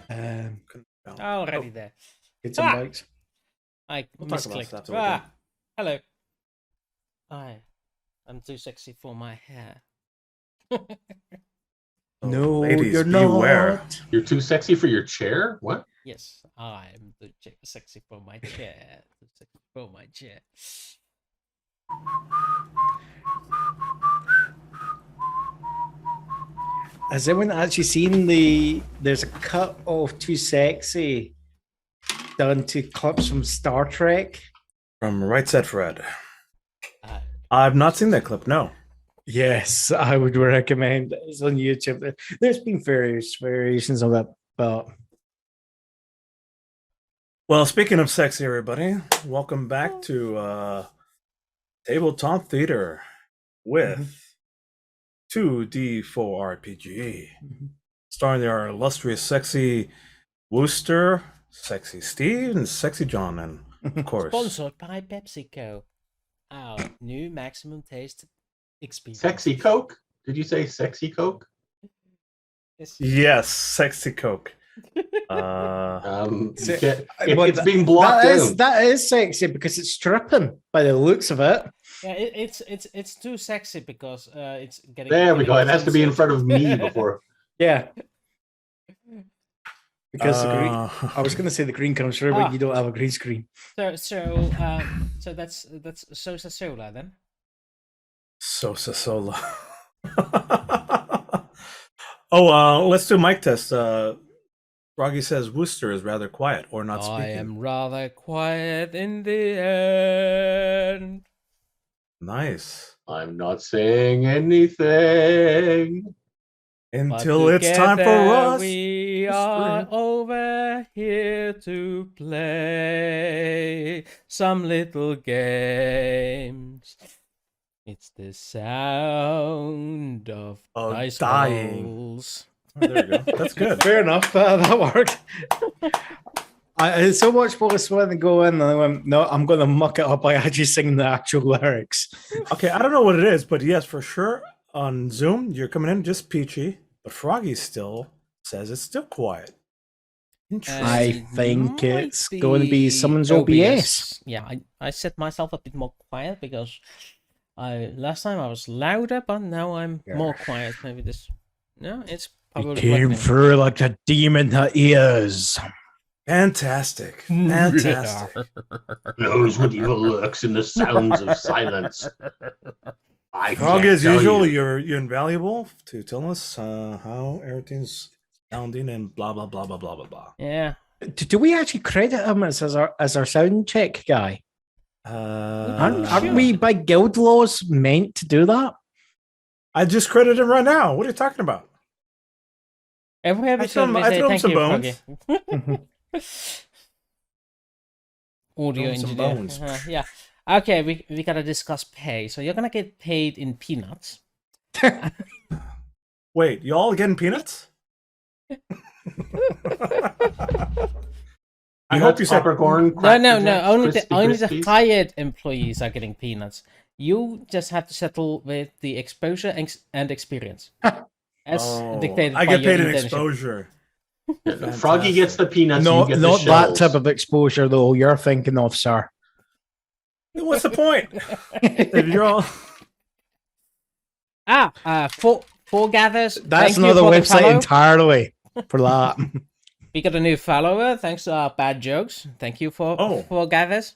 Already there. Get some bikes. We'll talk about that. Hello. I'm too sexy for my hair. No, ladies, you're beware. not. You're too sexy for your chair? What? Yes, I'm too sexy for my chair. Too sexy for my chair. Has anyone actually seen there's a cut of Too Sexy done to clips from Star Trek? From Right Said Fred. Uh, I've not seen that clip, no. Yes, I would recommend it. It's on YouTube. There's been various variations of that, but Well, speaking of sexy, everybody, welcome back to Tabletop Theater with 2D4 RPG, starring our illustrious sexy Wooster, sexy Steve, and sexy John, and of course, Sponsored by PepsiCo. Our new maximum taste experience. Sexy Coke? Did you say sexy Coke? yes, sexy Coke. It's being blocked out. That is sexy because it's stripping by the looks of it. Yeah, it's too sexy because it's getting. There we go. It has to be in front of me before. Yeah. Because the green, I was going to say the green comes through, but you don't have a green screen. So that's Sosa Sola then. Sosa Sola. Let's do mic test. Froggy says Wooster is rather quiet or not speaking. I am rather quiet in the end. Nice. I'm not saying anything. Until it's time for us. We are over here to play some little games. It's the sound of dice dying. rolls. Oh, there you go. That's good. Fair enough. That worked. I had so much more sweat than go in, and I went, no, I'm going to muck it up by actually singing the actual lyrics. Okay, I don't know what it is, but yes, for sure, on Zoom, you're coming in just peachy, but Froggy still says it's still quiet. I think it's going to be someone's OBS. Yeah, I set myself a bit more quiet because last time I was louder, but now I'm more quiet. Maybe this. No, it's probably. He came through like a demon that he is. Fantastic. Fantastic. Knows what evil lurks in the sounds of silence. Frog, as usual, you're invaluable to tell us how everything's sounding and blah blah blah blah blah blah blah. Yeah. Do we actually credit him as our sound check guy? Aren't we by guild laws meant to do that? I just credited him right now. What are you talking about? Every episode we say thank you, Froggy. Audio engineer. Yeah. Okay, we gotta discuss pay. So you're gonna get paid in peanuts. Wait, you all getting peanuts? I hope you said peppercorn. No. Only the hired employees are getting peanuts. You just have to settle with the exposure and experience. As dictated by I get paid in internship. exposure. Froggy gets the peanuts. No, you get not the that shells. type of exposure, though. You're thinking of, sir. What's the point? If you're all four gathers. That's another website entirely for that. We got a new follower thanks to our bad jokes. Thank you for four gathers.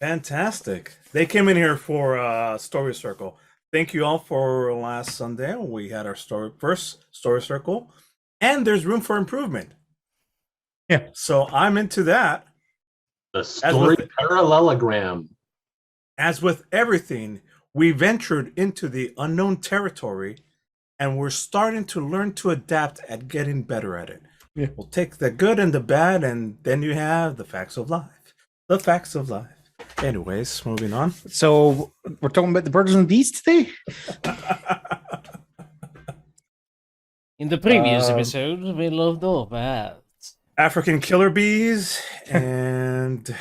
Fantastic. They came in here for Story Circle. Thank you all for last Sunday. We had our first Story Circle, and there's room for improvement. Yeah. So I'm into that. The story parallelogram. As with everything, we ventured into the unknown territory, and we're starting to learn to adapt at getting better at it. Yeah. We'll take the good and the bad, and then you have the facts of life. The facts of life. Anyways, moving on. So we're talking about the birds and bees today? In the previous episode, we loved all that. African killer bees and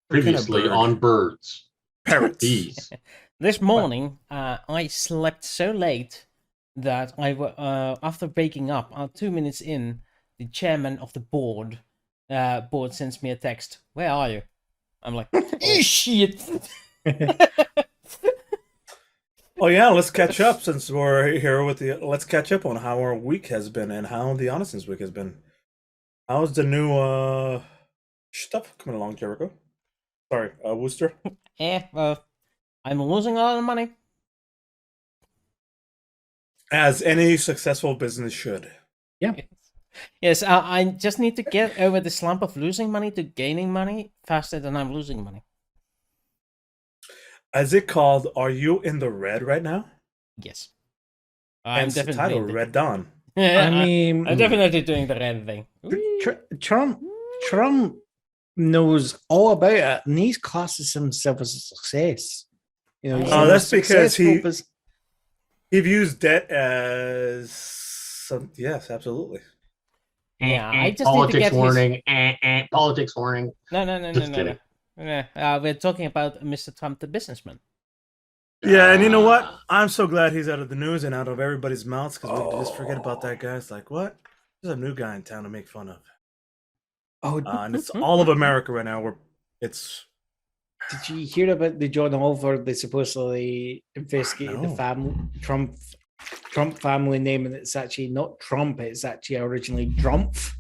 previously on birds. Parrots. Bees. This morning, I slept so late that after waking up, 2 minutes in, the chairman of the board sends me a text. Where are you? I'm like, shit. Oh yeah, let's catch up since we're here with the. Let's catch up on how our week has been and how the Innocence week has been. How's the new stuff coming along, Jericho? Sorry, Wooster. I'm losing a lot of money. As any successful business should. Yeah. Yes, I just need to get over the slump of losing money to gaining money faster than I'm losing money. As it called, are you in the red right now? Yes. Hence the title, Red Dawn. Yeah, I mean, I'm definitely doing the red thing. Trump knows all about it, and he classes himself as a success. You know, he's Oh, the that's most because successful he views debt as some. Yes, absolutely. Yeah, I just politics need to get warning. Politics warning. Just No. kidding. We're talking about Mr. Trump, the businessman. Yeah, and you know what? I'm so glad he's out of the news and out of everybody's mouths because we just forget about that guy. It's like, what? There's a new guy in town to make fun of. Oh, And it's all of America right now. Where it's. did you hear about the John Oliver? They supposedly investigated the No. family Trump family name, and it's actually not Trump. It's actually originally Drumpf.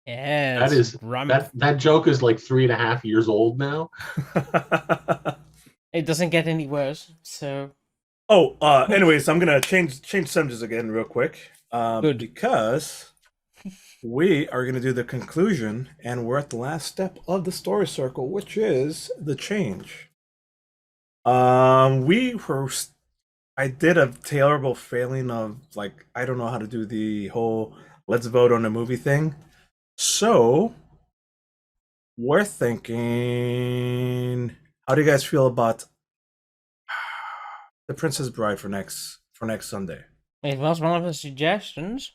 Yeah, That is that joke is like 3.5 years old now. It doesn't get any worse. So. Oh, anyways, I'm gonna change subjects again real quick. Good. Because we are gonna do the conclusion, and we're at the last step of the story circle, which is the change. I did a terrible failing of like I don't know how to do the whole let's vote on a movie thing. So we're thinking, how do you guys feel about The Princess Bride for next Sunday? It was one of the suggestions.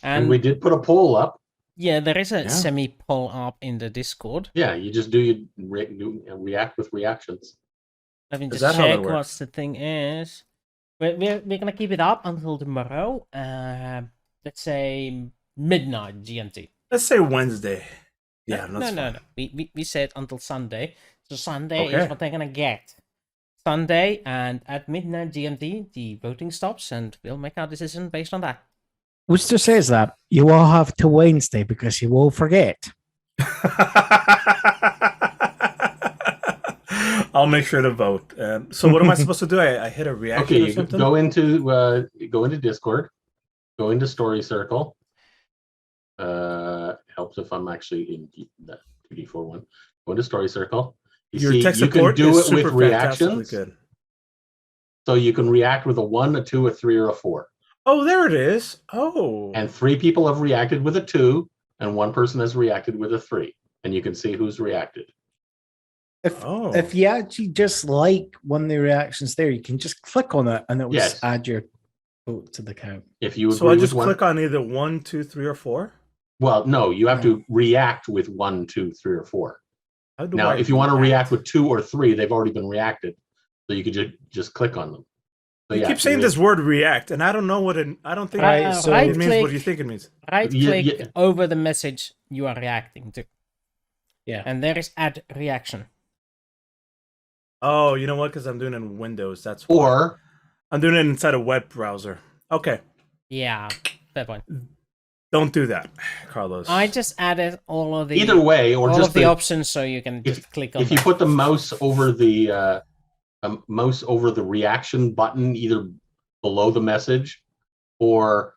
And we did put a poll up. Yeah, there is a semi-poll up in the Discord. Yeah, you just do react with reactions. Let me Is just that how that check what works? the thing is. We're gonna keep it up until tomorrow. Let's say midnight GMT. Let's say Wednesday. Yeah, No. We said until Sunday. So Sunday is Okay. what they're gonna get. Sunday, and at midnight GMT, the voting stops, and we'll make our decision based on that. Wooster says that you will have to Wednesday because you will forget. I'll make sure to vote. So what am I supposed to do? I hit a reaction Okay, or you something? go into Discord, go into Story Circle. Helps if I'm actually in that 2D4 one. Go into Story Circle. Your tech you can support do is it with super fantastically reactions. good. So you can react with a 1, a 2, a 3, or a 4. Oh, there it is. Oh. And 3 people have reacted with a 2, and 1 person has reacted with a 3. And you can see who's reacted. If you actually just like one of the reactions there, you can just click on it and it will just add your vote to the count. If you agree so I just with click on either 1, 2, 3, or 4? Well, no, you have to react with 1, 2, 3, or 4. Now, if you want to react with 2 or 3, they've already been reacted. So you could just click on them. So, you keep saying this word react, and I don't know what it. I don't think it means what you think it means. Right click over the message you are reacting to. Yeah. And there is add reaction. Oh, you know what? Because I'm doing it in Windows. That's why. Or I'm doing it inside a web browser. Okay. Yeah, fair point. Don't do that, Carlos. I just added all of the either way, or all just of the options, so you can just click on. If you put the mouse over the reaction button, either below the message, or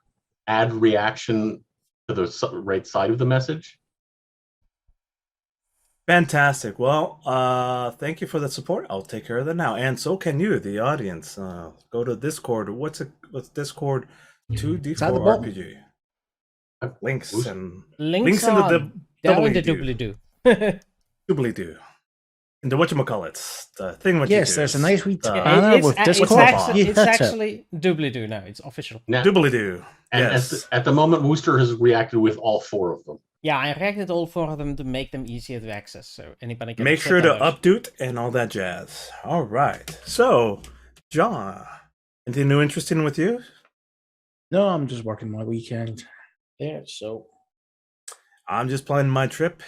add reaction to the right side of the message. Fantastic. Well, thank you for the support. I'll take care of that now, and so can you, the audience. Go to Discord. What's Discord? 2D4 RPG. Links in the doobly-doo. Doobly-doo. And the whatchamacallits, the thing what yes, you do. there's a nice wee banner with Discord. It's actually doobly-doo now. It's official. Doobly-doo. And yes. at the moment, Wooster has reacted with all 4 of them. Yeah, I reacted all 4 of them to make them easier to access, so anybody can make sure to update and all that jazz. All right. So, John, anything new interesting with you? No, I'm just working my weekend. Yeah, so I'm just planning my trip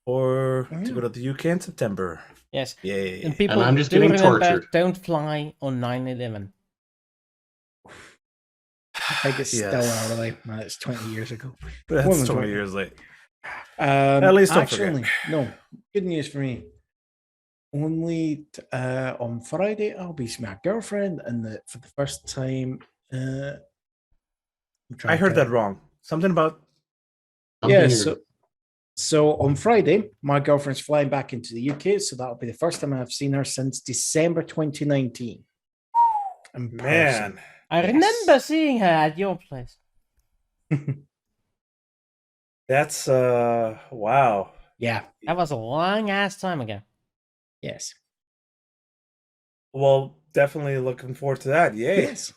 to go to the UK in September. Yes. Yay. And people And I'm just do getting remember, tortured. don't fly on 9/11. I think it's still early. Man, it's 20 years ago. That's More than 20 years late. At least don't forget. No, good news for me. Only on Friday, I'll be seeing my girlfriend, and for the first time, I heard that wrong. Something about. So on Friday, my girlfriend's flying back into the UK, so that'll be the first time I've seen her since December 2019. Man, I remember seeing her at your place. That's wow. Yeah, that was a long ass time ago. Yes. Well, definitely looking forward to that. Yay. Yes.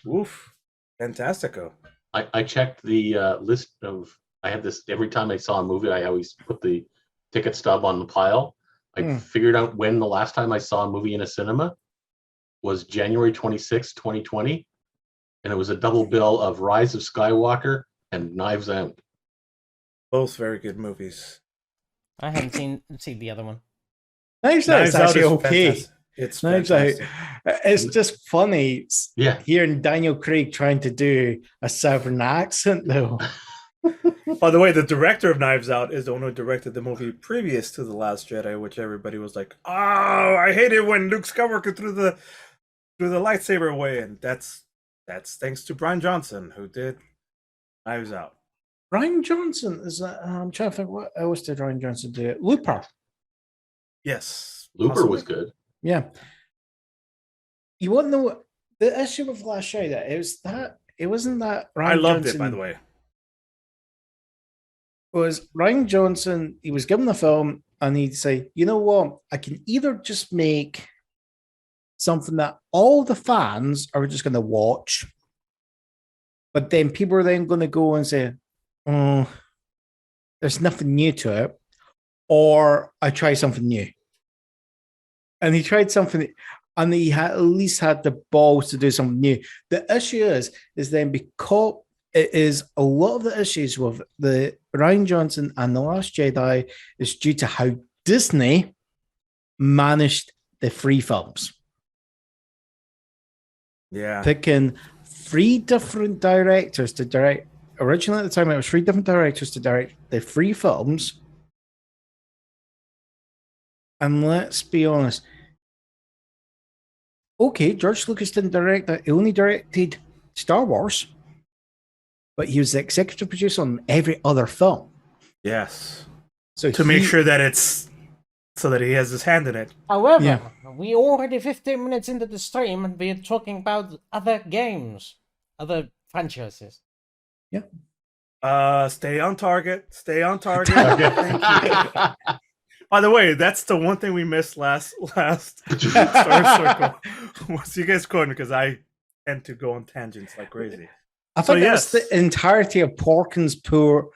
Oof. Fantastico. I checked the list of. I had this every time I saw a movie. I always put the ticket stub on the pile. I figured out when the last time I saw a movie in a cinema was January 26, 2020, and it was a double bill of Rise of Skywalker and Knives Out. Both very good movies. I haven't seen the other one. Knives Out is actually okay. Fantastic. It's Knives Out. It's just funny. Yeah. Hearing Daniel Craig trying to do a Southern accent, though. By the way, the director of Knives Out is the one who directed the movie previous to The Last Jedi, which everybody was like, "Oh, I hate it when Luke Skywalker threw the lightsaber away," and that's thanks to Bryan Johnson, who did Knives Out. Bryan Johnson is that? I'm trying to think what else did Bryan Johnson do? Looper. Yes, Looper was good. Yeah. You want to know what the issue with Last Jedi? It wasn't that Ryan I loved Johnson, it, by the way. Was Ryan Johnson, he was given the film and he'd say, you know what, I can either just make something that all the fans are just going to watch, but then people are then going to go and say, oh, there's nothing new to it, or I try something new. And he tried something, and he at least had the balls to do something new. The issue is then because it is a lot of the issues with the Ryan Johnson and The Last Jedi is due to how Disney managed the free films. Yeah. Picking 3 different directors to direct. Originally at the time, it was 3 different directors to direct the free films. And let's be honest. Okay, George Lucas didn't direct that. He only directed Star Wars. But he was the executive producer on every other film. Yes. So to make sure that it's so that he has his hand in it. However, we already 15 minutes into the stream and we're talking about other games, other franchises. Yeah. Stay on target. Stay on target. Thank you. By the way, that's the one thing we missed last Star Circle. Was you guys quoting, because I tend to go on tangents like crazy. I think that's the entirety of Porkin's poor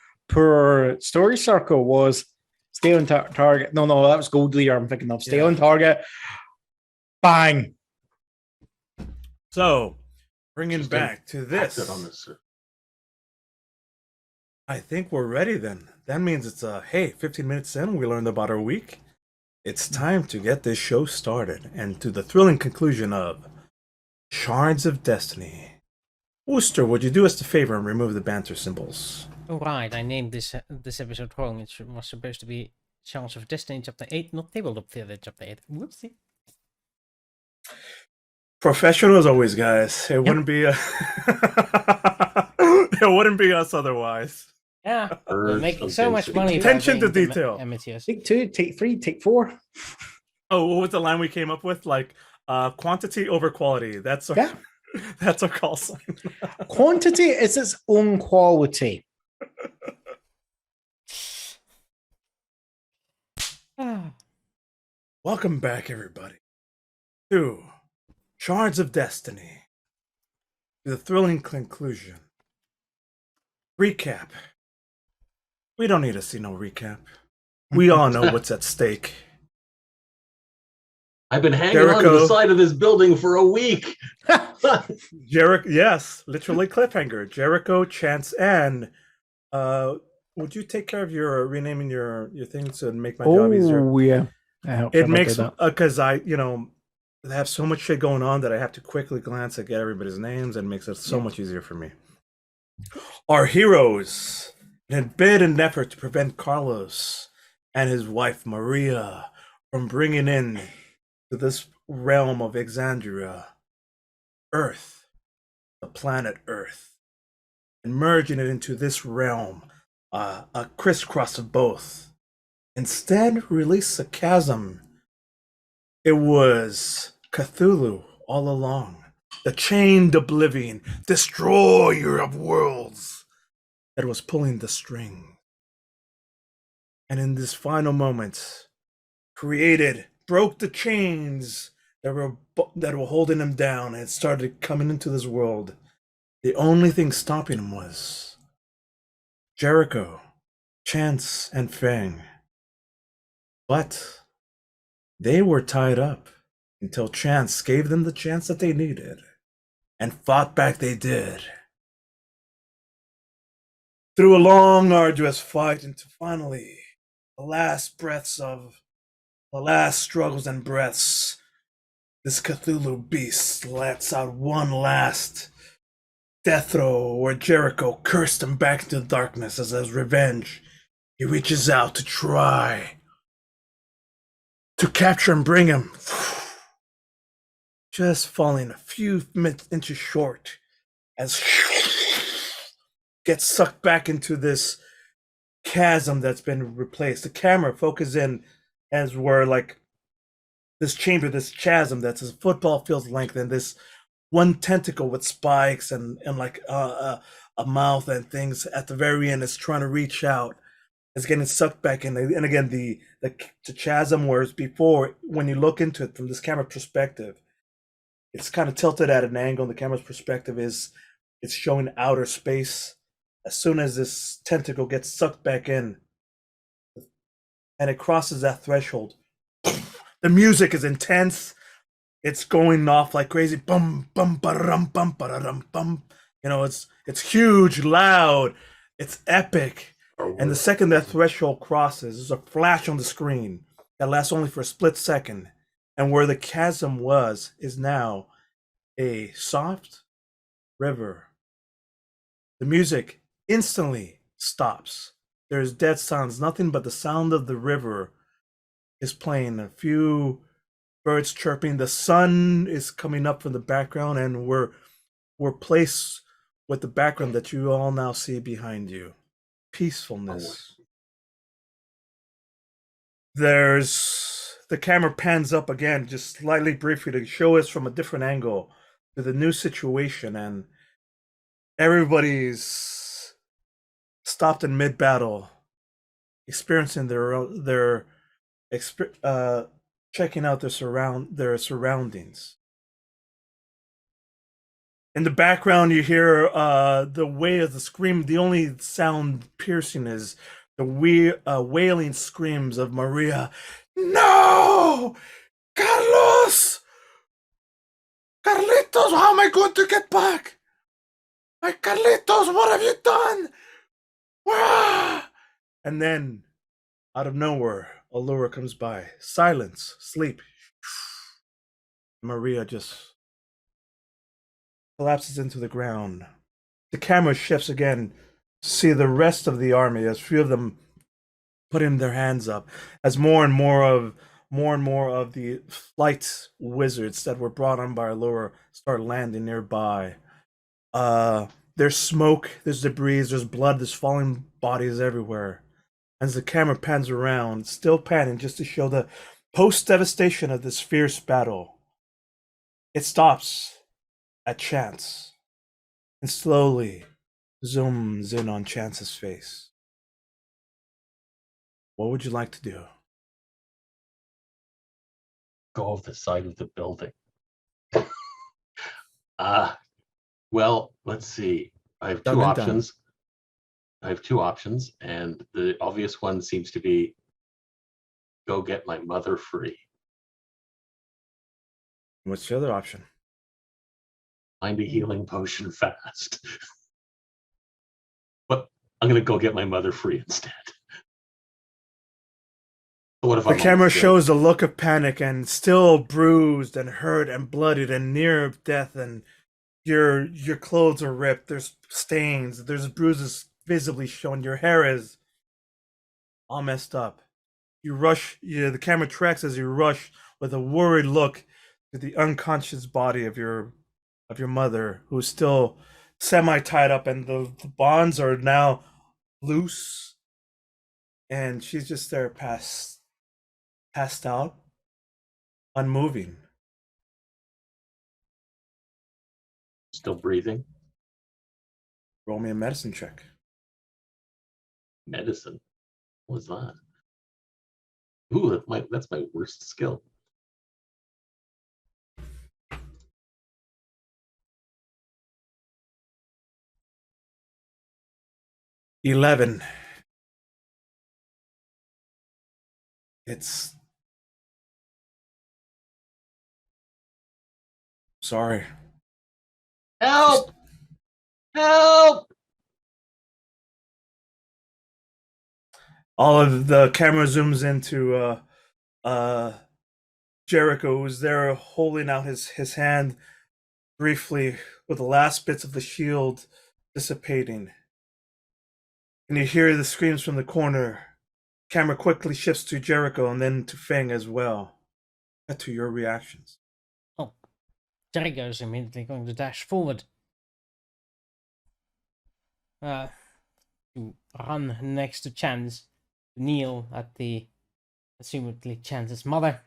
story circle was stay on target. No, that was Gold Leader. I'm thinking of stay on target. Bang. So, bringing back to this. I think we're ready then. That means it's 15 minutes in, we learned about our week. It's time to get this show started and to the thrilling conclusion of Shards of Destiny. Wooster, would you do us the favor and remove the banter symbols? All right, I named this episode wrong. It was supposed to be Shards of Destiny Chapter 8, not Tabletop Theater Chapter 8. Whoopsie. Professional as always, guys. It wouldn't be it wouldn't be us otherwise. Yeah, we're making so much money. Attention to detail. Take 2, take 3, take 4. Oh, what was the line we came up with? Like, quantity over quality. That's our call sign. Quantity is its own quality. Welcome back, everybody, to Shards of Destiny. The thrilling conclusion. Recap. We don't need to see no recap. We all know what's at stake. I've been hanging on to the side of this building for a week. Jericho, yes, literally cliffhanger. Jericho, Chance, and would you take care of your renaming your things to make my job easier? Oh yeah, It makes because I I have so much shit going on that I have to quickly glance at everybody's names, and it makes it so much easier for me. Our heroes, in a bid and effort to prevent Carlos and his wife Maria from bringing in to this realm of Exandria, Earth, the planet Earth, and merging it into this realm, a crisscross of both. Instead, release a chasm. It was Cthulhu all along, the chained oblivion, destroyer of worlds, that was pulling the string. And in this final moment, broke the chains that were holding him down, and started coming into this world. The only thing stopping him was Jericho, Chance, and Fang. But they were tied up until Chance gave them the chance that they needed, and fought back they did. Through a long, arduous fight, into finally the last struggles and breaths, this Cthulhu beast lets out one last death throw where Jericho cursed him back into the darkness. As his revenge, he reaches out to try to capture and bring him, just falling a few inches short as gets sucked back into this chasm that's been replaced. The camera focuses in as we're like this chamber, this chasm that's a football field's length, and this one tentacle with spikes and like a mouth and things at the very end is trying to reach out. It's getting sucked back in, and again the chasm, whereas before when you look into it from this camera perspective, it's kind of tilted at an angle. The camera's perspective is it's showing outer space. As soon as this tentacle gets sucked back in and it crosses that threshold, the music is intense. It's going off like crazy. Bum bum ba-rum bum ba-rum bum. It's huge, loud, it's epic. And the second that threshold crosses, there's a flash on the screen that lasts only for a split second. And where the chasm was is now a soft river. The music instantly stops. There's dead silence. Nothing but the sound of the river is playing. A few birds chirping. The sun is coming up from the background, and we're placed with the background that you all now see behind you. Peacefulness. There's the camera pans up again, just slightly briefly, to show us from a different angle to the new situation, and everybody's stopped in mid-battle, experiencing checking out their surroundings. In the background, you hear the way of the scream. The only sound piercing is the wailing screams of Maria. No! Carlos! Carlitos, how am I going to get back? My Carlitos, what have you done? Wah! And then, out of nowhere, Allura comes by. Silence, sleep. Maria just collapses into the ground. The camera shifts again to see the rest of the army, as few of them putting their hands up, as more and more of the flight wizards that were brought on by Allura start landing nearby. There's smoke, there's debris, there's blood, there's falling bodies everywhere. As the camera pans around, still panning just to show the post-devastation of this fierce battle, it stops at Chance and slowly zooms in on Chance's face. What would you like to do? Go off the side of the building. Well, let's see. I have two options. And the obvious one seems to be go get my mother free. What's the other option? Find a healing potion fast. But I'm gonna go get my mother free instead. What if The camera shows a look of panic and still bruised and hurt and bloodied and near death, and your clothes are ripped. There's stains. There's bruises visibly shown. Your hair is all messed up. You rush. The camera tracks as you rush with a worried look to the unconscious body of your mother, who's still semi-tied up, and the bonds are now loose, and she's just there passed out, unmoving. Still breathing. Roll me a medicine check. Medicine. What was that? Ooh, that's my worst skill. $11. It's sorry. Help! Help! All of the camera zooms into Jericho, who's there holding out his hand briefly with the last bits of the shield dissipating. And you hear the screams from the corner. Camera quickly shifts to Jericho and then to Fang as well. Cut to your reactions. Oh, Jericho's immediately going to dash forward. To run next to Chance, kneel at the assumedly Chance's mother,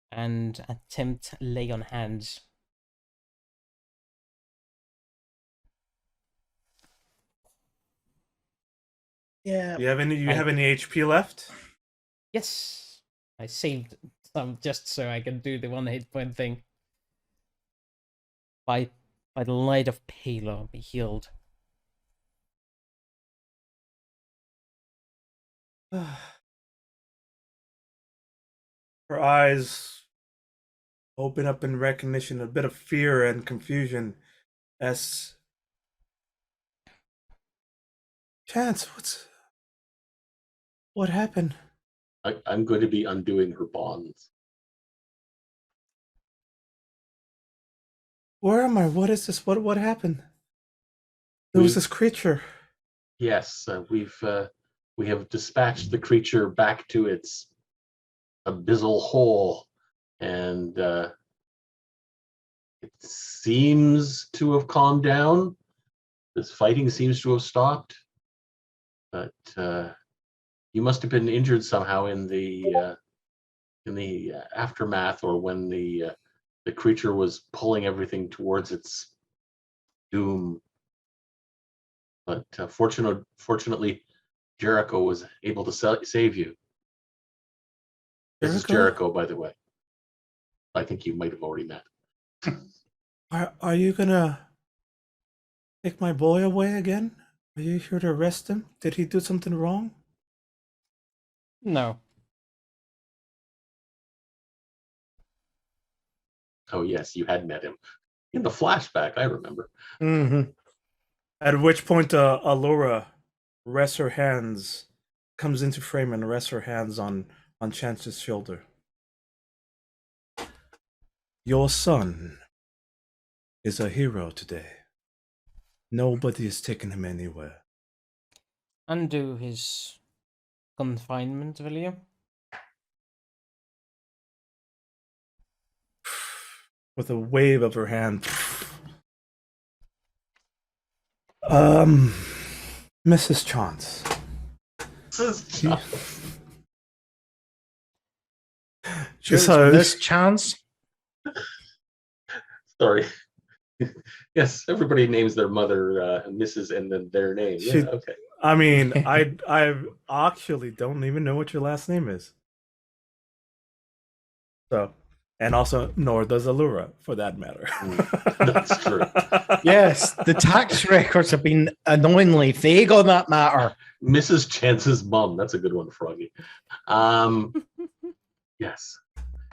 and attempt lay on hands. Yeah. You have any HP left? Yes, I saved some just so I can do the 1 hit point thing. By the light of Palo, be healed. Her eyes open up in recognition, a bit of fear and confusion as Chance, what happened? I'm going to be undoing her bonds. Where am I? What is this? What happened? There was this creature. Yes, we have dispatched the creature back to its abyssal hole, and it seems to have calmed down. This fighting seems to have stopped, but you must have been injured somehow in the aftermath, or when the creature was pulling everything towards its doom. But fortunately, Jericho was able to save you. This is Jericho, by the way. I think you might have already met. Are you gonna take my boy away again? Are you here to arrest him? Did he do something wrong? No. Oh yes, you had met him in the flashback. I remember. Mm-hmm. At which point, Allura rests her hands, comes into frame and rests her hands on Chance's shoulder. Your son is a hero today. Nobody has taken him anywhere. Undo his confinement, will you? With a wave of her hand. Mrs. Chance. This Chance? Sorry. Yes, everybody names their mother Mrs. and then their name. Yeah, okay. I mean, I actually don't even know what your last name is. So, and also, nor does Allura, for that matter. That's true. Yes, the tax records have been annoyingly vague on that matter. Mrs. Chance's mom. That's a good one, Froggy. Yes.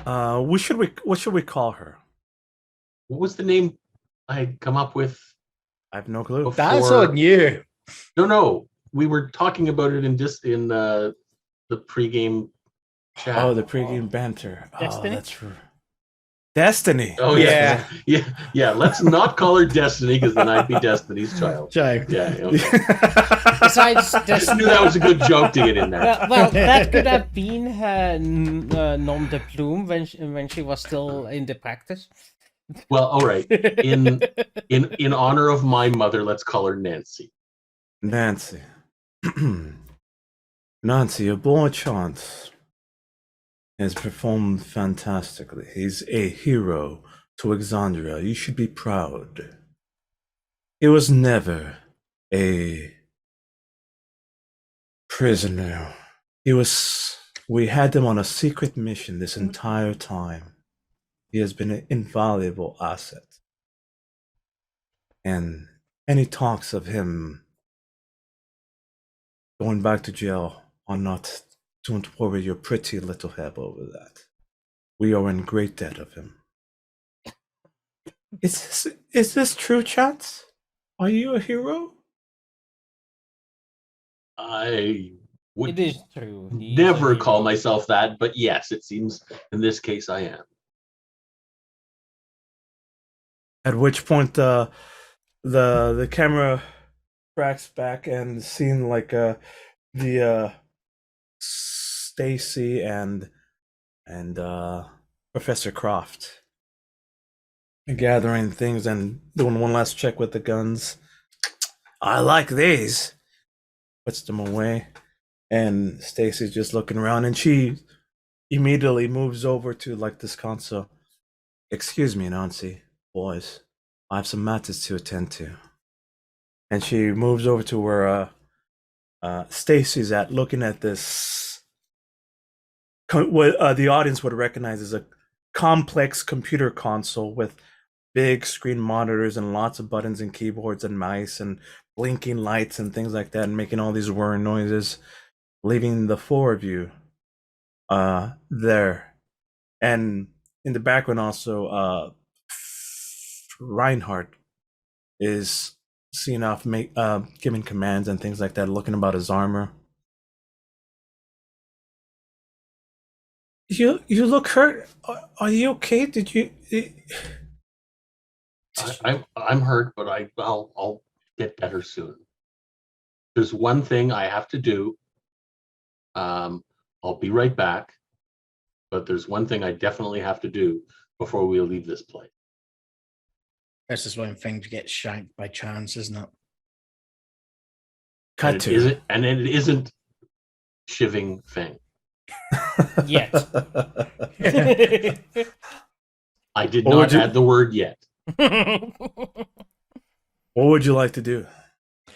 What should we call her? What was the name I had come up with? I have no clue. Before? That's on you. No. We were talking about it in the pregame chat. Oh, the pregame banter. Destiny? Oh, that's true. Destiny. Oh Yeah. yeah. Let's not call her Destiny, because then I'd be Destiny's child. Child. Yeah. Okay. Besides I Destiny. knew that was a good joke to get in there. Well, that could have been her nom de plume when she was still in the practice. Well, all right. In honor of my mother, let's call her Nancy. Nancy. Nancy, your boy Chance has performed fantastically. He's a hero to Exandria. You should be proud. He was never a prisoner. We had him on a secret mission this entire time. He has been an invaluable asset. And any talks of him going back to jail are not, don't worry your pretty little head over that. We are in great debt of him. Is this true, Chance? Are you a hero? I would It is true. He is never a call hero. myself that, but yes, it seems in this case I am. At which point the camera tracks back and seeing like the Stacy and Professor Croft gathering things and doing one last check with the guns. I like these. Puts them away, and Stacy's just looking around, and she immediately moves over to like this console. Excuse me, Nancy, boys. I have some matters to attend to. And she moves over to where Stacy's at, looking at this. What the audience would recognize as a complex computer console with big screen monitors and lots of buttons and keyboards and mice and blinking lights and things like that, and making all these whirring noises, leaving the four of you there. And in the background also, Reinhardt is seen off giving commands and things like that, looking about his armor. You look hurt. Are you okay? Did you? I'm hurt, but I'll get better soon. There's one thing I have to do. I'll be right back, but there's one thing I definitely have to do before we leave this place. This is when things get shanked by chance, isn't it? Cut to. And it isn't shiving Fang. Yet. I did not add the word yet. What would you like to do?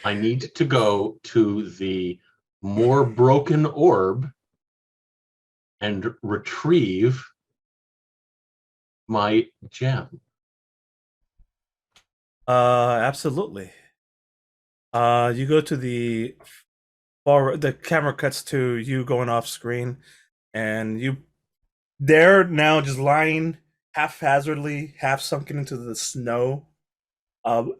I need to go to the more broken orb and retrieve my gem. Absolutely. You go to the far. The camera cuts to you going off screen, and they're now just lying haphazardly, half sunken into the snow. And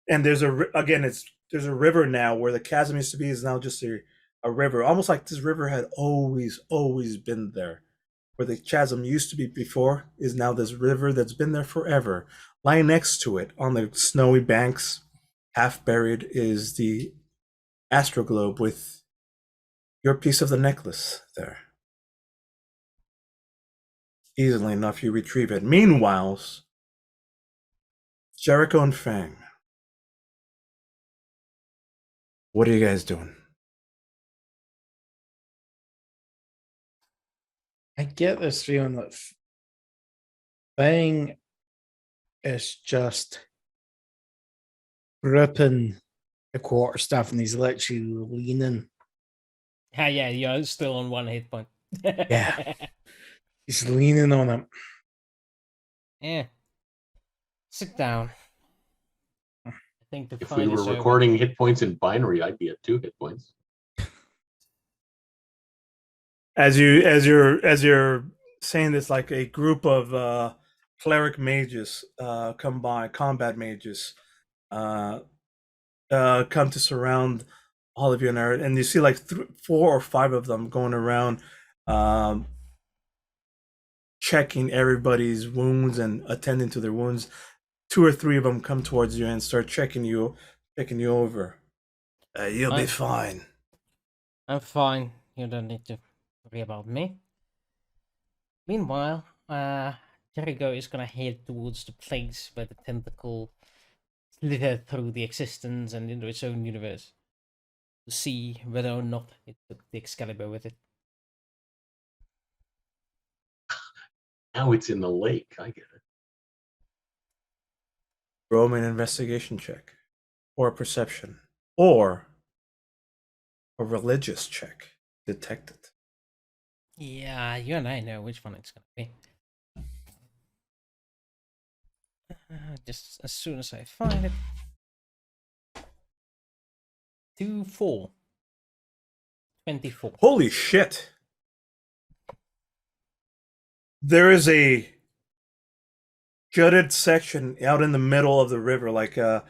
there's a river now where the chasm used to be is now just a river, almost like this river had always been there. Where the chasm used to be before is now this river that's been there forever. Lying next to it on the snowy banks, half buried, is the astroglobe with your piece of the necklace there. Easily enough, you retrieve it. Meanwhile, Jericho and Fang, what are you guys doing? I get this feeling that Fang is just gripping the quarterstaff and he's literally leaning. Yeah, you're still on 1 hit point. Yeah. He's leaning on him. Yeah. Sit down. I think the If fight we were is over. recording hit points in binary, I'd be at 2 hit points. As you're saying this, like a group of cleric mages come by, combat mages, come to surround all of you in there, and you see like 4 or 5 of them going around, checking everybody's wounds and attending to their wounds. 2 or 3 of them come towards you and start checking you over. You'll be fine. I'm fine. You don't need to worry about me. Meanwhile, Jericho is gonna head towards the place where the tentacle slithered through the existence and into its own universe to see whether or not it took the Excalibur with it. Now it's in the lake. I get it. Roll me an investigation check, or a perception, or a religious check. Detect it. Yeah, you and I know which one it's gonna be. Just as soon as I find it. 2-4. 24. Holy shit! There is a jutted section out in the middle of the river, like 4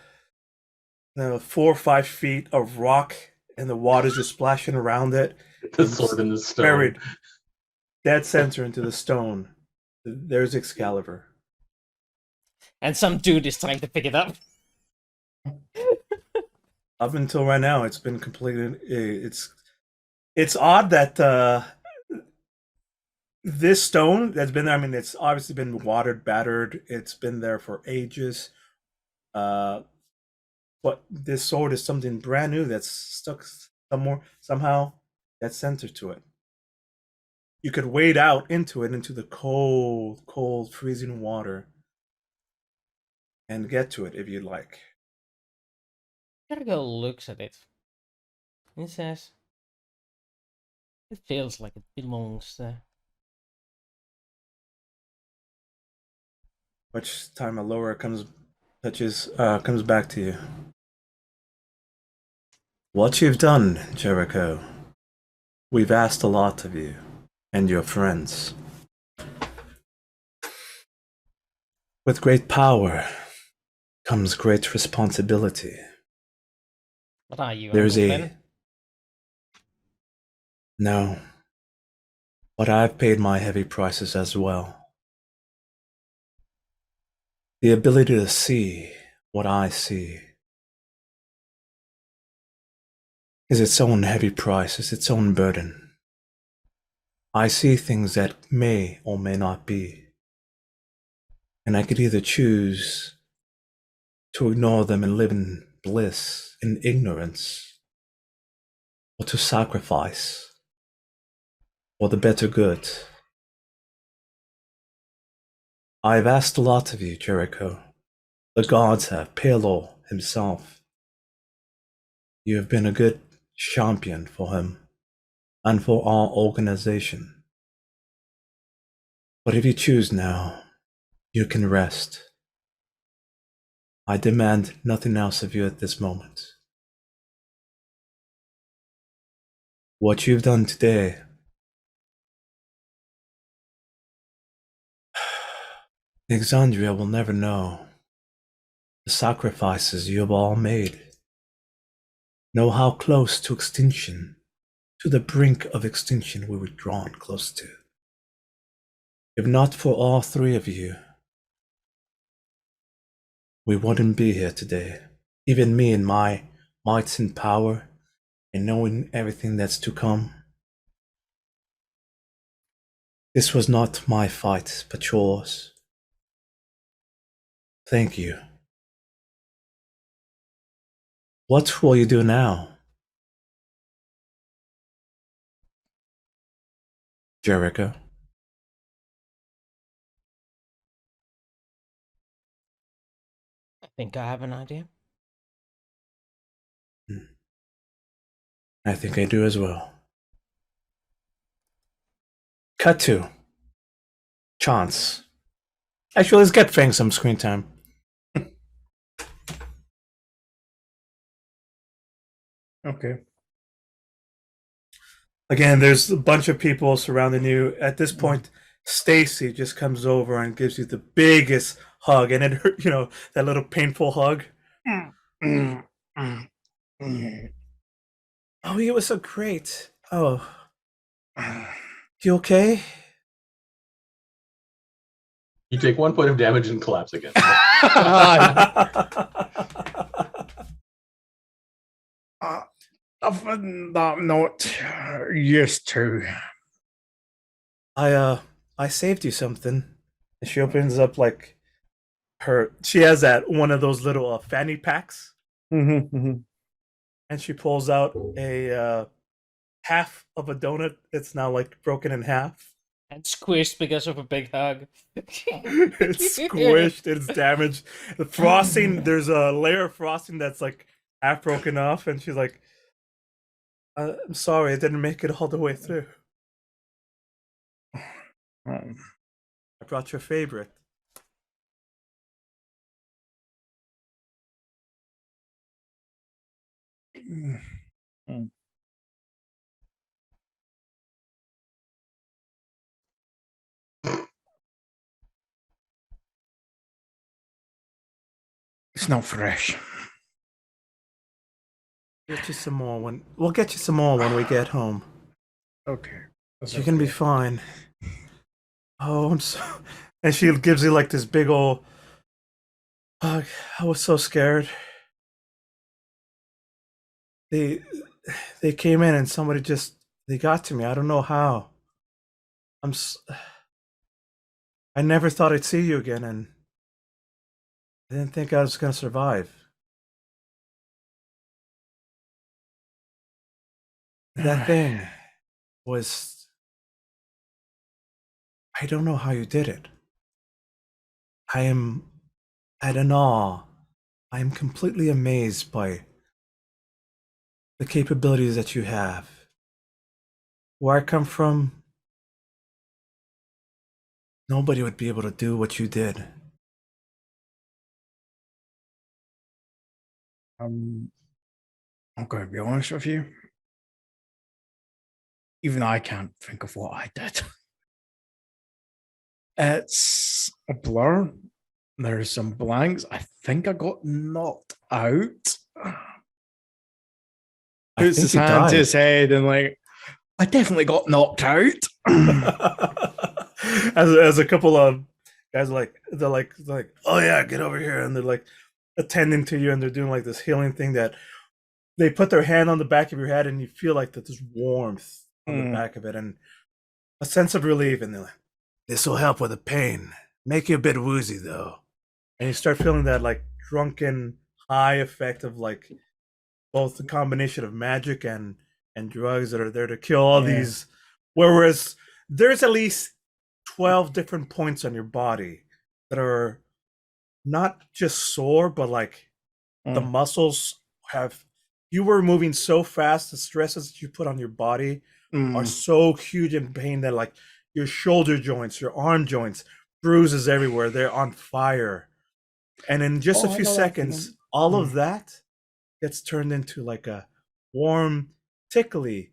or 5 feet of rock, and the water's just splashing around it. The sword in the stone. Buried dead center into the stone. There's Excalibur. And some dude is trying to pick it up. Up until right now, it's been completed. It's odd that this stone that's been there, I mean, it's obviously been watered, battered. It's been there for ages. But this sword is something brand new that's stuck somehow that center to it. You could wade out into it, into the cold, cold, freezing water, and get to it if you'd like. Jericho looks at it. He says, "It feels like it belongs there." Which time a lower comes back to you. What you've done, Jericho. We've asked a lot of you and your friends. With great power comes great responsibility. What are you? There's Uncle a Ben? No, but I've paid my heavy prices as well. The ability to see what I see is its own heavy price, is its own burden. I see things that may or may not be, and I could either choose to ignore them and live in bliss, in ignorance, or to sacrifice for the better good. I've asked a lot of you, Jericho. The gods have, Pelor himself. You have been a good champion for him and for our organization. But if you choose now, you can rest. I demand nothing else of you at this moment. What you've done today Alexandria will never know the sacrifices you have all made. Know how close to extinction, to the brink of extinction we were drawn close to. If not for all 3 of you, we wouldn't be here today. Even me and my might and power, and knowing everything that's to come. This was not my fight, but yours. Thank you. What will you do now, Jericho? I think I have an idea. I think I do as well. Cut to Chance. Actually, let's get Fang some screen time. Okay. Again, there's a bunch of people surrounding you. At this point, Stacy just comes over and gives you the biggest hug, and it hurt, that little painful hug. Oh, it was so great. Oh, you okay? You take 1 point of damage and collapse again. I'm not used to. I saved you something. And she opens up like she has that one of those little fanny packs, and she pulls out a half of a donut. It's now like broken in half. And squished because of a big hug. It's squished, it's damaged. The frosting, there's a layer of frosting that's like half broken off, and she's like, I'm sorry, I didn't make it all the way through. I brought your favorite. It's not fresh. Get you some more when we'll get you some more when we get home. Okay. You're gonna be fine. Oh, I'm so. And she gives you like this big old hug. I was so scared. They came in and somebody they got to me. I don't know how. I never thought I'd see you again, and I didn't think I was gonna survive. That thing was. I don't know how you did it. I am at an awe. I am completely amazed by the capabilities that you have. Where I come from, nobody would be able to do what you did. I'm going to be honest with you. Even I can't think of what I did. It's a blur. There's some blanks. I think I got knocked out. Puts his hand to his head and like, I definitely got knocked out. as a couple of guys they're like, oh yeah, get over here, and they're like attending to you, and they're doing like this healing thing that they put their hand on the back of your head, and you feel like that this warmth on the back of it, and a sense of relief, and they're like, this will help with the pain. Make you a bit woozy though. And you start feeling that like drunken high effect of like both the combination of magic and drugs that are there to kill all these. Whereas there's at least 12 different points on your body that are not just sore, but like the muscles you were moving so fast, the stresses that you put on your body are so huge in pain that like your shoulder joints, your arm joints, bruises everywhere, they're on fire. And in just a few seconds, all of that gets turned into like a warm, tickly,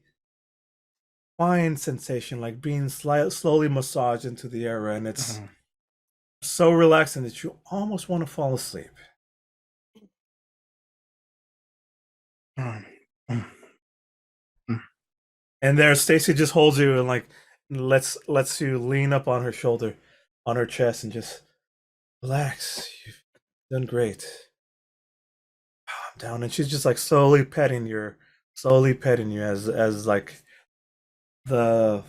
fine sensation, like being slowly massaged into the area, and it's so relaxing that you almost want to fall asleep. And there, Stacy just holds you and like lets you lean up on her shoulder, on her chest, and just relax. You've done great. Calm down, and she's just like slowly petting you as like the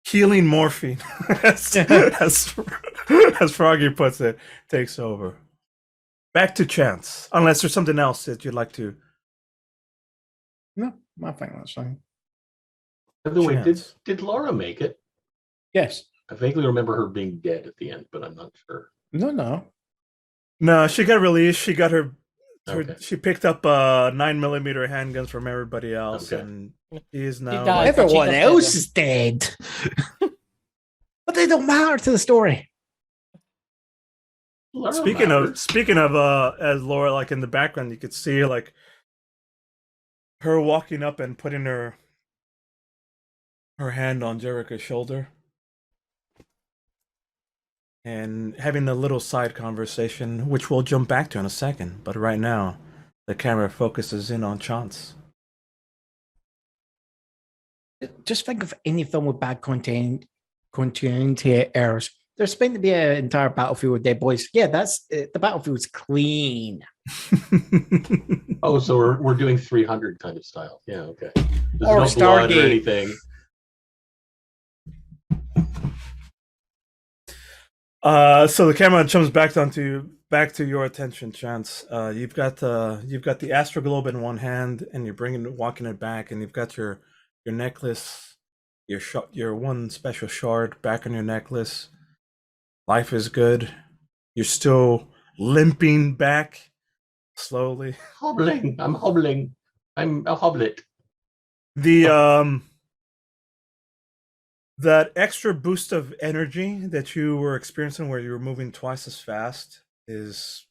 healing morphine, as Froggy puts it, takes over. Back to Chance, unless there's something else that you'd like to. No, I think that's fine. By the way, did Laura make it? Yes. I vaguely remember her being dead at the end, but I'm not sure. No, she got released. She got her Okay. She picked up 9mm handguns from everybody else, and she is now. Everyone else is dead, but they don't matter to the story. Speaking of, as Laura, like in the background, you could see like her walking up and putting her hand on Jericho's shoulder and having a little side conversation, which we'll jump back to in a second. But right now, The camera focuses in on Chance. Just think of any film with bad continuity errors. There's meant to be an entire battlefield with dead boys. Yeah, that's the battlefield's clean. Oh, so we're doing 300 kind of style. Yeah, okay. There's Or no blood or Stargate. anything. So the camera jumps back to your attention, Chance. You've got the astroglobe in one hand, and you're walking it back, and you've got your necklace, your one special shard back on your necklace. Life is good. You're still limping back slowly. Hobbling. I'm hobbling. I'm a hoblet. The that extra boost of energy that you were experiencing where you were moving twice as fast is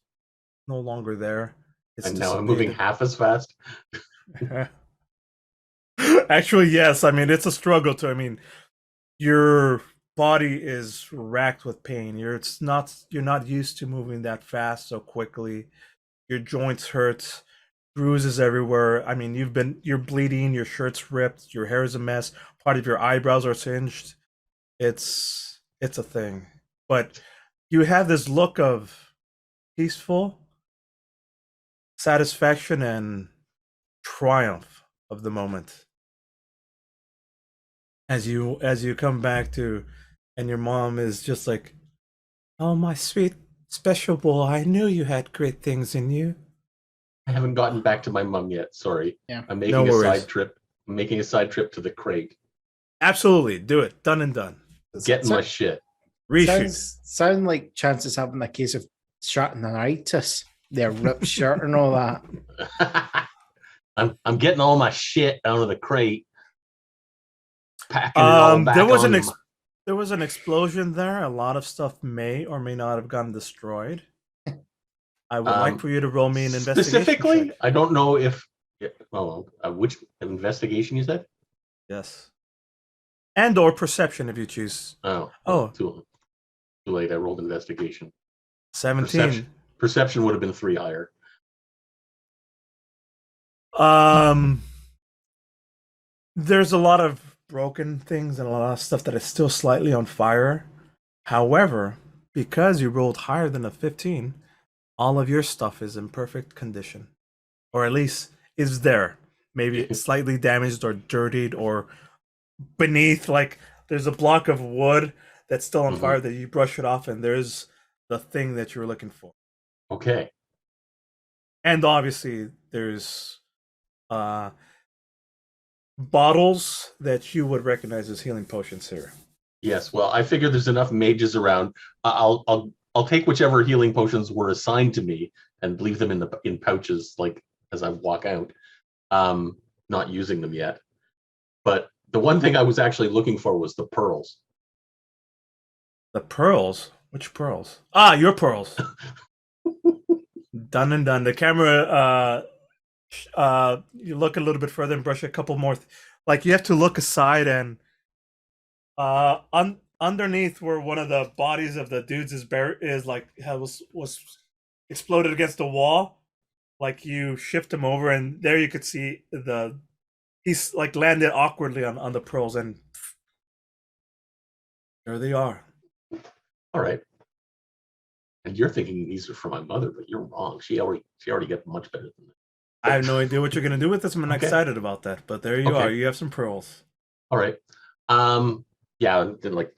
no longer there. It's And now I'm moving dissipated. half as fast. Actually, yes. I mean, it's a struggle I mean, your body is racked with pain. You're not used to moving that fast so quickly. Your joints hurt, bruises everywhere. I mean, you're bleeding, your shirt's ripped, your hair is a mess, part of your eyebrows are singed. It's a thing. But you have this look of peaceful satisfaction and triumph of the moment. As you come back to, and your mom is just like, "Oh, my sweet special boy, I knew you had great things in you." I haven't gotten back to my mum yet. Sorry. Yeah. I'm No making a worries. side trip. I'm making a side trip to the crate. Absolutely, do it. Done and done. Getting my shit. Reshoot. Sound like Chance is having a case of shartinitis. Their ripped shirt and all that. I'm getting all my shit out of the crate. Packing it all back There was on there was an explosion there. A lot of stuff may or may not have gotten destroyed. I would like for you to roll me an investigation specifically. check. I don't know if. Which investigation you said? Yes. And or perception if you choose. Oh, too late. I rolled investigation. 17. Perception would have been 3 higher. There's a lot of broken things and a lot of stuff that is still slightly on fire. However, because you rolled higher than a 15, all of your stuff is in perfect condition. Or at least is there. Maybe it's slightly damaged or dirtied or beneath, like there's a block of wood that's still on fire that you brush it off and there's the thing that you were looking for. Okay. And obviously there's bottles that you would recognize as healing potions here. Yes. Well, I figure there's enough mages around. I'll take whichever healing potions were assigned to me and leave them in pouches, like as I walk out. Not using them yet. But the one thing I was actually looking for was the pearls. The pearls? Which pearls? Ah, your pearls. Done and done. The camera, you look a little bit further and brush a couple more. Like you have to look aside and underneath where one of the bodies of the dudes was exploded against the wall. Like you shift him over and there you could see he's like landed awkwardly on the pearls and there they are. All right. And you're thinking these are for my mother, but you're wrong. She already got much better than that. I have no idea what you're gonna do with this. I'm excited about that, but there you are. You have some pearls. All right. Yeah, then like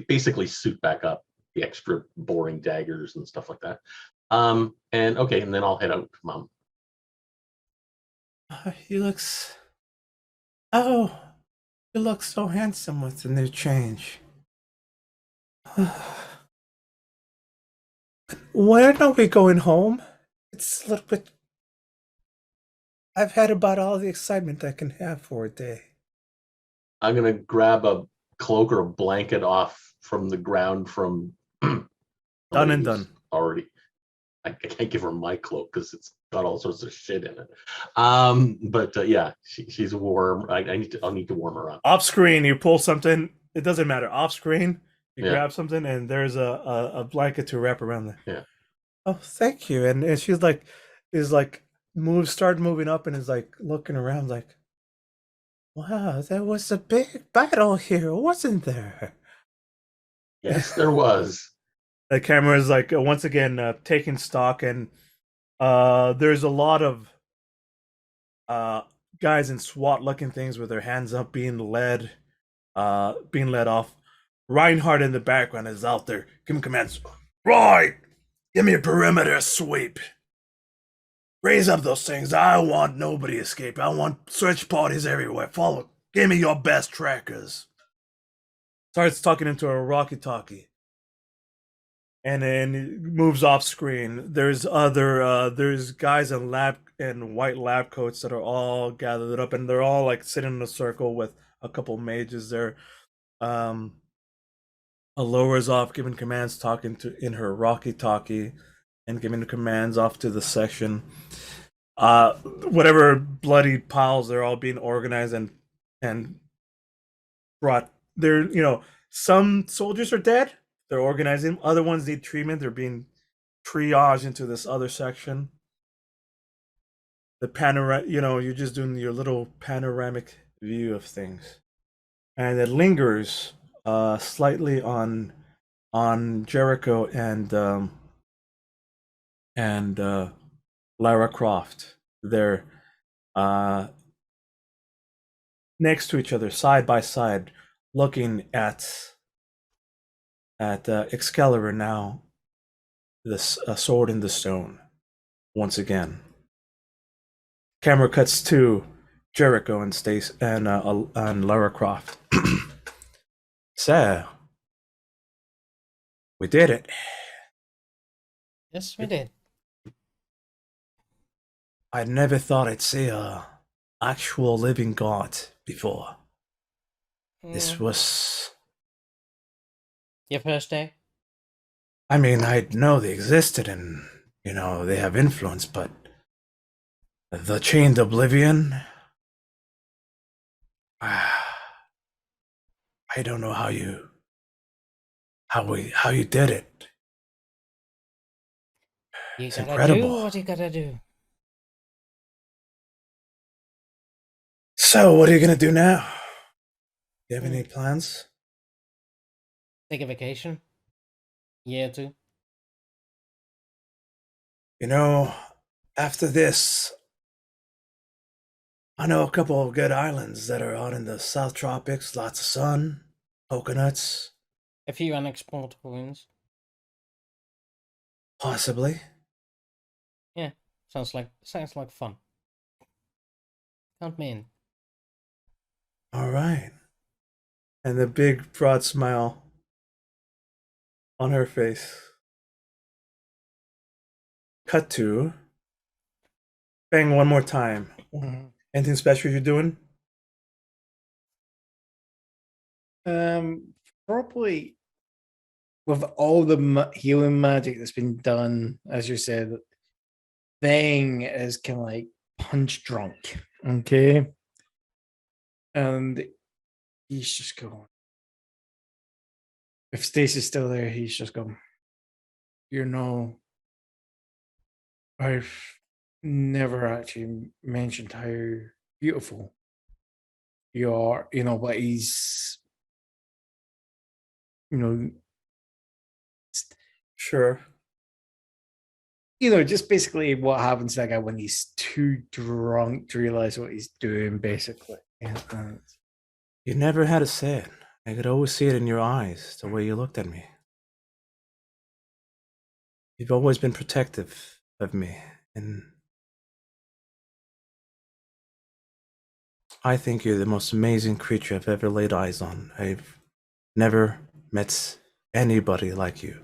basically suit back up the extra boring daggers and stuff like that. And then I'll head out, Mom. You look so handsome with the new change. When are we going home? It's a little bit. I've had about all the excitement I can have for a day. I'm gonna grab a cloak or a blanket off from the ground from Done and done. already. I can't give her my cloak because it's got all sorts of shit in it. Yeah, she's warm. I'll need to warm her up. Off screen, you pull something. It doesn't matter. Off screen, you grab something, and there's a blanket to wrap around there. Yeah. Oh, thank you. And she's like, started moving up and is like looking around like, wow, there was a big battle here, wasn't there? Yes, there was. The camera is like once again taking stock, and there's a lot of guys in SWAT looking things with their hands up being led off. Reinhardt in the background is out there giving commands. Right, give me a perimeter sweep. Raise up those things. I want nobody escape. I want search parties everywhere. Follow. Give me your best trackers. Starts talking into a walkie-talkie, and then moves off screen. There's guys in white lab coats that are all gathered up, and they're all like sitting in a circle with a couple mages there. Alora's off giving commands, talking to in her walkie-talkie, and giving the commands off to the section. Whatever bloody piles, they're all being organized and brought. They're some soldiers are dead. They're organizing. Other ones need treatment. They're being triaged into this other section. The you're just doing your little panoramic view of things, and it lingers slightly on Jericho and Lara Croft. They're next to each other, side by side, looking at Excalibur now, this sword in the stone. Once again, camera cuts to Jericho and Stace and Lara Croft. So, we did it. Yes, we did. I never thought I'd see a actual living god before. This was... Your first day? I mean, I know they existed and, they have influence, but the chained oblivion... I don't know how you did it. You It's gotta incredible. do what you gotta do. So, what are you gonna do now? You have any plans? Take a vacation. Year or two. After this, I know a couple of good islands that are out in the South Tropics. Lots of sun, coconuts. A few unexplored ruins. Possibly. Yeah, sounds like fun. Count me in. All right. And the big broad smile on her face. Cut to. Bang one more time. Anything special you're doing? Probably with all the healing magic that's been done, as you said, Thing is kind of like punch drunk, okay? And he's just going. If Stacy's still there, he's just going. I've never actually mentioned how beautiful you are, but he's, Sure. Just basically what happens to that guy when he's too drunk to realize what he's doing, basically. You never had to say it. I could always see it in your eyes, the way you looked at me. You've always been protective of me, and I think you're the most amazing creature I've ever laid eyes on. I've never met anybody like you.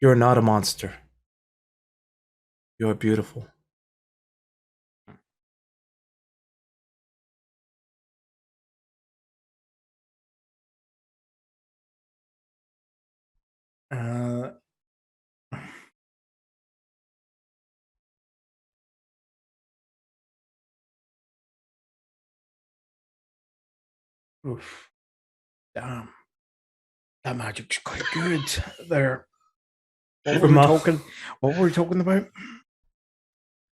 You're not a monster. You're beautiful. Oof. Damn. That magic's quite good there. What were From we off- talking? What were we talking about?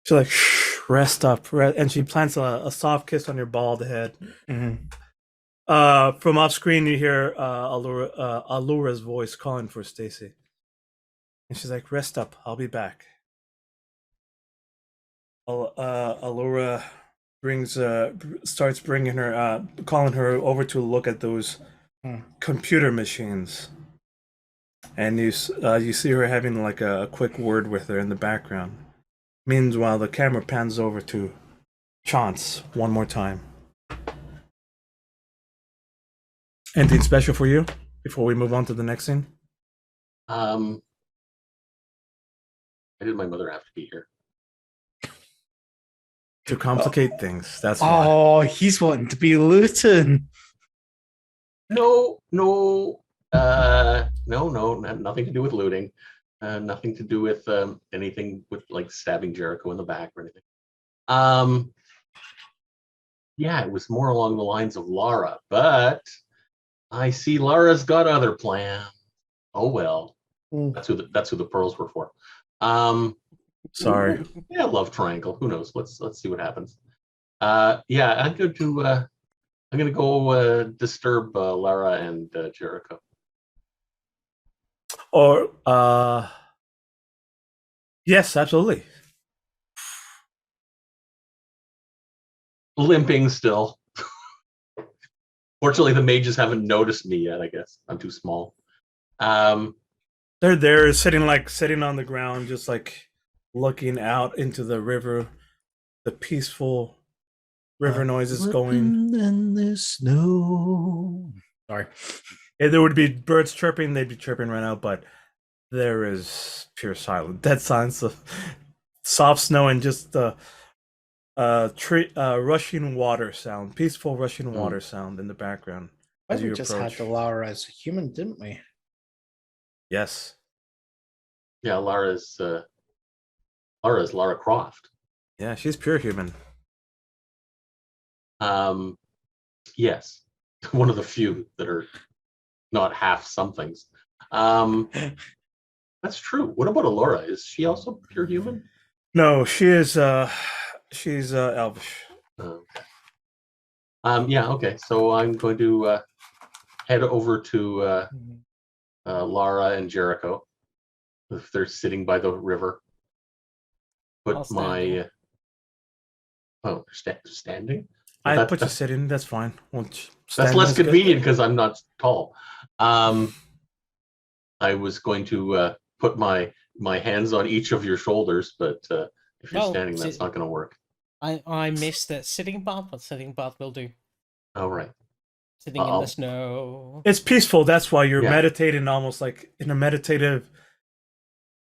She's like, shh, rest up. And she plants a soft kiss on your bald head. Mm-hmm. From off screen, you hear Allura's voice calling for Stacy. And she's like, rest up. I'll be back. Allura starts bringing her, calling her over to look at those computer machines. And you see her having like a quick word with her in the background. Meanwhile, the camera pans over to Chance one more time. Anything special for you before we move on to the next scene? Why did my mother have to be here? To complicate things, that's why. Oh, he's wanting to be Luton. No, nothing to do with looting. Nothing to do with anything with like stabbing Jericho in the back or anything. Yeah, it was more along the lines of Lara, but I see Lara's got other plans. Oh well, that's who the pearls were for. Sorry. Yeah, love triangle. Who knows? Let's see what happens. Yeah, I'm gonna go disturb Lara and Jericho. Or yes, absolutely. Limping still. Fortunately, the mages haven't noticed me yet. I guess I'm too small. They're there, sitting on the ground, just like looking out into the river. The peaceful river noises going. In the snow. Sorry. If there would be birds chirping, they'd be chirping right now, but there is pure silence. Dead silence of soft snow and just the rushing water sound. Peaceful rushing water sound in the background as We you just approach. had the Lara as a human, didn't we? Yes. Yeah, Lara's Lara Croft. Yeah, she's pure human. Yes, one of the few that are not half somethings. That's true. What about Allura? Is she also pure human? No, she is she's elvish. Okay. Yeah, okay. So I'm going to head over to Lara and Jericho. If they're sitting by the river. Put my standing? I put you sitting, that's fine. That's less convenient because I'm not tall. I was going to put my hands on each of your shoulders, but if you're standing, that's not going to work. I missed that sitting part, but sitting part will do. All right. Sitting in the snow. It's peaceful. That's why you're meditating, almost like in a meditative,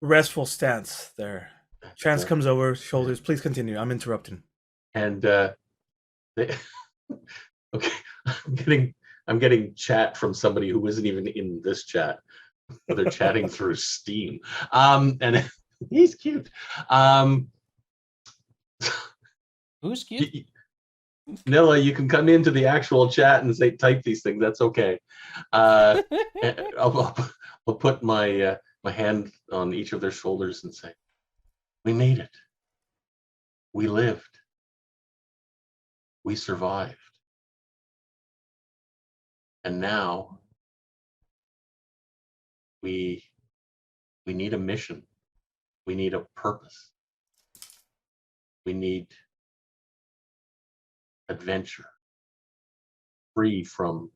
restful stance. There, Chance comes over, shoulders. Please continue. I'm interrupting. And okay, I'm getting chat from somebody who isn't even in this chat. But they're chatting through Steam. And he's cute. Who's cute? Nilla, you can come into the actual chat and type these things. That's okay. I'll put my hand on each of their shoulders and say, "We made it. We lived. We survived. And now we need a mission. We need a purpose. We need adventure, free from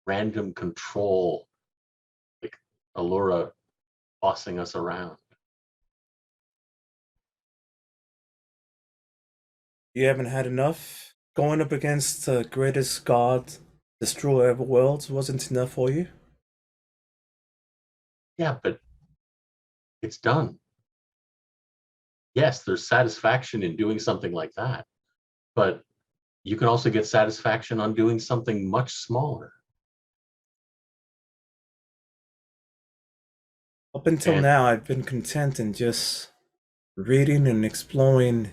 random control, like Allura bossing us around." You haven't had enough? Going up against the greatest god, destroyer of worlds, wasn't enough for you? Yeah, but it's done. Yes, there's satisfaction in doing something like that, but you can also get satisfaction on doing something much smaller. Up until now, I've been content in just reading and exploring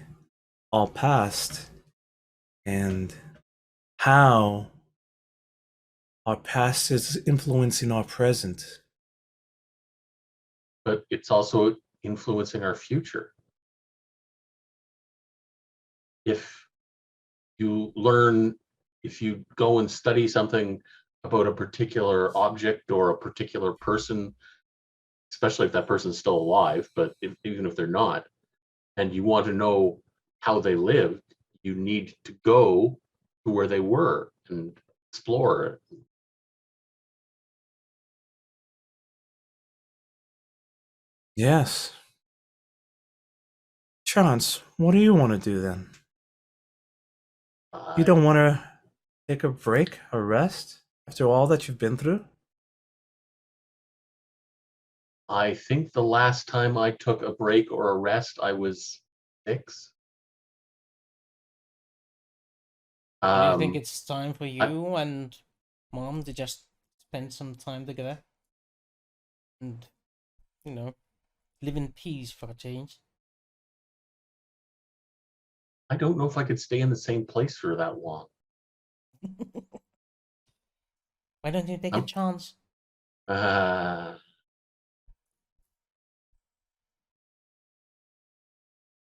our past and how our past is influencing our present. but it's also influencing our future. If you go and study something about a particular object or a particular person, especially if that person's still alive, but even if they're not, and you want to know how they lived, you need to go to where they were and explore it. Yes. Chance, what do you want to do then? You don't want to take a break or rest after all that you've been through? I think the last time I took a break or a rest, I was 6. Do you think it's time for you and Mom to just spend some time together? And, live in peace for a change? I don't know if I could stay in the same place for that long. Why don't you take a chance?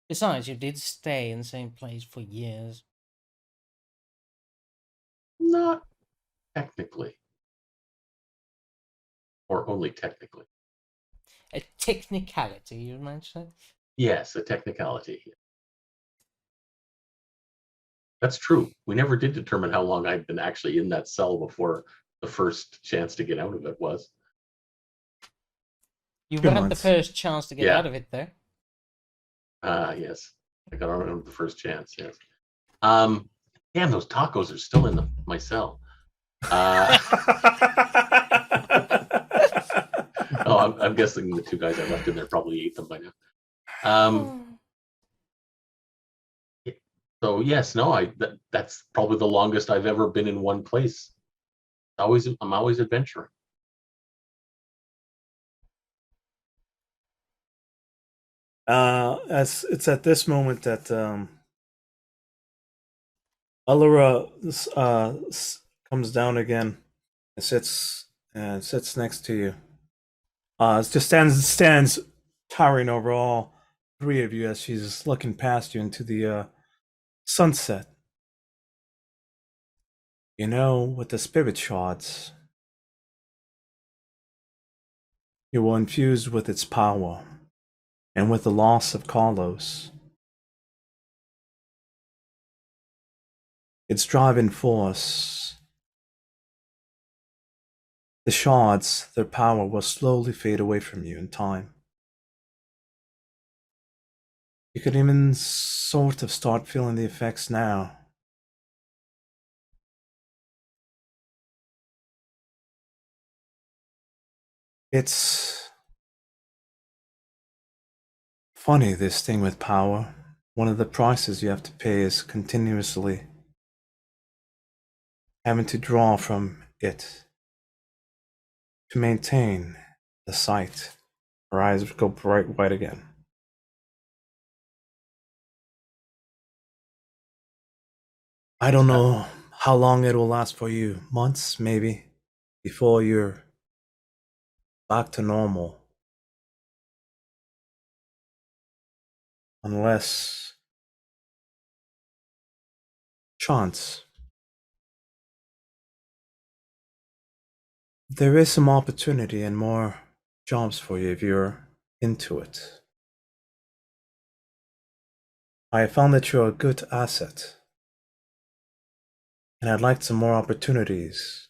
Besides, you did stay in the same place for years. Not technically. Or only technically. A technicality, you might say? Yes, a technicality. That's true. We never did determine how long I'd been actually in that cell before the first chance to get out of it was. You had the first chance to get out of it, though. Yes. I got out of the first chance, yes. Damn, those tacos are still in my cell. I'm guessing the 2 guys I left in there probably ate them by now. So yes, no, that's probably the longest I've ever been in one place. I'm always adventuring. As it's at this moment that Allura comes down again and sits next to you. Just stands towering over all 3 of you as she's looking past you into the sunset. With the spirit shards, you were infused with its power, and with the loss of Carlos, its driving force, the shards, their power will slowly fade away from you in time. You could even sort of start feeling the effects now. It's funny, this thing with power. One of the prices you have to pay is continuously having to draw from it to maintain the sight. Her eyes go bright white again. I don't know how long it will last for you. Months, maybe, before you're back to normal. Unless chance. There is some opportunity and more jobs for you if you're into it. I have found that you're a good asset. And I'd like some more opportunities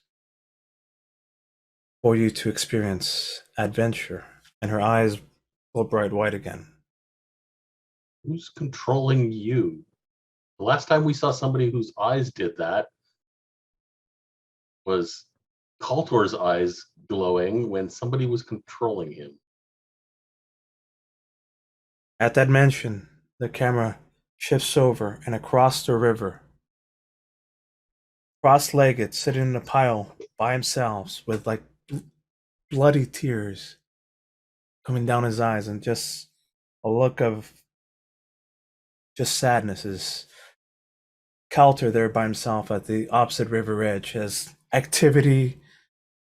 for you to experience adventure. And her eyes go bright white again. Who's controlling you? The last time we saw somebody whose eyes did that was Kaltor's eyes glowing when somebody was controlling him. At that mention, the camera shifts over and across the river. Cross-legged, sitting in a pile by himself with like bloody tears coming down his eyes and just a look of just sadness is Kalter there by himself at the opposite river edge as activity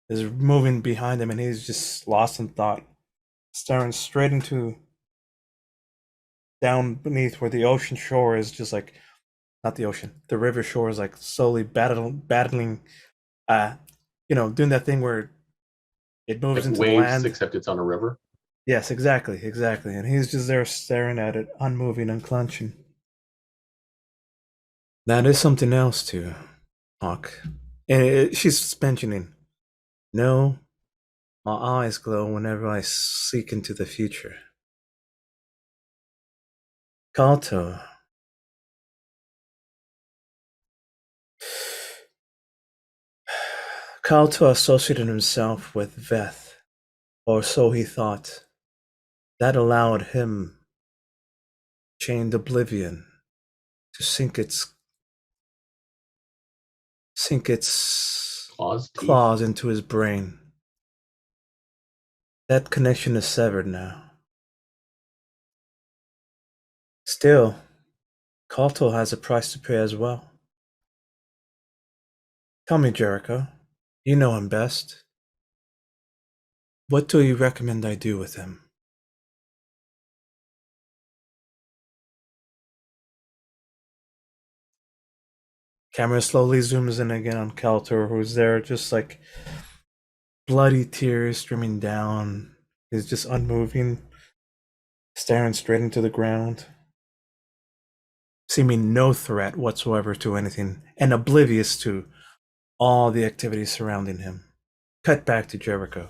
is moving behind him and he's just lost in thought. staring straight into down beneath where the ocean shore is, just like not the ocean, the river shore is like slowly battling, doing that thing where it moves Like into the waves, land. except it's on a river. Yes, exactly. And he's just there staring at it, unmoving, unclenching. That is something else too, Hawk. And she's mentioning, no, my eyes glow whenever I seek into the future. Kalto. Kalto associated himself with Veth, or so he thought. That allowed him, chained oblivion, to sink its claws into his brain. That connection is severed now. Still, Kalto has a price to pay as well. Tell me, Jericho, you know him best. What do you recommend I do with him? Camera slowly zooms in again on Kaltor, who's there just like bloody tears streaming down. He's just unmoving, staring straight into the ground, seeming no threat whatsoever to anything, and oblivious to all the activities surrounding him. Cut back to Jericho.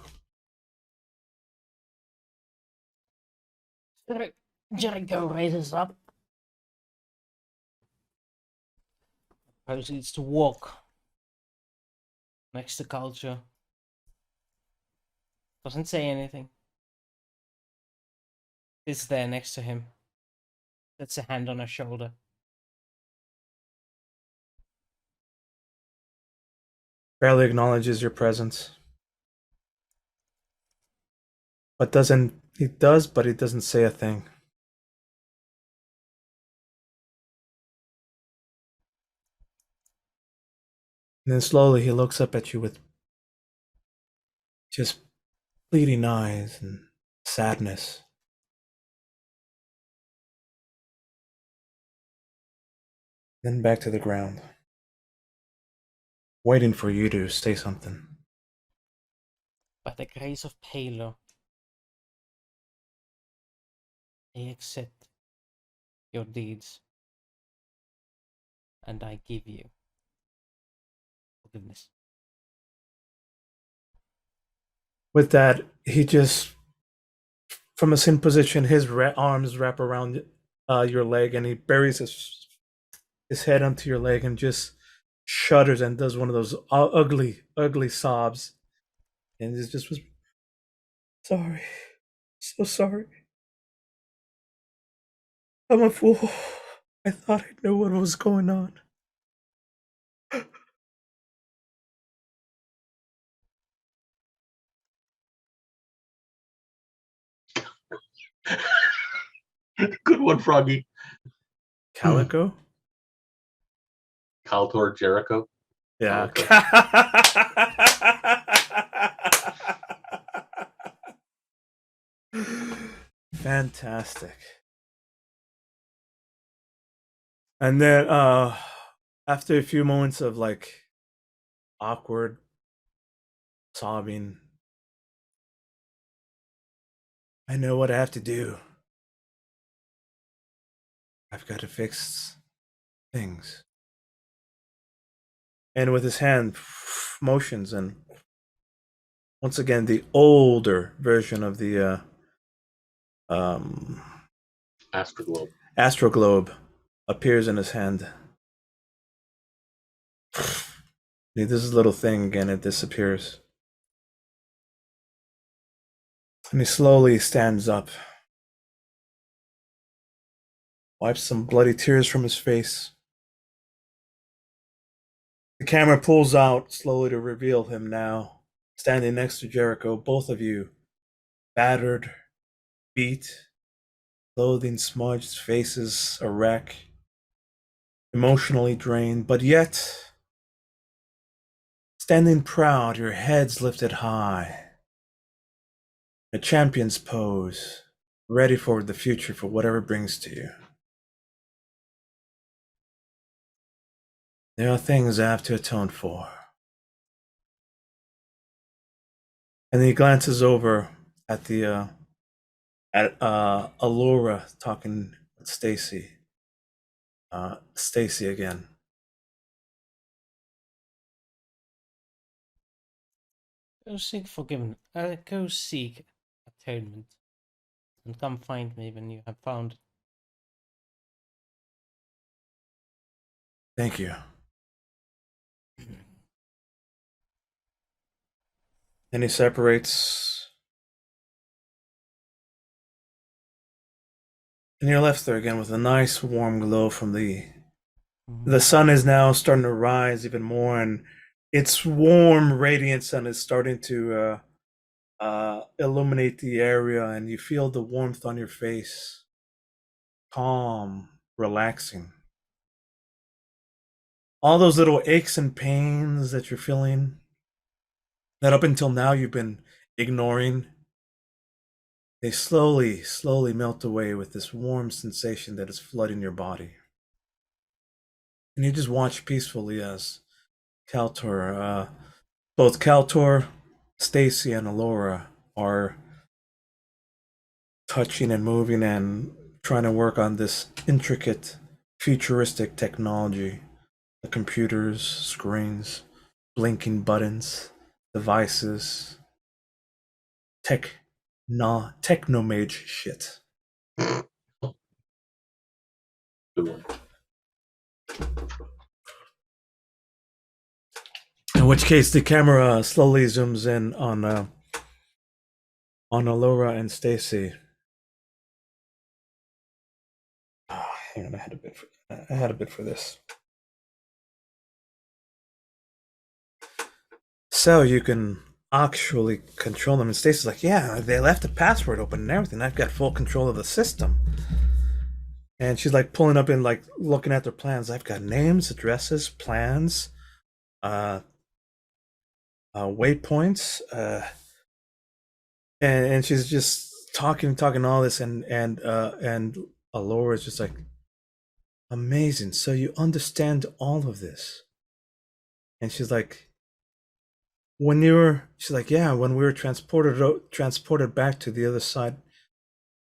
Jericho raises up. Proceeds to walk next to Culture. Doesn't say anything. Is there next to him. That's a hand on her shoulder. Barely acknowledges your presence. But he doesn't say a thing. And then slowly he looks up at you with just pleading eyes and sadness. Then back to the ground, waiting for you to say something. By the grace of Palo, I accept your deeds, and I give you forgiveness. With that, he just, from a sin position, his arms wrap around your leg, and he buries his head onto your leg and just shudders and does one of those ugly sobs, and is just sorry, so sorry. I'm a fool. I thought I knew what was going on. Good one, Froggy. Calico? Kaltor Jericho. Yeah. Fantastic. And then after a few moments of like awkward sobbing, I know what I have to do. I've got to fix things. And with his hand motions, and once again the older version of the Astroglobe appears in his hand. He does this little thing again, it disappears. And he slowly stands up, wipes some bloody tears from his face. The camera pulls out slowly to reveal him now, standing next to Jericho, both of you, battered, beat, clothing smudged, faces a wreck, emotionally drained, but yet standing proud, your heads lifted high. A champion's pose, ready for the future, for whatever it brings to you. There are things I have to atone for. And he glances over at the Allura talking with Stacy. Stacy again. Go seek forgiveness. Go seek atonement, and come find me when you have found it. Thank you. And he separates. And you're left there again with a nice warm glow from the sun is now starting to rise even more, and its warm radiant sun is starting to illuminate the area, and you feel the warmth on your face. Calm, relaxing. All those little aches and pains that you're feeling, that up until now you've been ignoring, they slowly melt away with this warm sensation that is flooding your body. And you just watch peacefully as Kaltor, both Kaltor, Stacy, and Allura are touching and moving and trying to work on this intricate, futuristic technology. The computers, screens, blinking buttons, devices, technomage shit. In which case, the camera slowly zooms in on Allura and Stacy. Oh, hang on, I had a bit for this. So you can actually control them. And Stacy's like, yeah, they left the password open and everything. I've got full control of the system. And she's like pulling up and like looking at their plans. I've got names, addresses, plans, waypoints, and she's just talking all this, and Allura is just like, amazing. So you understand all of this? And she's like, she's like, yeah, when we were transported back to the other side,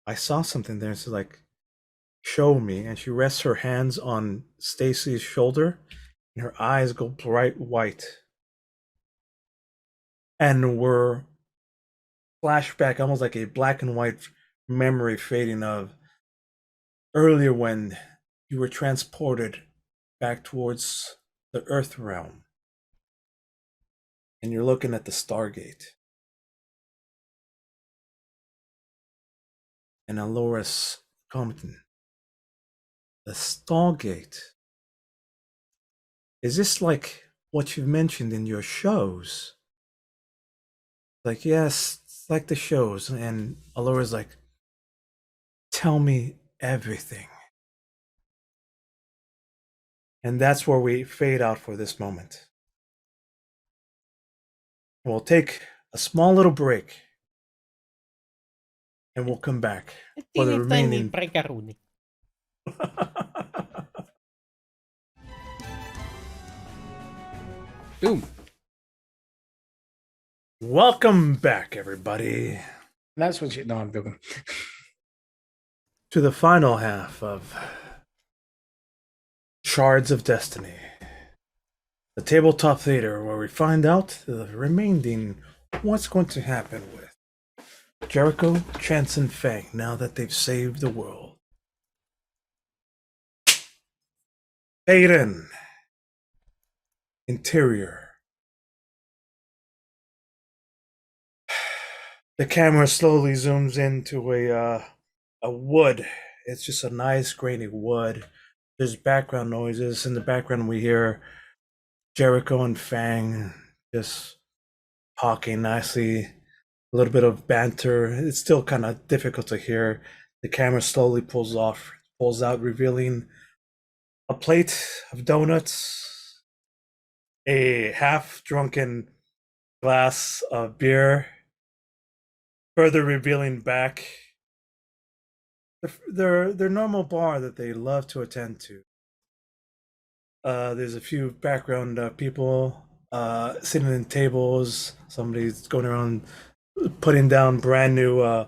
I saw something there. And she's like, show me. And she rests her hands on Stacy's shoulder, and her eyes go bright white. And we're flashback, almost like a black and white memory fading of earlier when you were transported back towards the Earth realm. And you're looking at the Stargate. And Allura's commenting, the Stargate. Is this like what you've mentioned in your shows? Like, yes, it's like the shows. And Allura's like, tell me everything. And that's where we fade out for this moment. We'll take a small little break, and we'll come back for the remaining. Boom. Welcome back, everybody. That's what you know. I'm joking. To the final half of Shards of Destiny, the tabletop theater, where we find out the remaining what's going to happen with Jericho, Chance, and Fang now that they've saved the world. Fade in. Interior. The camera slowly zooms into a wood. It's just a nice grainy wood. There's background noises. In the background we hear Jericho and Fang just talking nicely. A little bit of banter. It's still kind of difficult to hear. The camera slowly pulls out, revealing a plate of donuts, a half-drunken glass of beer, further revealing back their normal bar that they love to attend to. There's a few background people sitting in tables. Somebody's going around putting down brand new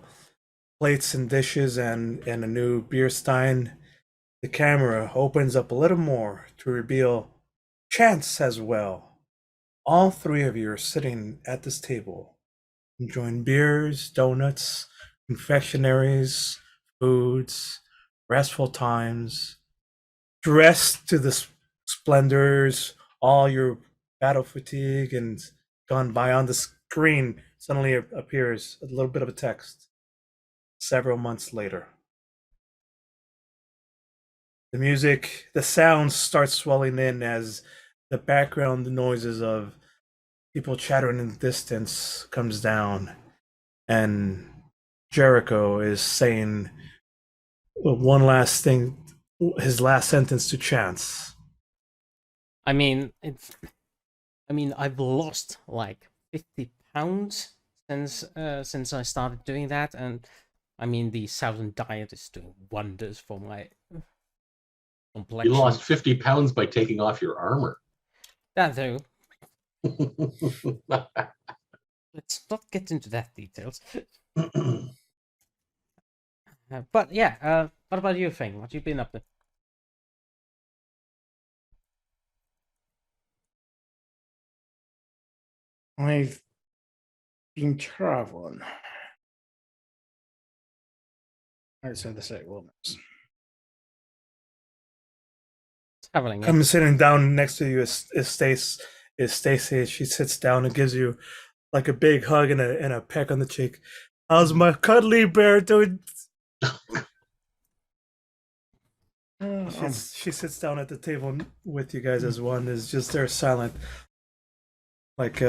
plates and dishes and a new beer stein. The camera opens up a little more to reveal Chance as well. All three of you are sitting at this table, enjoying beers, donuts, confectionaries, foods, restful times, dressed to the splendors, all your battle fatigue and gone by. On the screen suddenly appears a little bit of a text. Several months later. The music, the sounds start swelling in as the background noises of people chattering in the distance comes down, and Jericho is saying one last thing, his last sentence to Chance. I mean, I've lost like 50 pounds since I started doing that, and I mean the Southern diet is doing wonders for my complexion. You lost 50 pounds by taking off your armor. That too. Let's not get into that details. But yeah, what about you, Fang? What you been up to? I've been traveling outside the city limits. Traveling. I'm sitting down next to you is Stacy. She sits down and gives you like a big hug and a peck on the cheek. How's my cuddly bear doing? She sits down at the table with you guys as one. Is just there silent, like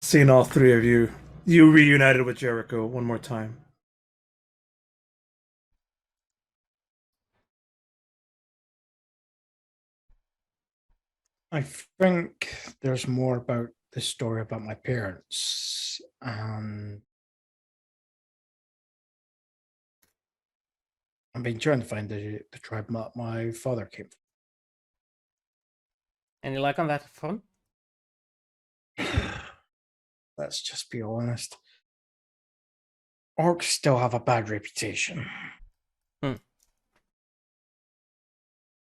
seeing all three of you reunited with Jericho one more time. I think there's more about the story about my parents. I've been trying to find the tribe my father came from. Any luck on that front? Let's just be honest. Orcs still have a bad reputation.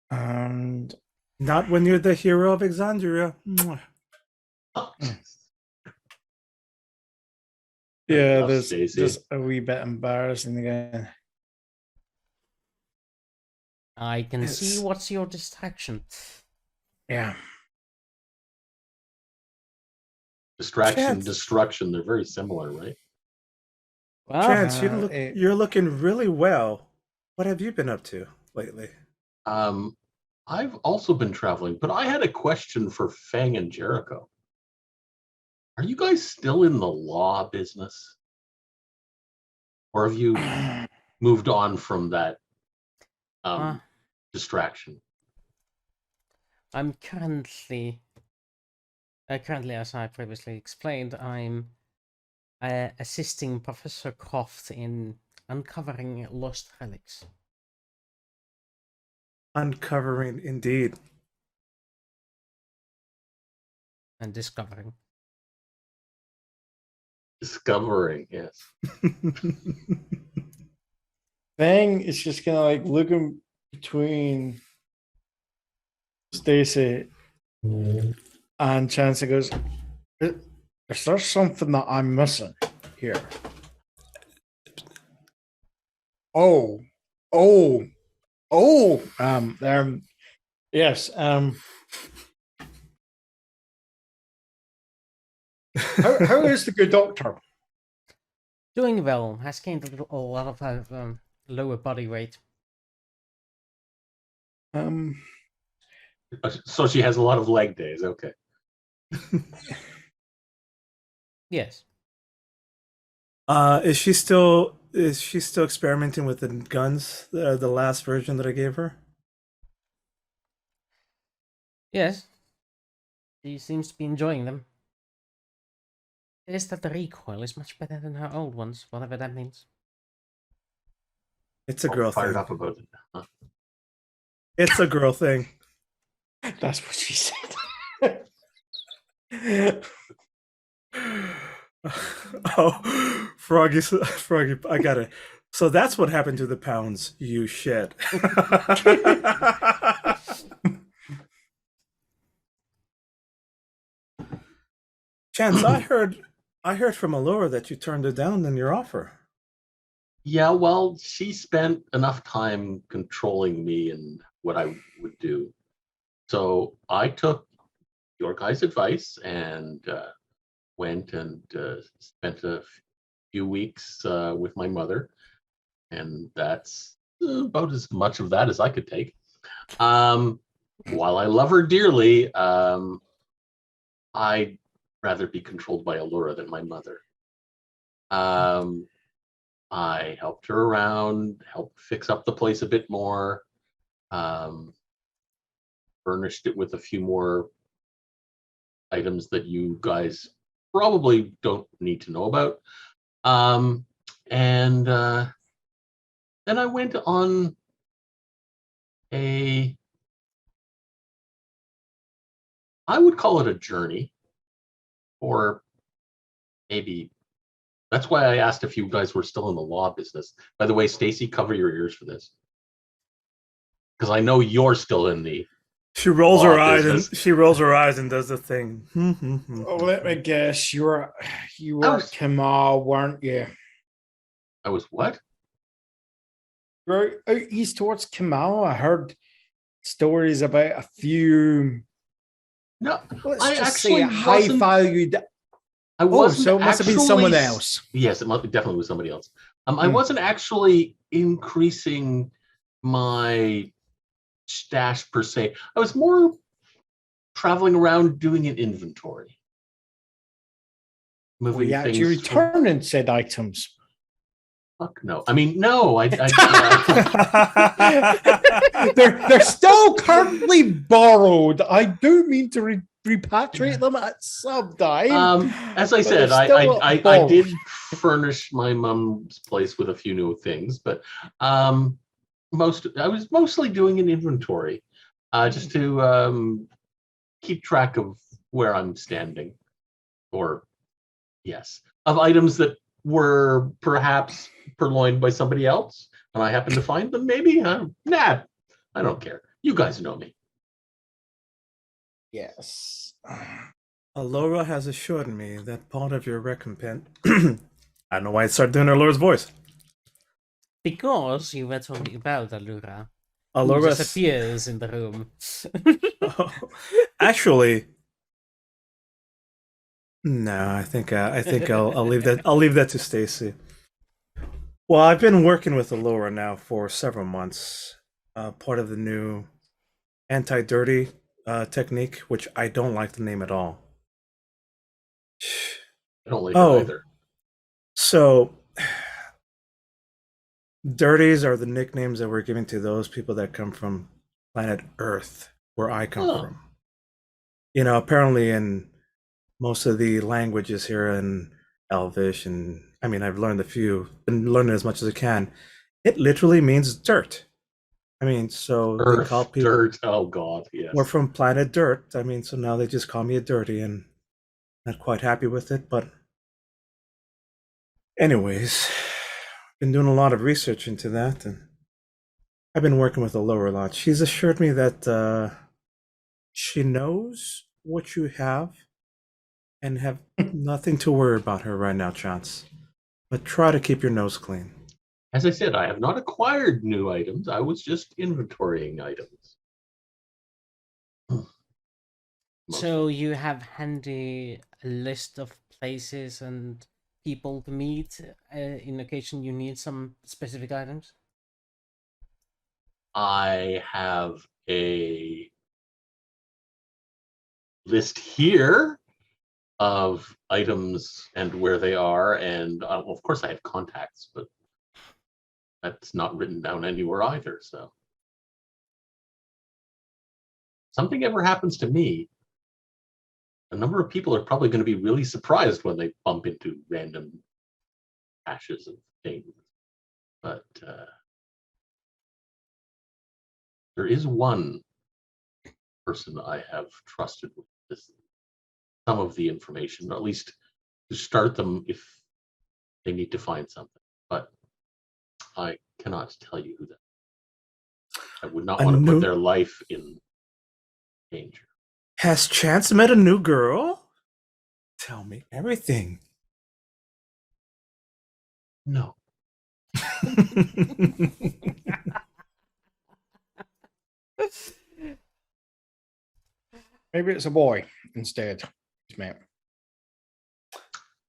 And not when you're the hero of Exandria. Yeah, there's just a wee bit embarrassing again. I can see what's your distraction. Yeah. Distraction, destruction, they're very similar, right? Well, Chance, you're looking really well. What have you been up to lately? I've also been traveling, but I had a question for Fang and Jericho. Are you guys still in the law business? Or have you moved on from that distraction? I'm currently, as I previously explained, I'm assisting Professor Croft in uncovering lost relics. Uncovering, indeed. And discovering. Discovering, yes. Fang is just kind of like looking between Stacy and Chance and goes, is there something that I'm missing here? Yes. How is the good doctor? Doing well. Has gained a lot of lower body weight. So she has a lot of leg days. Okay. Yes. Is she still experimenting with the guns? The last version that I gave her. Yes. She seems to be enjoying them. It is that the recoil is much better than her old ones, whatever that means. It's a girl Fired thing. up about it. Huh? It's a girl thing. That's what she said. Oh, Froggy, I got it. So that's what happened to the pounds, you shit. Chance, I heard from Allura that you turned it down in your offer. Yeah, well, she spent enough time controlling me and what I would do. So I took your guys' advice and went and spent a few weeks with my mother. And that's about as much of that as I could take. While I love her dearly, I'd rather be controlled by Allura than my mother. I helped her around, helped fix up the place a bit more, furnished it with a few more items that you guys probably don't need to know about. And then I went on I would call it a journey, or maybe that's why I asked if you guys were still in the law business. By the way, Stacy, cover your ears for this, because I know you're still in the. She rolls her eyes business. and she rolls her eyes and does the thing. Oh, let me guess. You were was- weren't you? I was what? Right out east towards Kamal. I heard stories about a few. No, Let's I just say actually high wasn't- valued. I Oh, wasn't. so it must have been someone actually- else. Yes, it definitely was somebody else. I wasn't actually increasing my stash per se. I was more traveling around doing an inventory, Were moving you things. actually returning said items? Fuck no. I mean, no. They're still currently borrowed. I do mean to repatriate them at some time. As I but said, they're still I borrowed. did furnish my mom's place with a few new things, but I was mostly doing an inventory, just to keep track of where I'm standing, or yes, of items that were perhaps purloined by somebody else, and I happen to find them. Maybe, nah, I don't care. You guys know me. Yes. Allura has assured me that part of your recompense. I don't know why I started doing Allura's voice. Because you were talking about Allura. Who Allura just appears in the room. Actually, no. I think I'll leave that. I'll leave that to Stacy. Well, I've been working with Allura now for several months. Part of the new anti-dirty technique, which I don't like the name at all. I don't like it either. So, dirties are the nicknames that we're giving to those people that come from planet Earth, where I come from. You know, apparently in most of the languages here in Elvish, and I mean, I've learned a few, and learned as much as I can. It literally means dirt. I mean, so Earth, they call people dirt. Oh God, yes. we're from planet Dirt. I mean, so now they just call me a dirty, and not quite happy with it. But, anyways, been doing a lot of research into that, and I've been working with Allura a lot. She's assured me that she knows what you have, and have nothing to worry about her right now, Chance. But try to keep your nose clean. As I said, I have not acquired new items. I was just inventorying items. So you have handy a list of places and people to meet in occasion you need some specific items? I have a list here of items and where they are, and of course I have contacts, but that's not written down anywhere either. So something ever happens to me, a number of people are probably going to be really surprised when they bump into random caches of things. But there is one person I have trusted with this, some of the information, or at least to start them if they need to find something. But I cannot tell you who that is. I would not want to put their life in danger. Has Chance met a new girl? Tell me everything. No. Maybe it's a boy instead. Mate.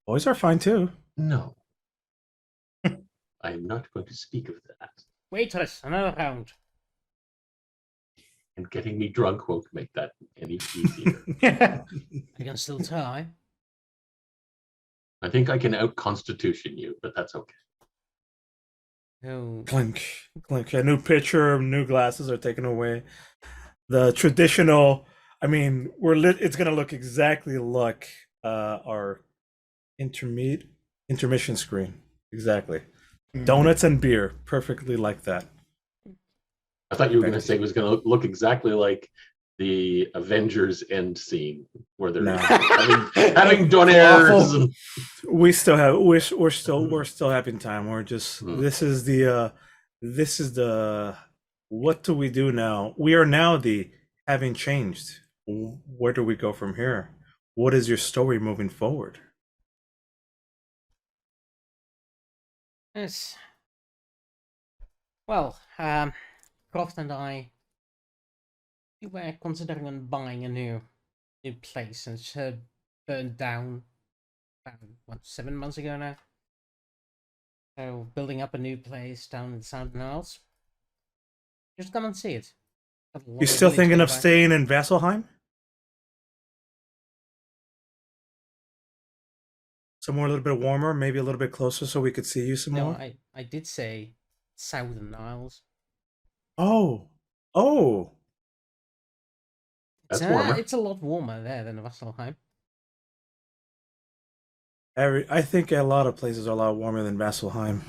Boys are fine too. No. I am not going to speak of that. Waitress, another round. And getting me drunk won't make that any easier. I can still try. I think I can out-constitution you, but that's okay. Oh. Clink, clink. A new picture, new glasses are taken away. The traditional, I mean, it's gonna look exactly like our intermission screen. Exactly. Donuts and beer, perfectly like that. I thought you were going to say it was going to look exactly like the Avengers end scene where they're having donairs. And... We still have we're still having time. We're just this is the what do we do now? We are now the having changed. Where do we go from here? What is your story moving forward? Yes. Well, Croft and I, we were considering on buying a new place, and it's burned down about 7 months ago now. So building up a new place down in the Southern Isles. Just come and see it. You still thinking of staying in Vasselheim? Somewhere a little bit warmer, maybe a little bit closer, so we could see you some more. No, I did say Southern Isles. Oh. That's warmer. It's a lot warmer there than Vasselheim. I think a lot of places are a lot warmer than Vasselheim.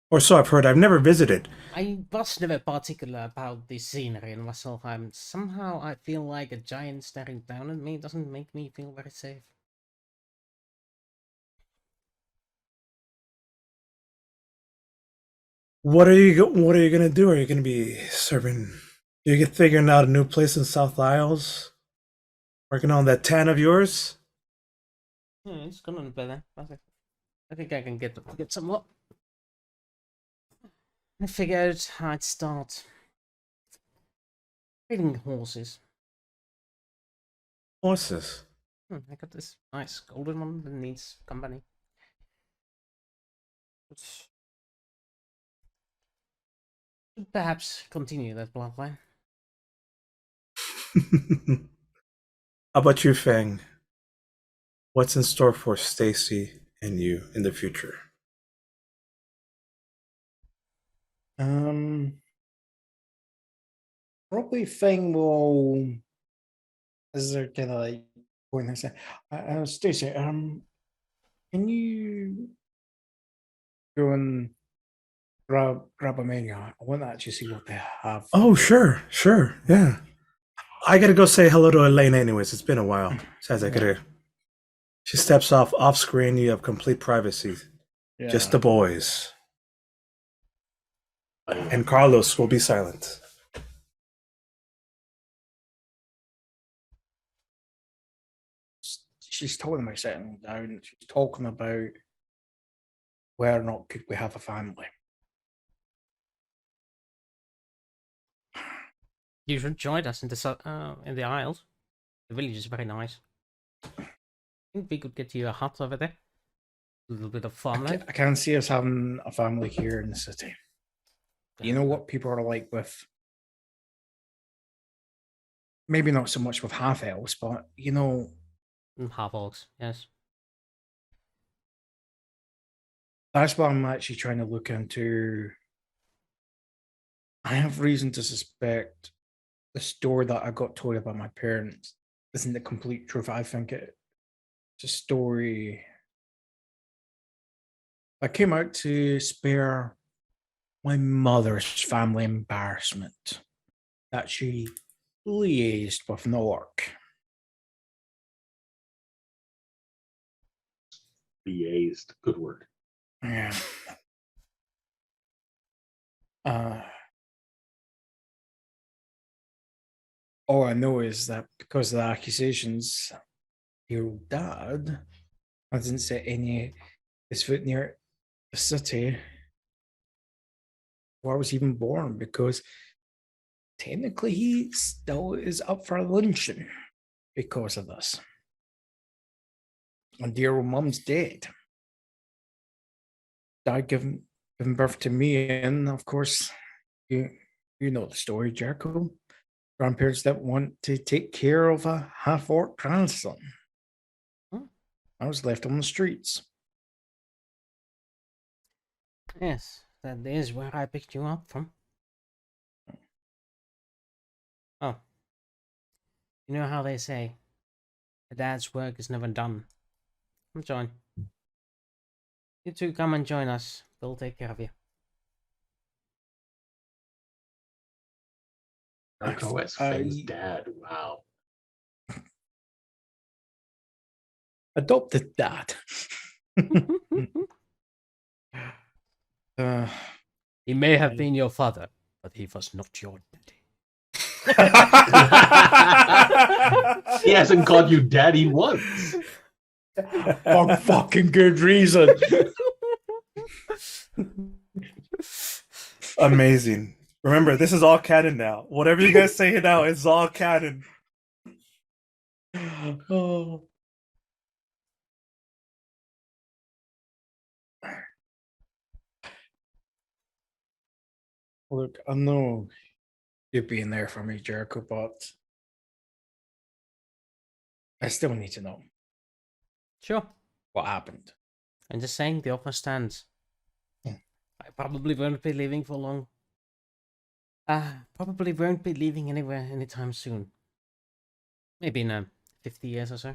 Or so I've heard. I've never visited. I was never particular about the scenery in Vasselheim. Somehow I feel like a giant staring down at me doesn't make me feel very safe. What are you gonna do? Are you gonna be serving? You get figuring out a new place in South Isles? Working on that tan of yours? Yeah, it's gonna be better. I think I can get some more. I figured I'd start breeding horses. Horses? I got this nice golden one that needs company. Perhaps continue that bloodline. How about you, Fang? What's in store for Stacy and you in the future? Probably Fang will. Is there kind of like going to say, Stacey, can you go and grab a menu? I want to actually see what they have. Oh, sure, yeah. I gotta go say hello to Elaine anyways. It's been a while. Says I gotta. She steps off screen. You have complete privacy. Yeah. Just the boys. And Carlos will be silent. She's talking about settling down. She's talking about whether or not could we have a family. You should join us in the Isles. The village is very nice. I think we could get you a hut over there. A little bit of farmland. I can't see us having a family here in the city. You know what people are like with, maybe not so much with half elves, but you know, half orcs, yes. That's what I'm actually trying to look into. I have reason to suspect the story that I got told about my parents isn't the complete truth. I think it It's a story. I came out to spare my mother's family embarrassment that she liaised with an orc. Liaised. Good word. Yeah. All I know is that because of the accusations, your dad hasn't set any his foot near the city where I was even born, because technically he still is up for lynching because of this. And dear old mum's dead. Dad giving birth to me, and of course, you know the story, Jericho. Grandparents that want to take care of a half-orc grandson. I was left on the streets. Yes, that is where I picked you up from. Oh. You know how they say, a dad's work is never done. Come join. You two come and join us. We'll take care of you. Jericho as Fenn's dad. Wow. Adopted dad. He may have been your father, but he was not your daddy. He hasn't called you daddy once. For fucking good reason. Amazing. Remember, this is all canon now. Whatever you guys say now, it's all canon. Oh. Look, I know you're being there for me, Jericho, but I still need to know Sure. what happened. I'm just saying the offer stands. Yeah. I probably won't be leaving for long. Probably won't be leaving anywhere anytime soon. Maybe in 50 years or so.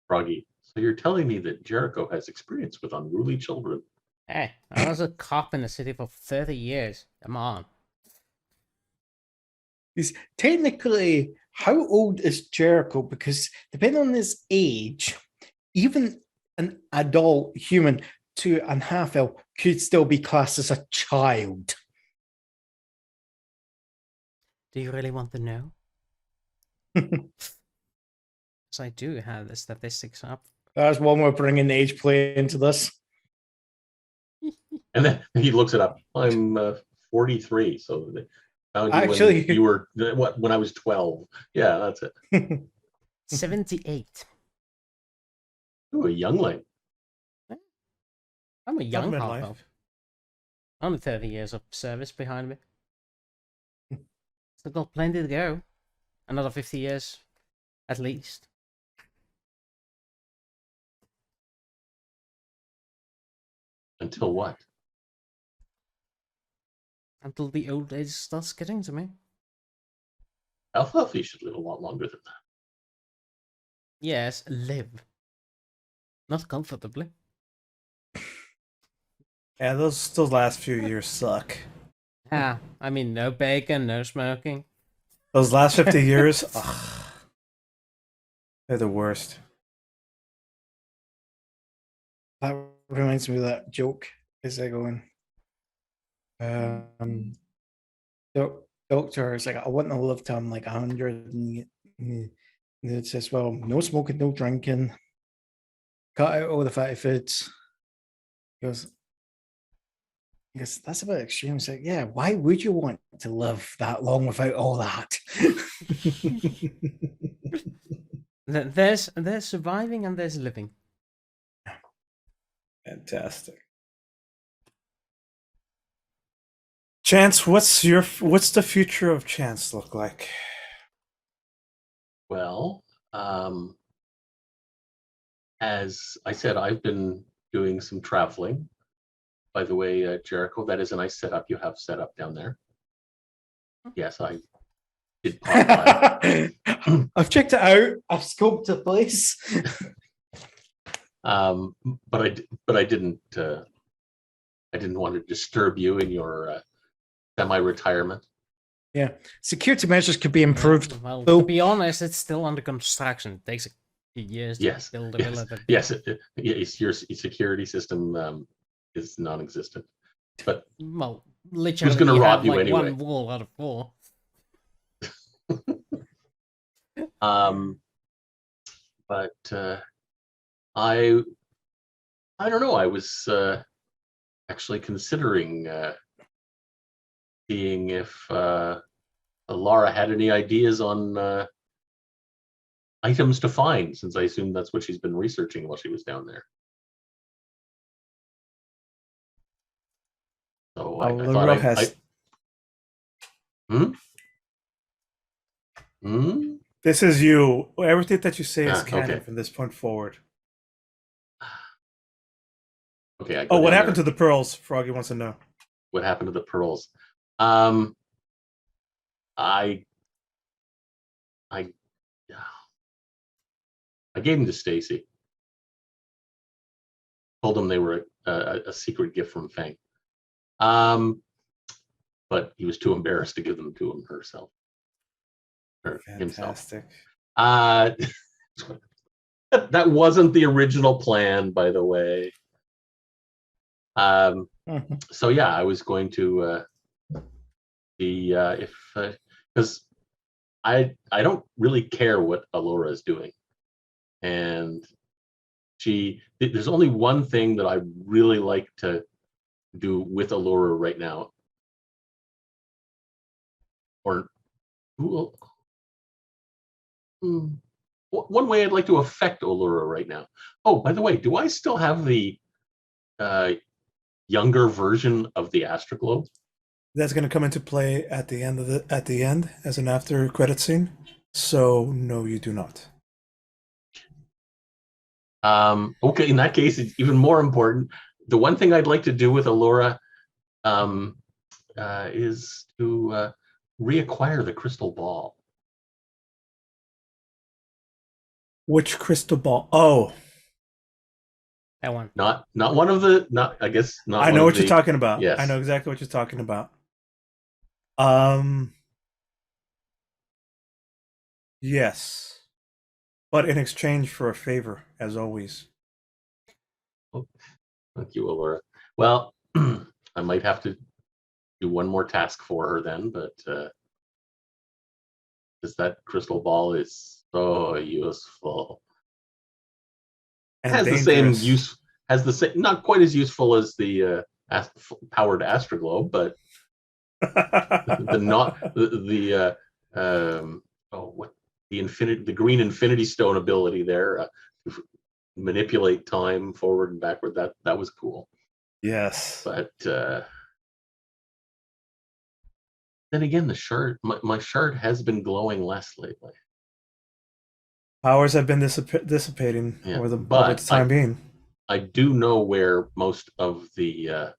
Froggy, so you're telling me that Jericho has experience with unruly children? Hey, I was a cop in the city for 30 years. Come on. He's technically, how old is Jericho? Because depending on his age, even an adult human to a half elf could still be classed as a child. Do you really want to know? Because I do have the statistics up. That's one way of bringing the age play into this. And then he looks it up. I'm 43, so they found you Actually, when you were what? When I was 12. Yeah, that's it. 78. Ooh, a youngling. I'm a young Government half life. elf. Only 30 years of service behind me. Still got plenty to go. Another 50 years, at least. Until what? Until the old age starts getting to me. Alfalfa should live a lot longer than that. Yes, live. Not comfortably. Yeah, those last few years suck. Yeah, I mean, no bacon, no smoking. Those last 50 years, ugh, they're the worst. That reminds me of that joke. Is I going? Doctor is like, I want to live to I'm like 100, and it says, well, no smoking, no drinking, cut out all the fatty foods. He goes, that's a bit extreme. It's like, yeah, why would you want to live that long without all that? There's surviving and there's living. Fantastic. Chance, what's the future of Chance look like? Well, as I said, I've been doing some traveling. by the way, Jericho, that is a nice setup you have set up down there. Yes, I did pop by. I've checked it out. I've scoped the place. But I didn't want to disturb you in your semi-retirement. Yeah, security measures could be improved. Well, So- to be honest, it's still under construction. It takes a few years to Yes, build yes, develop it. yes. Your security system is non-existent. But Well, literally, gonna you rob have you like anyway? one wall out of 4. but I don't know. I was actually considering seeing if Laura had any ideas on items to find, since I assume that's what she's been researching while she was down there. So I thought Laura has. This is you. Everything that you say is Ah, canon okay. from this point forward. Okay. I go Oh, what down happened there. to the pearls? Froggy wants to know. What happened to the pearls? I gave them to Stacy. Told them they were a secret gift from Fang. But he was too embarrassed to give them to him herself. Or himself. Fantastic. That wasn't the original plan, by the way. So yeah, I was going to be if because I don't really care what Allura is doing, and there's only one thing that I really like to do with Allura right now, or one way I'd like to affect Allura right now. Oh, by the way, do I still have the younger version of the Astroglobe? That's going to come into play at the end as an after credit scene. So no, you do not. Okay, in that case, it's even more important. The one thing I'd like to do with Allura is to reacquire the crystal ball. Which crystal ball? Oh, That one. Not one of the. Not I guess not. I know what you're talking about. Yes. I know exactly what you're talking about. Yes, but in exchange for a favor, as always. Thank you, Allura. Well, I might have to do one more task for her then, but because that crystal ball is so useful. And Has dangerous. the same use. Has the same. Not quite as useful as the powered Astroglobe, but the green Infinity Stone ability there, manipulate time forward and backward. That was cool. Yes. But then again, the shard, my shard has been glowing less lately. Powers have been dissipating Yeah, over the but time being. I do know where most of the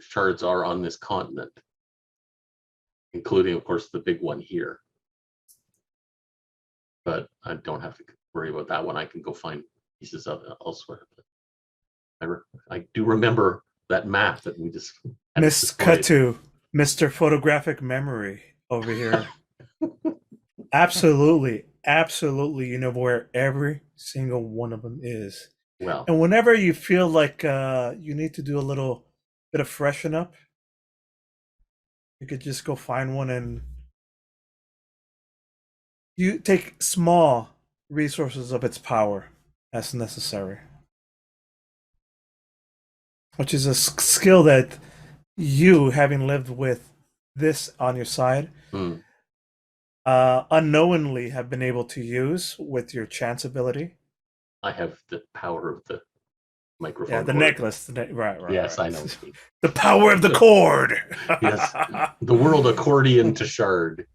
shards are on this continent, including, of course, the big one here. But I don't have to worry about that one. I can go find pieces of it elsewhere. I do remember that map that we just Cut to Mr. Photographic Memory over here. Absolutely. You know where every single one of them is. Well, And whenever you feel like you need to do a little bit of freshen up, you could just go find one, and you take small resources of its power as necessary. Which is a skill that you, having lived with this on your side, unknowingly have been able to use with your chance ability. I have the power of the microphone. Yeah, the cord. necklace. Right. Yes, right. I know. The power of the cord. Yes, the world accordion to shard.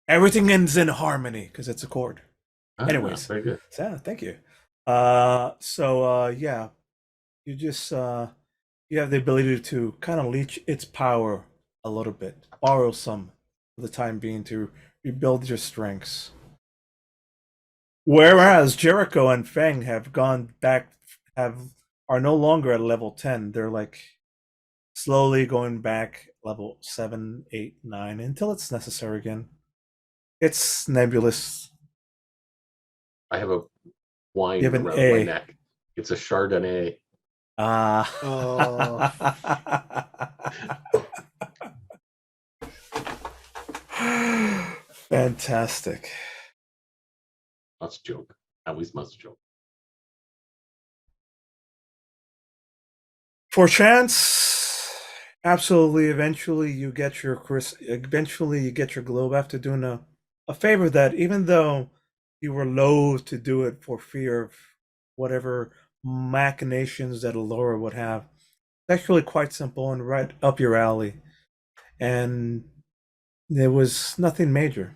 Everything ends in harmony because it's a chord. Anyways, very good. Yeah, thank you. Yeah. You just you have the ability to kind of leech its power a little bit, borrow some for the time being to rebuild your strengths. Whereas Jericho and Feng have gone back, are no longer at level 10. They're like slowly going back level 7, 8, 9 until it's necessary again. It's nebulous. I have a wine You have an around A. my neck. It's a Chardonnay. Oh. Fantastic. That's a joke. I always must joke. For chance, absolutely. Eventually, you get your globe after doing a favor that, even though you were loath to do it for fear of whatever machinations that Allura would have, it's actually quite simple and right up your alley. And there was nothing major.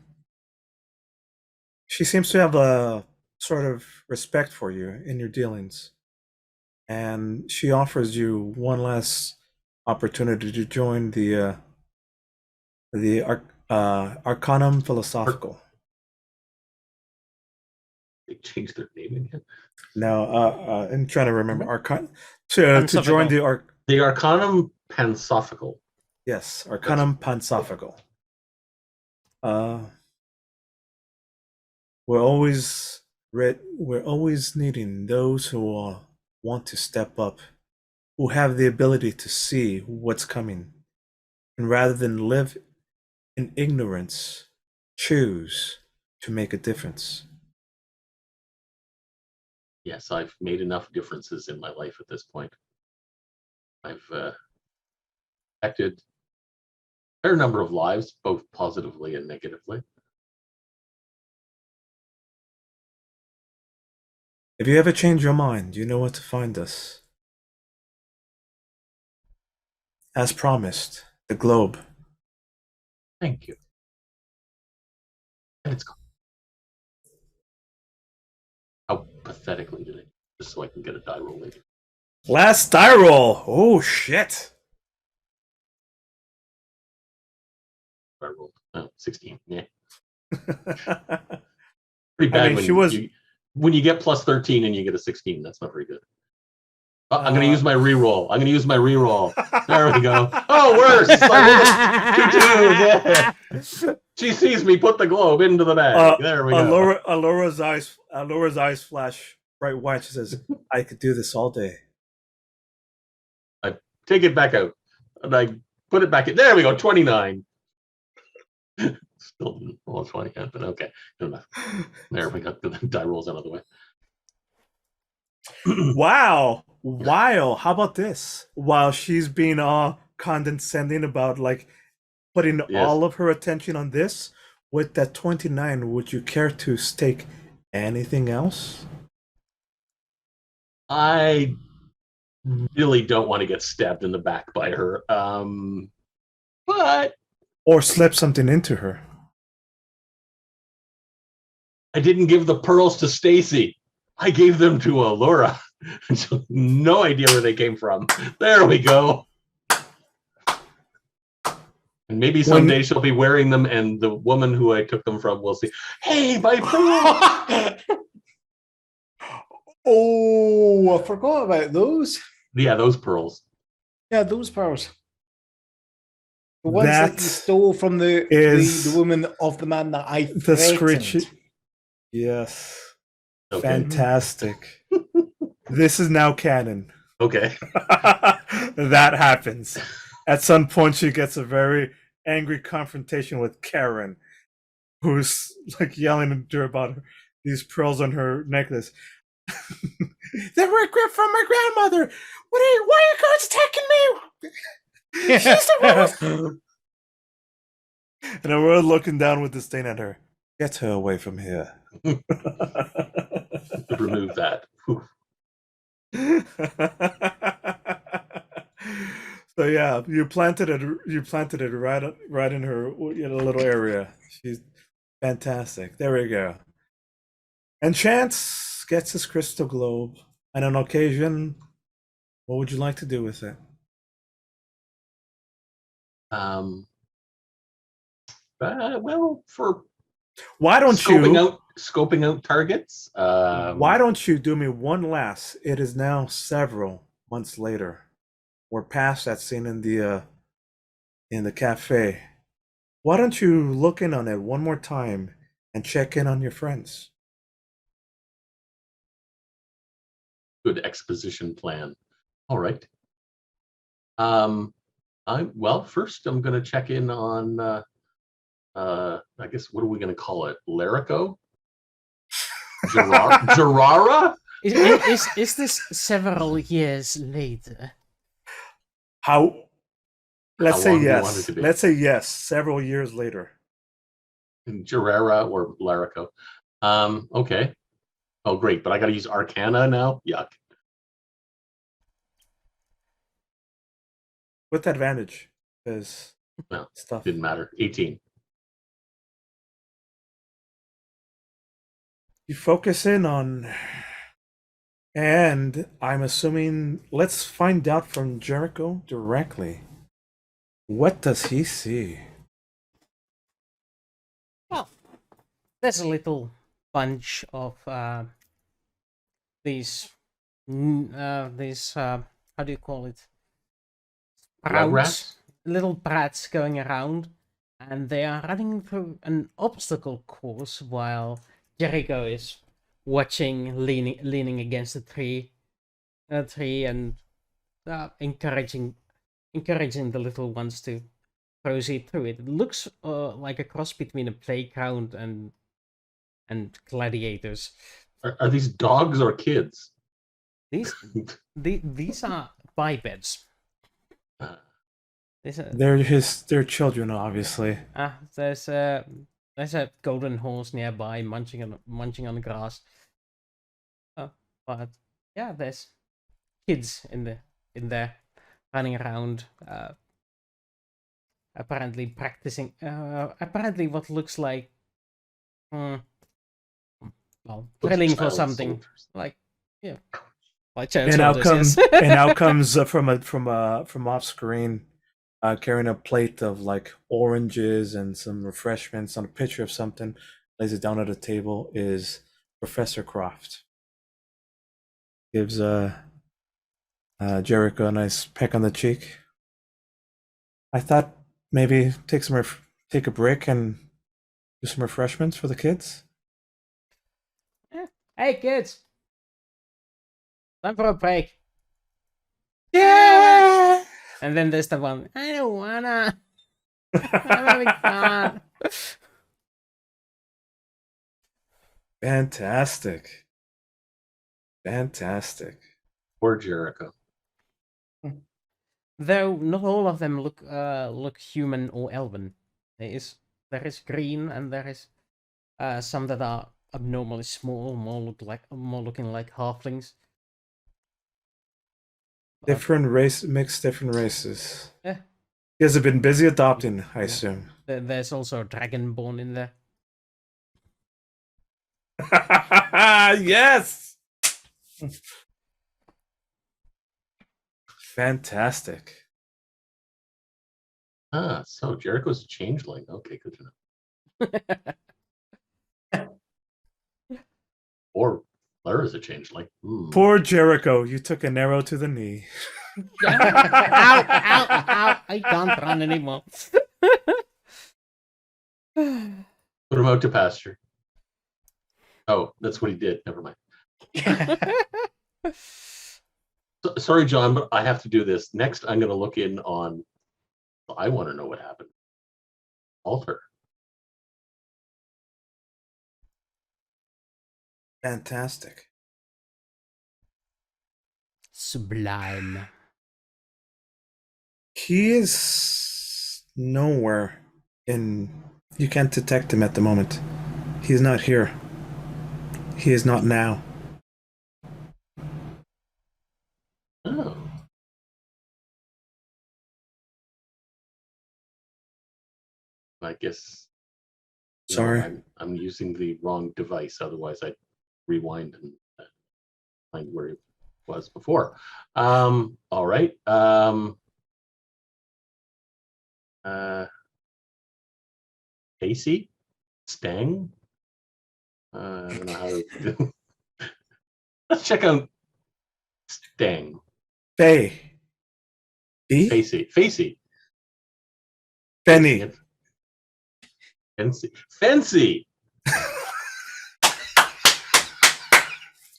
She seems to have a sort of respect for you in your dealings. And she offers you one last opportunity to join the Arcanum Philosophical. They changed their name again. Now, I'm trying to remember to join the Arcanum Pansophical. Yes, Arcanum Pansophical. We're always needing those who want to step up, who have the ability to see what's coming, and rather than live in ignorance, choose to make a difference. Yes, I've made enough differences in my life at this point. I've affected a fair number of lives, both positively and negatively. If you ever change your mind, you know where to find us. As promised, the globe. Thank you. And it's gone. How pathetically did it? Just so I can get a die roll later. Last die roll. Oh shit. I rolled 16. Yeah. Pretty bad. I mean, when you get plus 13 and you get a 16. That's not very good. I'm going to use my reroll. There we go. Oh, worse. Yeah. She sees me put the globe into the bag. There we go. Allura's eyes flash bright white. She says, "I could do this all day." I take it back out and I put it back in. There we go. 29. Still didn't roll 20 yet, but okay. Good enough. There we go. The die rolls out of the way. Wow. How about this? While she's being condescending about like putting all of her attention on this, with that 29, would you care to stake anything else? I really don't want to get stabbed in the back by her. But or slip something into her. I didn't give the pearls to Stacy. I gave them to Allura. No idea where they came from. There we go. And maybe someday she'll be wearing them, and the woman who I took them from will say, "Hey, my pearl!" Oh, I forgot about those. Yeah, those pearls. Yeah, those pearls. The ones that you stole from the woman of the man that I threatened. Yes. Okay. Fantastic. This is now canon. Okay. That happens. At some point, she gets a very angry confrontation with Karen, who's like yelling at her about these pearls on her necklace. They were a gift from my grandmother. Why are you guys attacking me? She's the one. And we're looking down with disdain at her. Get her away from here. Remove that. So yeah, you planted it right in her little area. She's fantastic. There we go. And Chance gets his crystal globe, and on occasion What would you like to do with it? Well, for Why don't you? scoping out targets. Why don't you do me one last? It is now several months later. We're past that scene in the cafe. Why don't you look in on it one more time and check in on your friends? Good exposition plan. All right. First I'm going to check in on. I guess what are we going to call it? Larico? Gerara? Is this several years later? How? Let's How say long do you want it yes. to be? Let's say yes. Several years later. Gerara or Larico. Okay. Oh, great. But I got to use Arcana now? Yuck. With advantage, because Well, stuff. didn't matter. 18. You focus in on, and I'm assuming. Let's find out from Jericho directly. What does he see? Well, there's a little bunch of these how do you call it? Rugrats? Little brats going around, and they are running through an obstacle course while Jericho is watching, leaning against a tree, and encouraging the little ones to proceed through it. It looks like a cross between a playground and gladiators. Are these dogs or kids? These are bipeds. They're children, obviously. There's a golden horse nearby munching on the grass. But yeah, there's kids in there running around, apparently practicing. Apparently, what looks like drilling for something Soldiers. like child And out soldiers, comes yes. and out comes from off screen, carrying a plate of like oranges and some refreshments on a picture of something. Lays it down at a table. Is Professor Croft. Gives Jericho a nice peck on the cheek. I thought maybe take a break and do some refreshments for the kids. Hey kids, time for a break. Yeah. And then there's the one, I don't wanna. I'm having fun. Fantastic. Poor Jericho. Though not all of them look human or elven. There is green, and there is some that are abnormally small, more looking like halflings. Different races. Yeah. You guys have been busy adopting, I assume. There's also a dragonborn in there. Yes. Fantastic. So Jericho's a changeling. Okay, good to know. Or Lara's a changeling. Poor Jericho, you took an arrow to the knee. Ow! I can't run anymore. Put him out to pasture. Oh, that's what he did. Never mind. Sorry, John, but I have to do this. Next, I'm going to look in on. I want to know what happened. Alter. Fantastic. Sublime. He is nowhere you can't detect him at the moment. He is not here. He is not now. Oh. I guess. Sorry. I'm using the wrong device. Otherwise, I'd rewind and find where. was before. All right. Casey, Stang. I don't know how to do. Let's check out Stang. Faye. B? Facey. Benny. Fancy.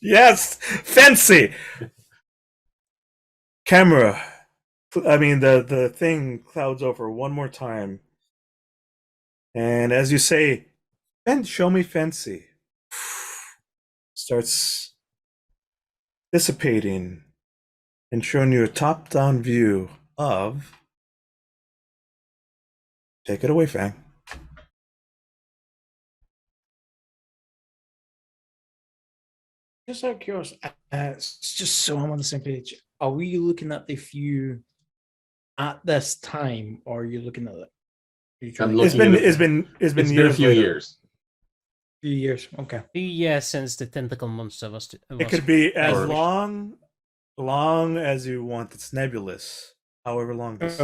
Yes, fancy. Camera. I mean, the thing clouds over one more time. And as you say, Ben, show me fancy. Starts dissipating and showing you a top-down view of. Take it away, Fang. Just out of curiosity, it's just so I'm on the same page. Are we looking at the view at this time, or are you looking at it? It's been a few years. Few years. Okay. Few years since the tentacle monster was. It could be as long as you want. It's nebulous. However long this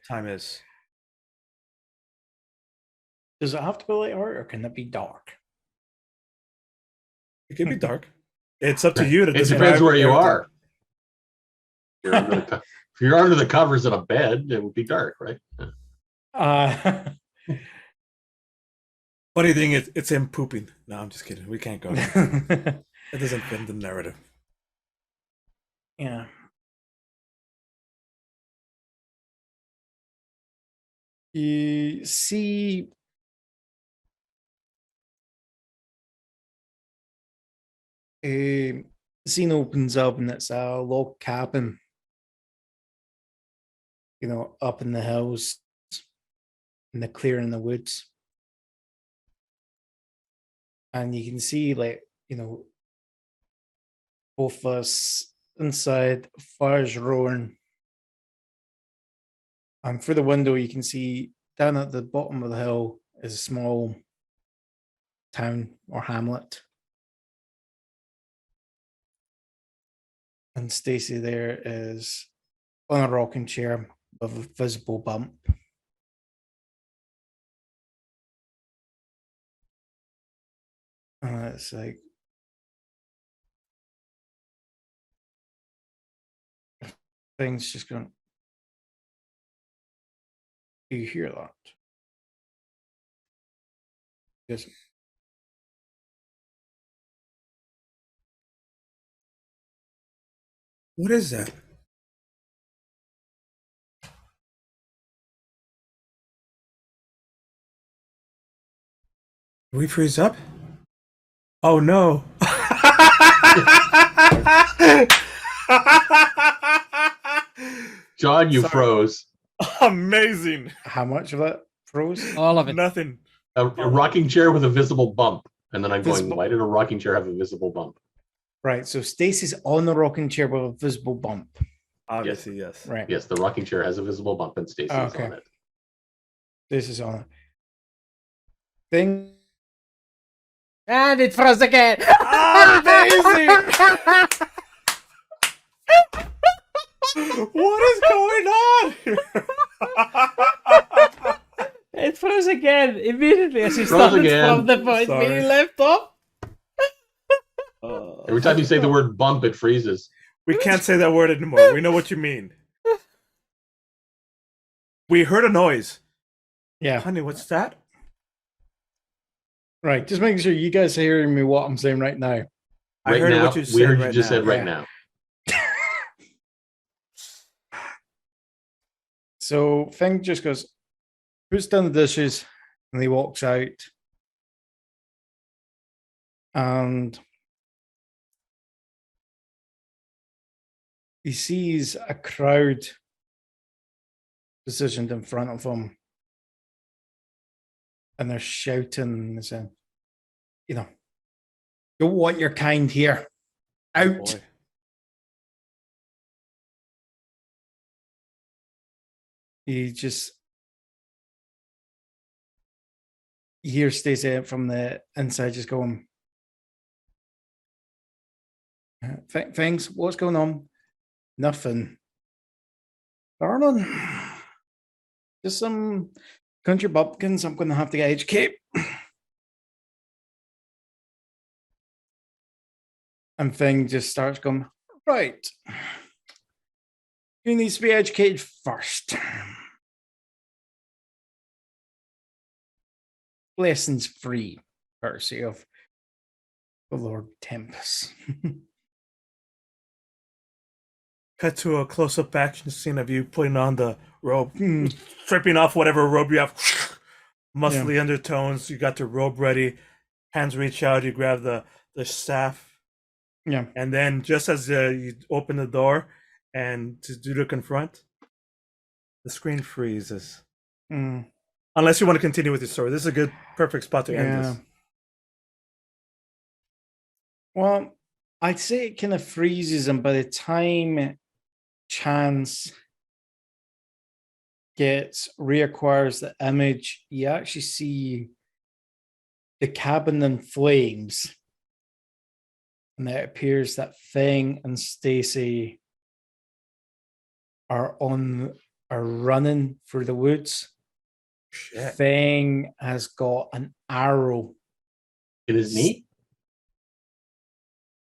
time is. Does it have to be light art, or can it be dark? It could be dark. It's up to you to decide. It depends where you are. If you're under the covers of a bed, it would be dark, right? Funny thing is, it's him pooping. No, I'm just kidding. We can't go there. It doesn't fit in the narrative. Yeah. You see a scene opens up and it's a log cabin, up in the hills, in the clearing in the woods. And you can see, both of us inside, fires roaring. And through the window, you can see down at the bottom of the hill is a small town or hamlet. And Stacy there is on a rocking chair with a visible bump. And it's like, things just going. Do you hear that? Yes. What is that? Did we freeze up? Oh no. John, you froze. Amazing. How much of that froze? All of it. Nothing. A rocking chair with a visible bump. And then I'm going, why did a rocking chair have a visible bump? Right, so Stacy's on the rocking chair with a visible bump. Obviously, yes. Right. Yes, the rocking chair has a visible bump and Stacy's on it. This is on it. Thing. And it froze again. Amazing. What is going on here? It froze again immediately as he started from the point where he left off. Every time you say the word bump, it freezes. We can't say that word anymore. We know what you mean. We heard a noise. Yeah. Honey, what's that? Right, just making sure you guys are hearing me what I'm saying right now. I heard what you said. We heard you just said right now. So Fing just goes, puts down the dishes, and he walks out. And he sees a crowd positioned in front of him. And they're shouting and saying, don't want your kind here. Out. Oh, You hear Stacey from the inside just going, Things, what's going on? Nothing. Darling, just some country bumpkins I'm going to have to get educated. And Thing just starts going, right. Who needs to be educated first? Lessons free, courtesy of the Lord Tempest. Cut to a close-up action scene of you putting on the robe, stripping off whatever robe you have, muscly undertones. You got the robe ready. Hands reach out. You grab the staff. Yeah. And then just as you open the door and to do the confront, the screen freezes. Unless you want to continue with your story. This is a good, perfect spot to end this. Well, I'd say it kind of freezes, and by the time Chance reacquires the image, you actually see the cabin in flames. And it appears that Thing and Stacy are running through the woods. Shit. Thing has got an arrow In his knee?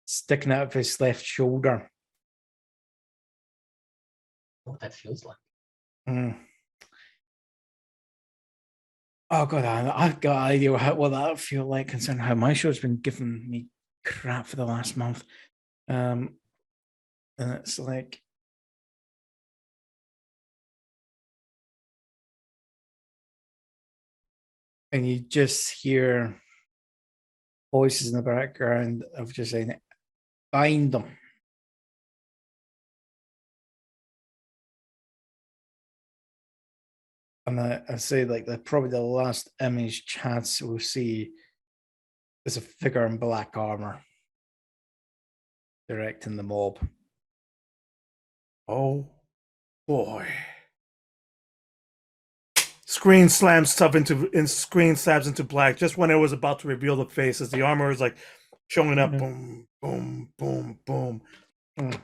sticking out of his left shoulder. What that feels like. Oh god, I've got an idea what that would feel like, considering how my show's been giving me crap for the last month. And it's like, and you just hear voices in the background of just saying, "Find them." And I say, like, probably the last image Chance will see is a figure in black armor directing the mob. Oh boy. Screen slams into black just when it was about to reveal the faces. The armor is like showing up. Boom, boom, boom, boom.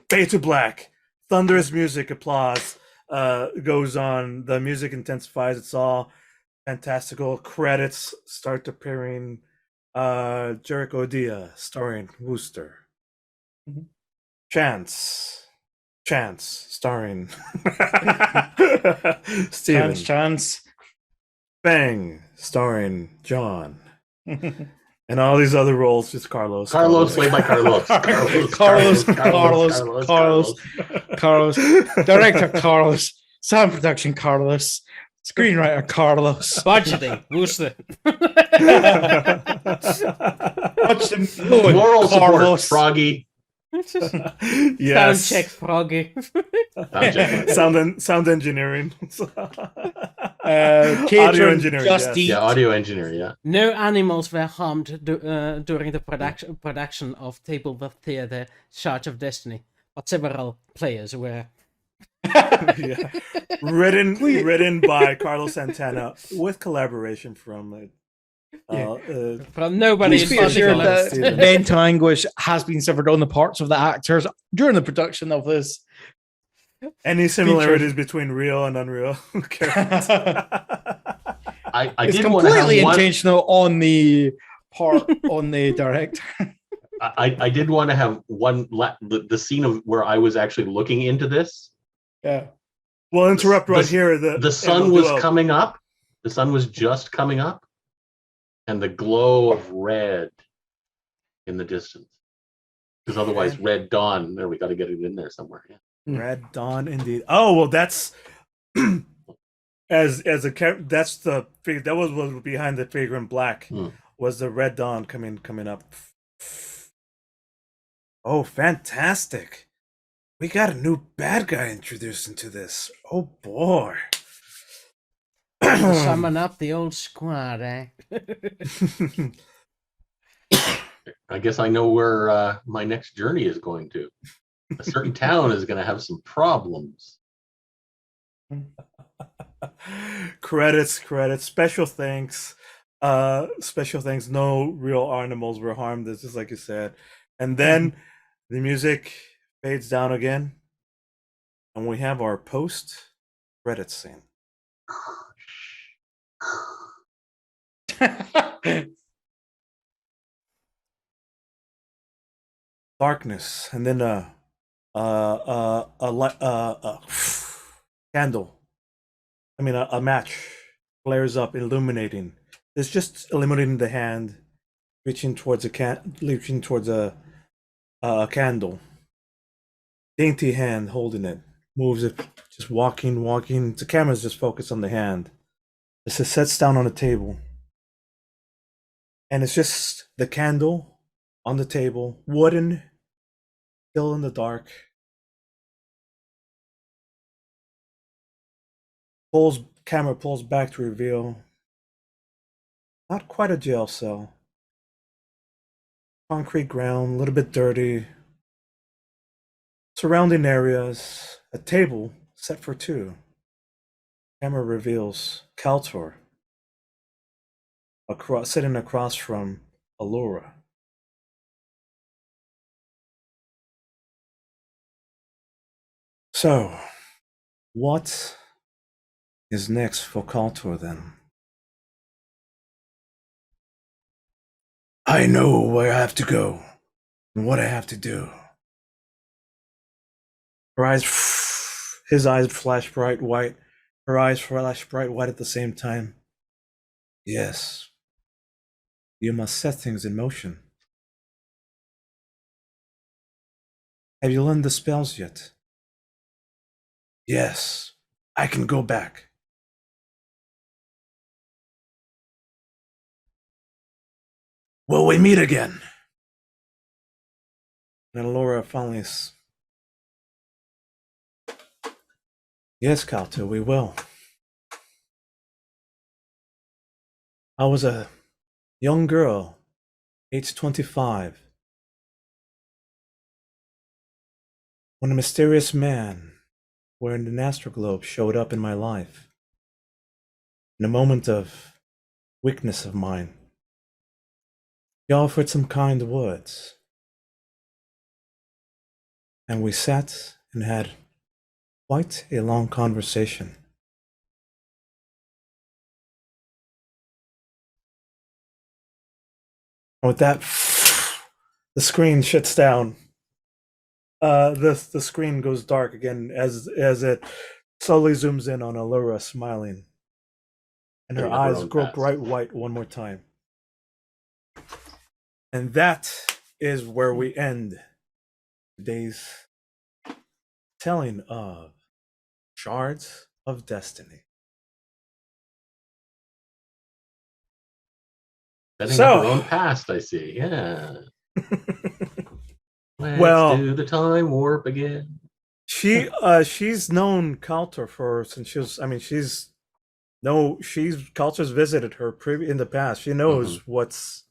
Fade to black. Thunderous music, applause goes on. The music intensifies. It's all fantastical. Credits start appearing. GreatLordD starring Wooster. Chance starring Steven. Chance. Bang starring John. And all these other roles, just Carlos. Carlos, played by Carlos. Carlos. Director Carlos. Sound production Carlos. Screenwriter Carlos. Budgeting, Wooster. Moral support, Froggy. Yes. Sound check, Froggy. Sound engineering. Audio engineering, Just Eat. Yeah, audio engineer, yeah. No animals were harmed during the production of tabletop theater Shards of Destiny, but several players were. Yeah. Written by Carlos Santana with collaboration from from nobody in Please be assured particular. that mental anguish has been suffered on the parts of the actors during the production of this. Any similarities between real and unreal characters? I It's did want to completely have intentional on the part on the director. I did want to have the scene of where I was actually looking into this. Yeah. We'll interrupt right here. The sun was coming up. The sun was just coming up, and the glow of red in the distance. Because otherwise, red dawn. There, we got to get it in there somewhere. Yeah. Red dawn, indeed. Oh well, that's as a character. That's the figure that was behind the figure in black. Was the red dawn coming up? Oh, fantastic! We got a new bad guy introduced into this. Oh boy! Summon up the old squad, eh? I guess I know where my next journey is going to. A certain town is going to have some problems. Credits. Special thanks. No real animals were harmed. This is like you said. And then The music fades down again, and we have our post-credit scene. Darkness, and then a candle. I mean, a match flares up, illuminating. It's just illuminating the hand, reaching towards a candle. Dainty hand holding it, moves it, just walking. The camera's just focused on the hand. It sets down on the table, and it's just the candle on the table, wooden, still in the dark. Camera pulls back to reveal not quite a jail cell. Concrete ground, a little bit dirty. Surrounding areas, a table set for two. Camera reveals Kaltor sitting across from Allura. So, what is next for Kaltor then? I know where I have to go and what I have to do. His eyes flash bright white. Her eyes flash bright white at the same time. Yes. You must set things in motion. Have you learned the spells yet? Yes. I can go back. Will we meet again? And Laura finally... Yes, Kaltor, we will. I was a young girl, age 25, when a mysterious man wearing an astroglobe showed up in my life. In a moment of weakness of mine, he offered some kind words, and we sat and had quite a long conversation. And with that, the screen shuts down. The screen goes dark again as it slowly zooms in on Allura smiling, and her eyes grow bright white one more time. And that is where we end today's telling of Shards of Destiny. Setting up her own past, I see. Yeah. Let's do the time warp again. She's known Kaltor since she was. I mean, Kaltor's visited her in the past. She knows what's.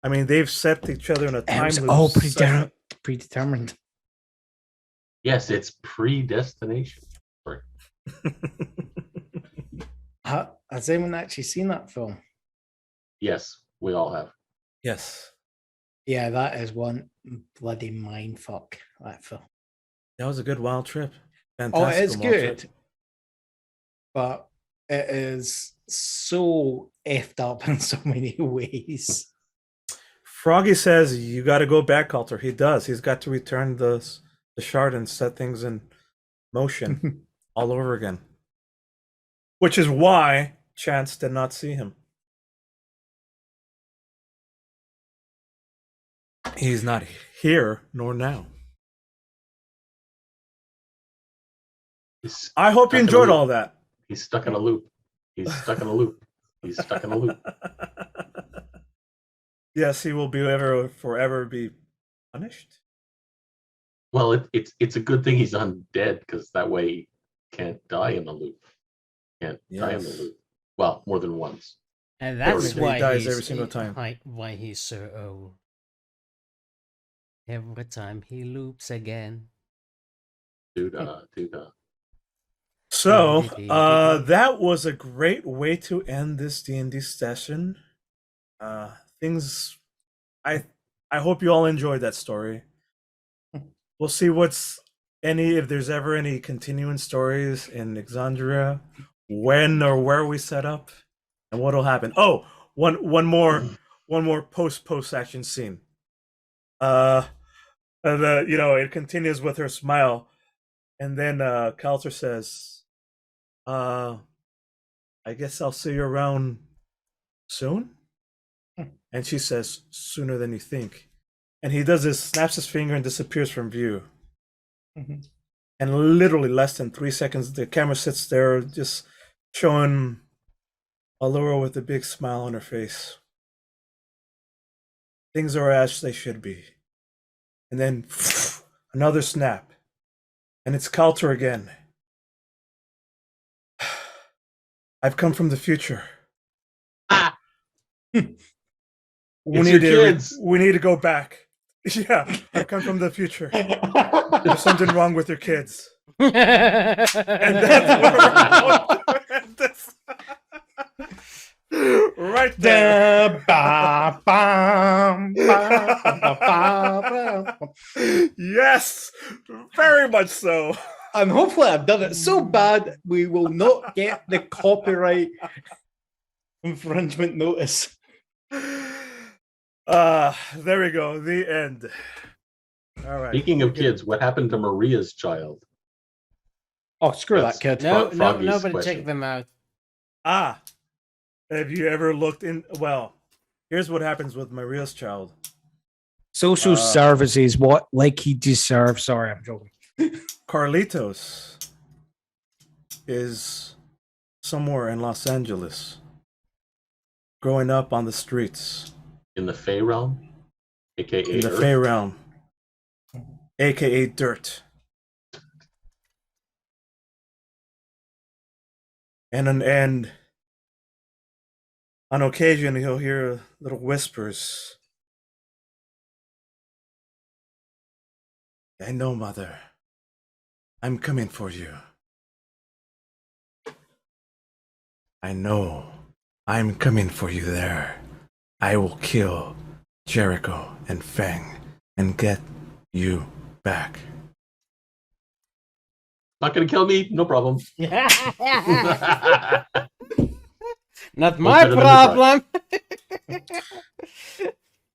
I mean, they've set each other in a time loop. All predetermined. Yes, it's predestination. Has anyone actually seen that film? Yes, we all have. Yes. Yeah, that is one bloody mindfuck, that film. That was a good wild trip. Fantastic. Oh, it's good. Trip. But it is so effed up in so many ways. Froggy says you got to go back, Kaltor. He does. He's got to return the shard and set things in motion all over again. Which is why Chance did not see him. He's not here nor now. I hope you enjoyed all that. He's stuck in a loop. He's stuck in a loop. He's stuck in a loop. Yes, he will forever be punished. Well, it's a good thing he's undead, because that way he can't die in the loop. Can't die in the loop. Well, more than once. And that's why he dies every single time. Why he's so old. Every time he loops again. Doo-da. So, that was a great way to end this D&D session. I hope you all enjoyed that story. we'll see if there's ever any continuing stories in Exandria, when or where we set up, and what'll happen. Oh, one more post action scene. It continues with her smile, and then Calter says, "I guess I'll see you around soon." And she says, "Sooner than you think." And he does this, snaps his finger, and disappears from view. Mhm. And literally less than 3 seconds, the camera sits there, just showing Allura with a big smile on her face. Things are as they should be. And then another snap, and it's Calter again. "I've come from the future. Ah, We it's need your to kids. we need to go back." Yeah, I've come from the future. There's something wrong with your kids. And that's where we're going to end this. Right there. Yes, very much so. And hopefully I've done it so bad we will not get the copyright infringement notice. There we go. The end. All right. Speaking of kids, what happened to Maria's child? Oh, screw That's- that kid. Froggy's Nobody question. check them out. Have you ever looked in? Well, here's what happens with Maria's child. Social services, what like he deserves. Sorry, I'm joking. Carlitos is somewhere in Los Angeles, growing up on the streets In the Fey realm, aka in the Earth. Fey realm, aka dirt. And on occasion he'll hear little whispers. "I know, Mother. I'm coming for you. I know. I'm coming for you there. I will kill Jericho and Fang and get you back." Not gonna kill me, no problem. Not my better than the problem.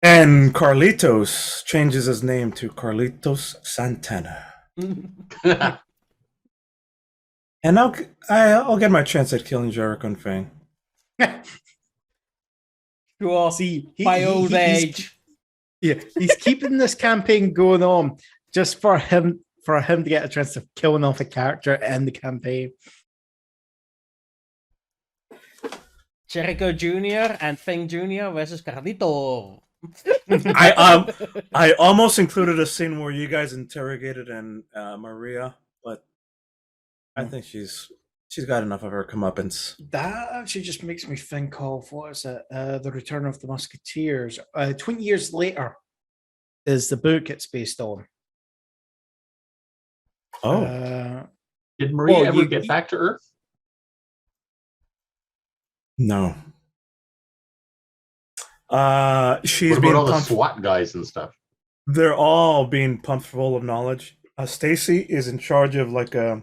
And Carlitos changes his name to Carlitos Santana. And I'll get my chance at killing Jericho and Fang. Sure. See, By old he's- age. Yeah, he's keeping this campaign going on just for him to get a chance of killing off a character in the campaign. Jericho Jr. and Fang Jr. versus Carlito. I almost included a scene where you guys interrogated Maria, but I think she's got enough of her comeuppance. That actually just makes me think of what is it? The Return of the Musketeers. 20 years later is the book it's based on. Oh, Did Maria Well, ever you- get back to Earth? no. She's What being about all the pumped. SWAT guys and stuff? They're all being pumped full of knowledge. Stacy is in charge of like a.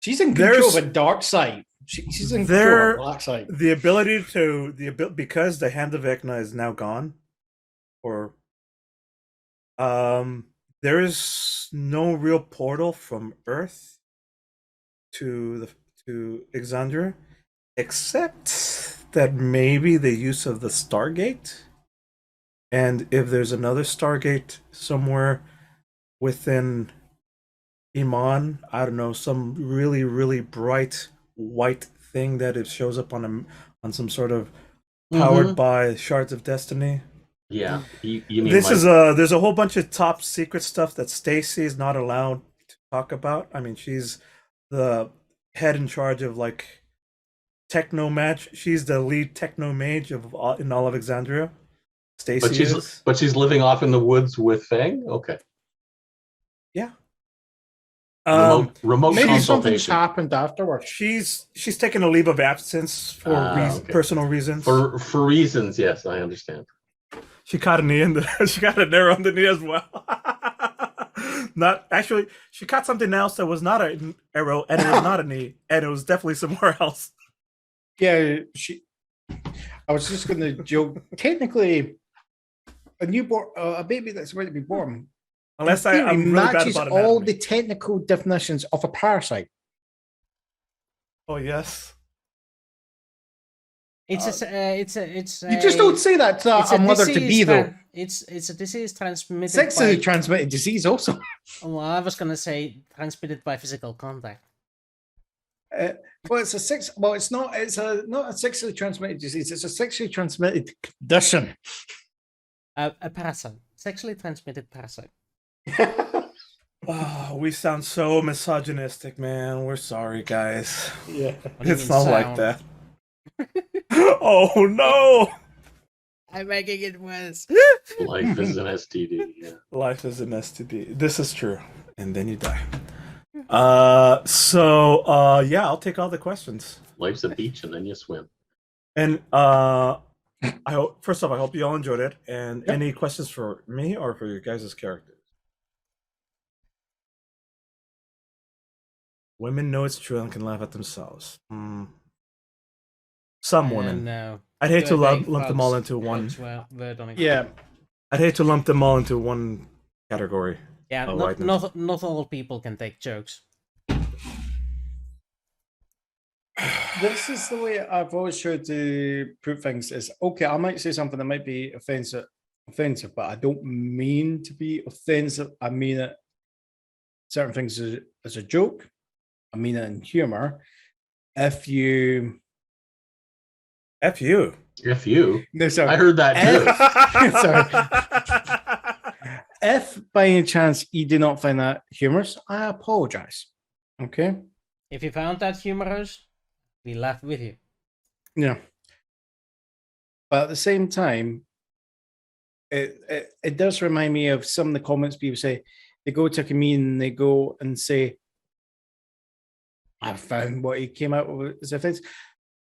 She's in control There's- of a dark side. She's in There- control of a black side. The ability to because the Hand of Vecna is now gone, or there is no real portal from Earth to Exandria, except that maybe the use of the Stargate, and if there's another Stargate somewhere within Iman, I don't know, some really really bright white thing that it shows up on some sort of powered by Shards of Destiny. Yeah, you mean This like, is there's a whole bunch of top secret stuff that Stacy is not allowed to talk about. I mean, she's the head in charge of like techno match. She's the lead techno mage in all of Exandria. Stacy is. but she's living off in the woods with Fang. Okay, Yeah. remote Maybe something's consultation happened afterwards. She's taking a leave of absence for Okay. personal reasons. for reasons. Yes, I understand. She caught a knee in she got an arrow on the knee as well. Not actually. She caught something else that was not an arrow, and it was not a knee, and it was definitely somewhere else. Yeah, I was just going to joke. Technically, a baby that's about to be born, Unless in theory, I'm really bad matches about all anatomy. the technical definitions of a parasite. Oh yes. It's You just don't say that to a mother to be, though. It's a disease transmitted Sexually by. transmitted disease, also. Well, I was gonna say transmitted by physical contact. Well, it's not. It's not a sexually transmitted disease. It's a sexually transmitted condition. A parasite, sexually transmitted parasite. Oh, we sound so misogynistic, man. We're sorry, guys. Yeah, It's not like that. Oh no! I'm making it worse. Life is an STD. Yeah. Life is an STD. This is true. And then you die. Yeah, I'll take all the questions. Life's a beach and then you swim. And I hope first off, I hope you all enjoyed it. And Yep. any questions for me or for your guys' characters? Women know it's true and can laugh at themselves. Some women. No. I'd hate to They lump them all into one. word on it. yeah. I'd hate to lump them all into one category. Yeah, Oh, not, whiteness. not all people can take jokes. This is the way I've always tried to put things. Is okay. I might say something that might be offensive, but I don't mean to be offensive. I mean it. Certain things as a joke. I mean it in humor. F you. If you, No, sorry. I heard that too. If by any chance you do not find that humorous, I apologize. Okay. If you found that humorous, we laughed with you. Yeah. But at the same time, it does remind me of some of the comments people say. They go to a comedian and they go and say, I found what he came out with as offense.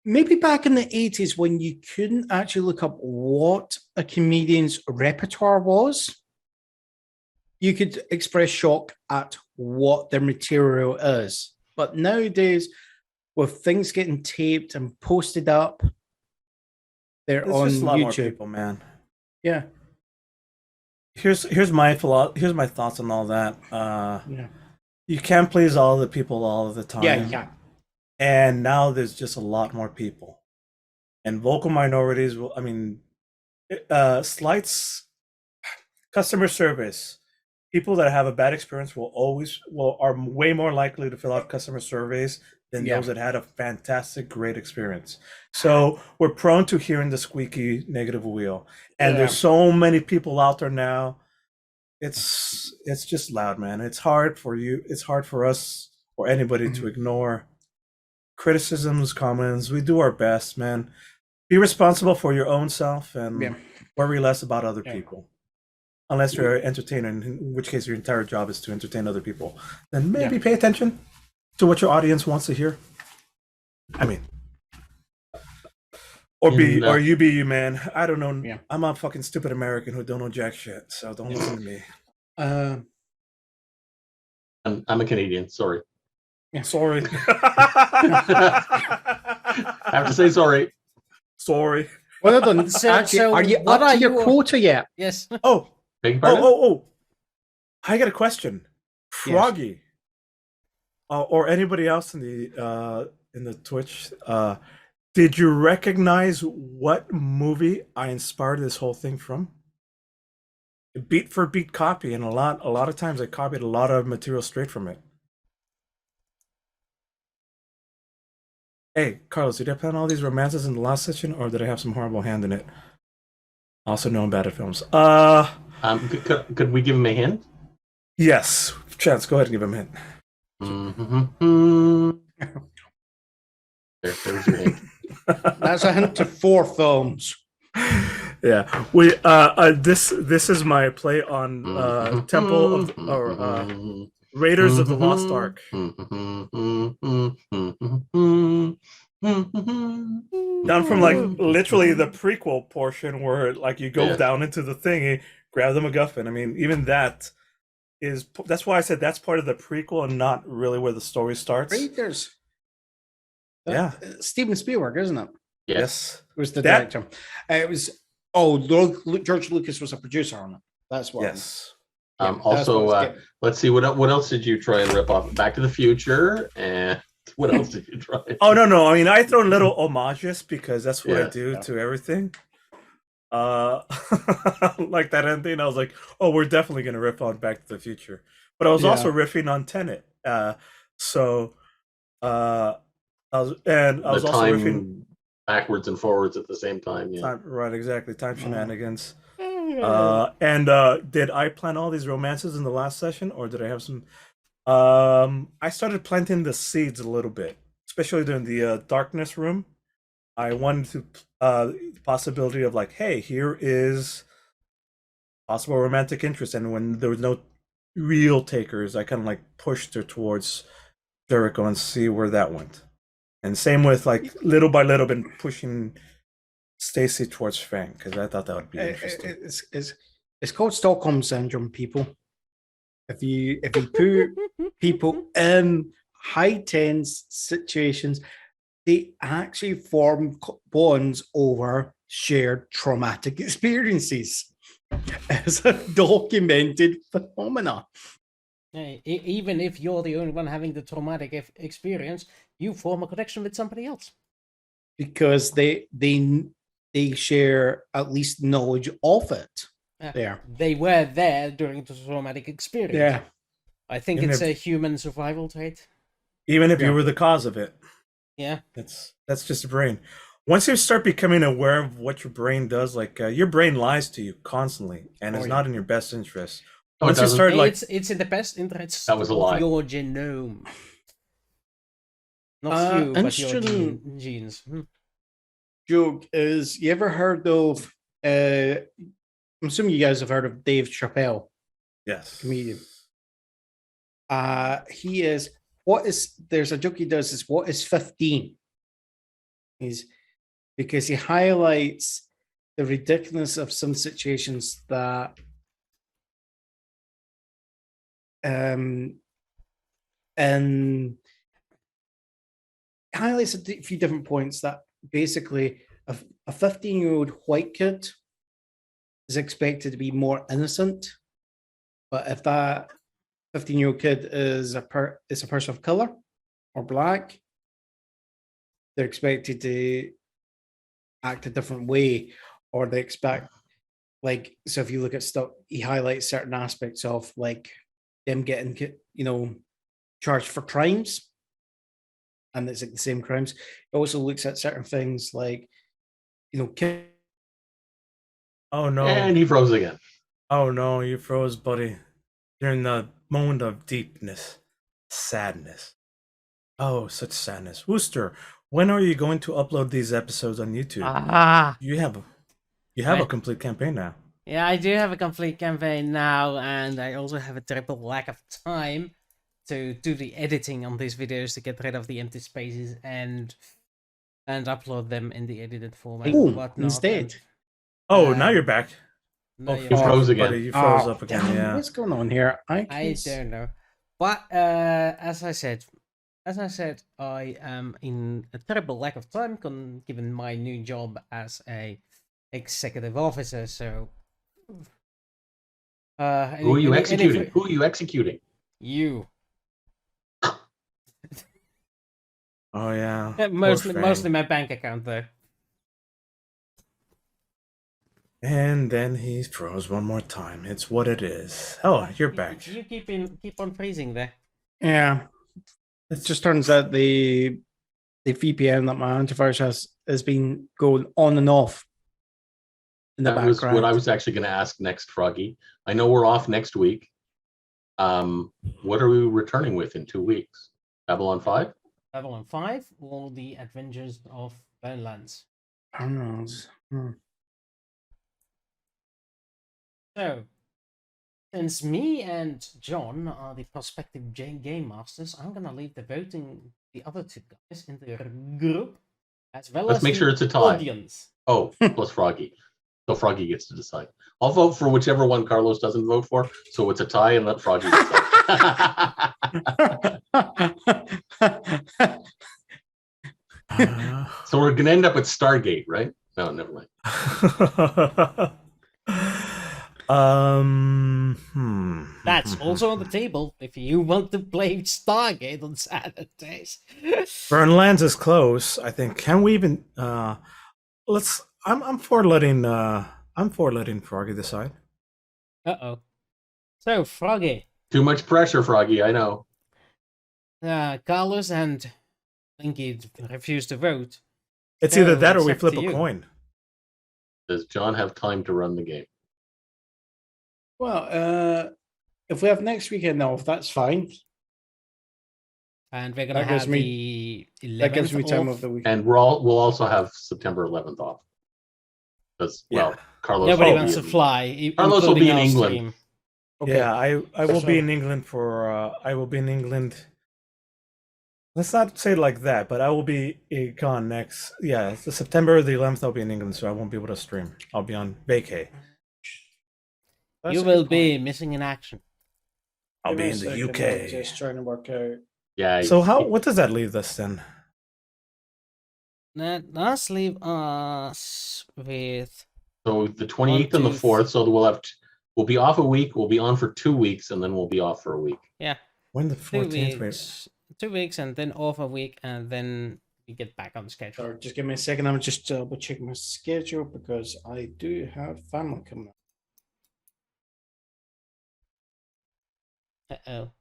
Maybe back in the 80s when you couldn't actually look up what a comedian's repertoire was, you could express shock at what their material is. But nowadays, with things getting taped and posted up, they're There's on just a lot more YouTube. people, man. Yeah. Here's my thoughts on all that. Yeah. You can't please all the people all of the time. Yeah, yeah. And now there's just a lot more people. And vocal minorities will, slights, customer service, people that have a bad experience are way more likely to fill out customer surveys than those that had a fantastic, great experience. So we're prone to hearing the squeaky negative wheel. And there's so many people out there now. It's just loud, man. It's hard for you. It's hard for us or anybody to ignore criticisms, comments. We do our best, man. Be responsible for your own self and worry less about other people. Unless you're an entertainer, in which case your entire job is to entertain other people. Then maybe pay attention to what your audience wants to hear. I mean, or you be you, man. I don't know. Yeah. I'm a fucking stupid American who don't know jack shit, so don't listen to me. I'm a Canadian. Sorry. Sorry. I have to say sorry. Sorry. Well done. Actually, are you up to your quota yet? Yes. Oh. Beg your pardon? Oh. I got a question. Froggy. Or anybody else in the Twitch, did you recognize what movie I inspired this whole thing from? Beat for beat copy, and a lot of times I copied a lot of material straight from it. Hey, Carlos, did I plan all these romances in the last session, or did I have some horrible hand in it? Also known bad at films. Could we give him a hint? Yes. Chance, go ahead and give him a hint. There's your hint. That's a hint to 4 films. Yeah, we this is my play on Temple of Raiders of the Lost Ark. Down from like literally the prequel portion where like you go down into the thingy, grab the MacGuffin. I mean, even that that's why I said that's part of the prequel and not really where the story starts. Raiders. Yeah. Steven Spielberg, isn't it? Yes. Was the That- director. It was. George Lucas was a producer on it. That's what. Yes. Yeah, that's Also, what I was getting. let's see what else did you try and rip off? Back to the Future, and what else did you try? Oh no! I mean, I throw little homages because that's what I Yeah. do to everything. Like that ending, I was like, "Oh, we're definitely gonna rip on Back to the Future," but I was also riffing on Tenet. So I was also time riffing backwards and forwards at the same time. Yeah. time, right, exactly, time shenanigans. Mm. And did I plan all these romances in the last session, or did I have some? I started planting the seeds a little bit, especially during the darkness room. I wanted to the possibility of like, hey, here is possible romantic interest, and when there was no real takers, I kind of like pushed her towards Jericho and see where that went. And same with like little by little, been pushing Stacy towards Fang because I thought that would be interesting. It's called Stockholm syndrome, people. If you put people in high tense situations, they actually form bonds over shared traumatic experiences. It's a documented phenomena. Even if you're the only one having the traumatic experience, you form a connection with somebody else. Because they share at least knowledge of it. There. They were there during the traumatic experience. Yeah. I think Even it's if- a human survival trait. Even if Yeah. you were the cause of it. Yeah. That's just a brain. Once you start becoming aware of what your brain does, like your brain lies to you constantly, and it's not in your best interest. No, it Once you doesn't. start like, It's in the best interest That was a of lie. your genome. Not you, but your interesting- genes. Joke is, you ever heard of I'm assuming you guys have heard of Dave Chappelle, yes, comedian. He is there's a joke he does is what is 15? Is because he highlights the ridiculousness of some situations that and highlights a few different points that basically a 15-year-old white kid is expected to be more innocent, but if that 15-year-old kid is a person of color or black, they're expected to act a different way, or they expect, like, so if you look at stuff, he highlights certain aspects of like them getting, charged for crimes, and it's like the same crimes. He also looks at certain things like, oh no, And he froze again. oh no, you froze, buddy. You're in the moment of deepness, sadness. Oh, such sadness. Wooster, when are you going to upload these episodes on YouTube? You have a complete campaign now. Yeah, I do have a complete campaign now, and I also have a terrible lack of time to do the editing on these videos to get rid of the empty spaces and upload them in the edited format. Oh, and whatnot. instead. Oh, now you're back. No, Oh, you're You not. froze again. buddy, you froze up again. Damn, Yeah. what's going on here? I don't know. But as I said, I am in a terrible lack of time given my new job as a executive officer. So, Who are you executing? Who are you executing? You. Oh yeah. Mostly my bank account though. And then he froze one more time. It's what it is. Oh, you're back. You keep on freezing there. Yeah. It just turns out the VPN that my antivirus has been going on and off in the That was background. what I was actually going to ask next, Froggy. I know we're off next week. What are we returning with in 2 weeks? Babylon 5? Babylon 5 or the Adventures of Bonelands? I don't know. So, since me and John are the prospective game masters, I'm gonna leave the voting the other two guys in the group, as well Let's as make the sure it's a tie. audience. Oh, plus Froggy. So Froggy gets to decide. I'll vote for whichever one Carlos doesn't vote for, so it's a tie and let Froggy decide. So we're gonna end up with Stargate, right? No, never mind. That's also on the table if you want to play Stargate on Saturdays. Fernlands is close. I think. Can we even? Let's. I'm for letting. I'm for letting Froggy decide. Uh-oh. So, Froggy. Too much pressure, Froggy. I know. Carlos and Blinky refuse to vote. It's So either that or it's we up flip to a you. coin. Does John have time to run the game? Well, if we have next weekend off, that's fine. And we're gonna That gives have the 11th That gives me time off. of the weekend. And we'll also have September 11th off. Because, well, Yeah. Carlos Nobody will wants be to in- fly. Carlos will including be in our England. stream. Okay. Yeah, I will So- be in England for. I will be in England. Let's not say it like that, but I will be gone next. Yeah, it's September the 11th. I'll be in England, so I won't be able to stream. I'll be on vacay. That's You a will good be point. missing in action. I'll Give be me a in the second, I'm UK. just trying to work out. Yeah. So how? What does that leave us then? That does leave us with So the 28th and the 1, 2, 4th. So we'll be off a week. We'll be on for 2 weeks, and then we'll be off for a week. When the 2 14th? weeks. 2 weeks and then off a week and then we get back on schedule. Sorry, just give me a second. I'm just double checking my schedule because I do have family coming up. Uh-oh.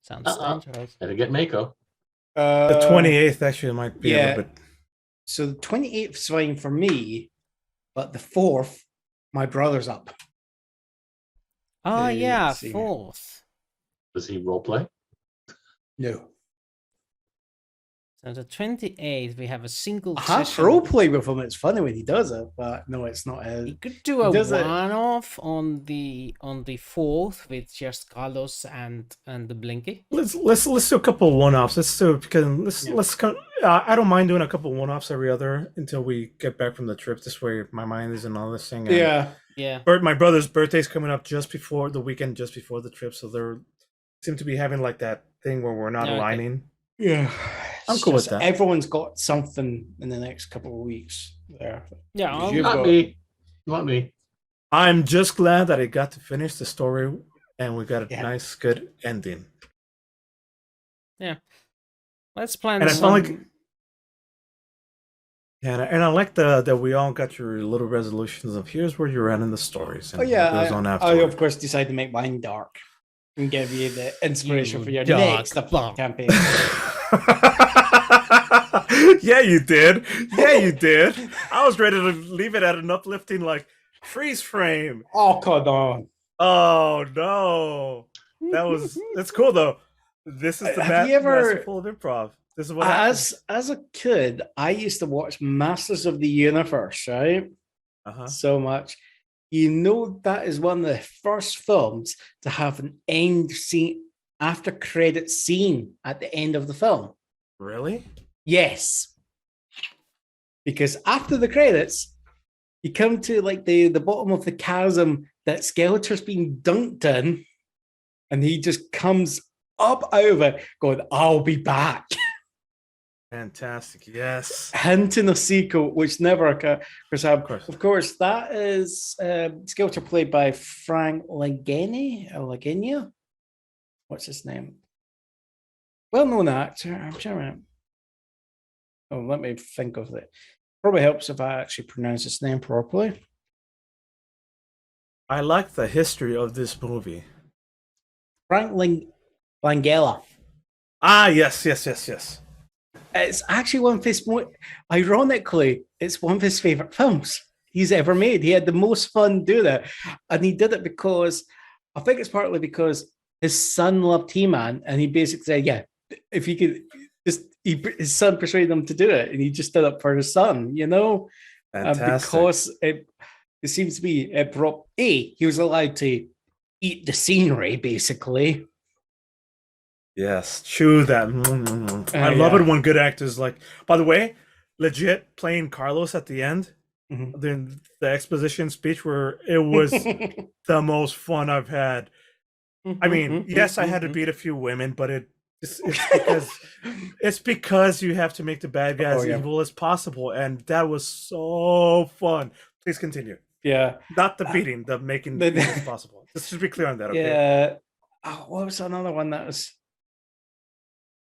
Sounds Uh-oh. dangerous. Had to get Mako. The 28th actually might be a yeah. little bit. So the 28th is fine for me, but the 4th, my brother's up. Oh, yeah, see. 4th. Does he role play? No. So the 28th, we have a single I have session. role play with him. It's funny when he does it, but no, it's not his. You could do a does it- one-off on the 4th with just Carlos and the Blinky. Let's do a couple one-offs. Let's do because Yeah. let's. I don't mind doing a couple one-offs every other until we get back from the trip. This way, my mind isn't on this thing. And Yeah. Yeah. My brother's birthday's coming up just before the weekend, just before the trip, so they seem to be having like that thing where we're not Okay. aligning. Yeah. I'm It's cool with just that. Everyone's got something in the next couple of weeks there. Yeah, Because I'll- you've Not got- me. Not me. I'm just glad that I got to finish the story and we got a Yeah. nice, good ending. let's plan And I some... felt like, yeah, and I like that we all got your little resolutions of here's where you're at in the stories. And Oh yeah, what goes on I afterward. of course decided to make mine dark and give you the inspiration You for your dark next fuck. campaign. Yeah, you did. Yeah, you did. I was ready to leave it at an uplifting, like freeze frame. Oh, come on. Oh no, that's cool though. This is the Have you ever- masterful of improv. This is what happens. As a kid, I used to watch Masters of the Universe, right? Uh-huh. So much. You know, that is one of the first films to have an end scene, after credit scene at the end of the film. Really? Yes. Because after the credits, you come to like the bottom of the chasm that Skeletor's being dunked in, and he just comes up out of it going, I'll be back. Fantastic. Yes. Hinting a sequel, which never occurred. course. Of course, that is Skeletor played by Frank Lagenia. What's his name? Well-known actor. I'm trying to remember. Oh, let me think of it. Probably helps if I actually pronounce his name properly. I like the history of this movie. Frank Langella. Ah, yes. It's actually one of his ironically, it's one of his favorite films he's ever made. He had the most fun doing it. And he did it because I think it's partly because his son loved He-Man, and he basically said, yeah, if he could just his son persuaded him to do it, and he just did it for his son, you know? Fantastic. Because it seems to be it brought he was allowed to eat the scenery, basically. Yes, chew that. I love yeah. it when good actors like. By the way, legit playing Carlos at the end. Mhm. Then the exposition speech where it was the most fun I've had. I mean, yes, I had to beat a few women, but it's because you have to make the bad guy as evil as possible, and that was so fun. Please continue. Yeah. Not the beating, the making the- evil as possible. Just to be clear on that, okay? Yeah. Oh, what was another one that was?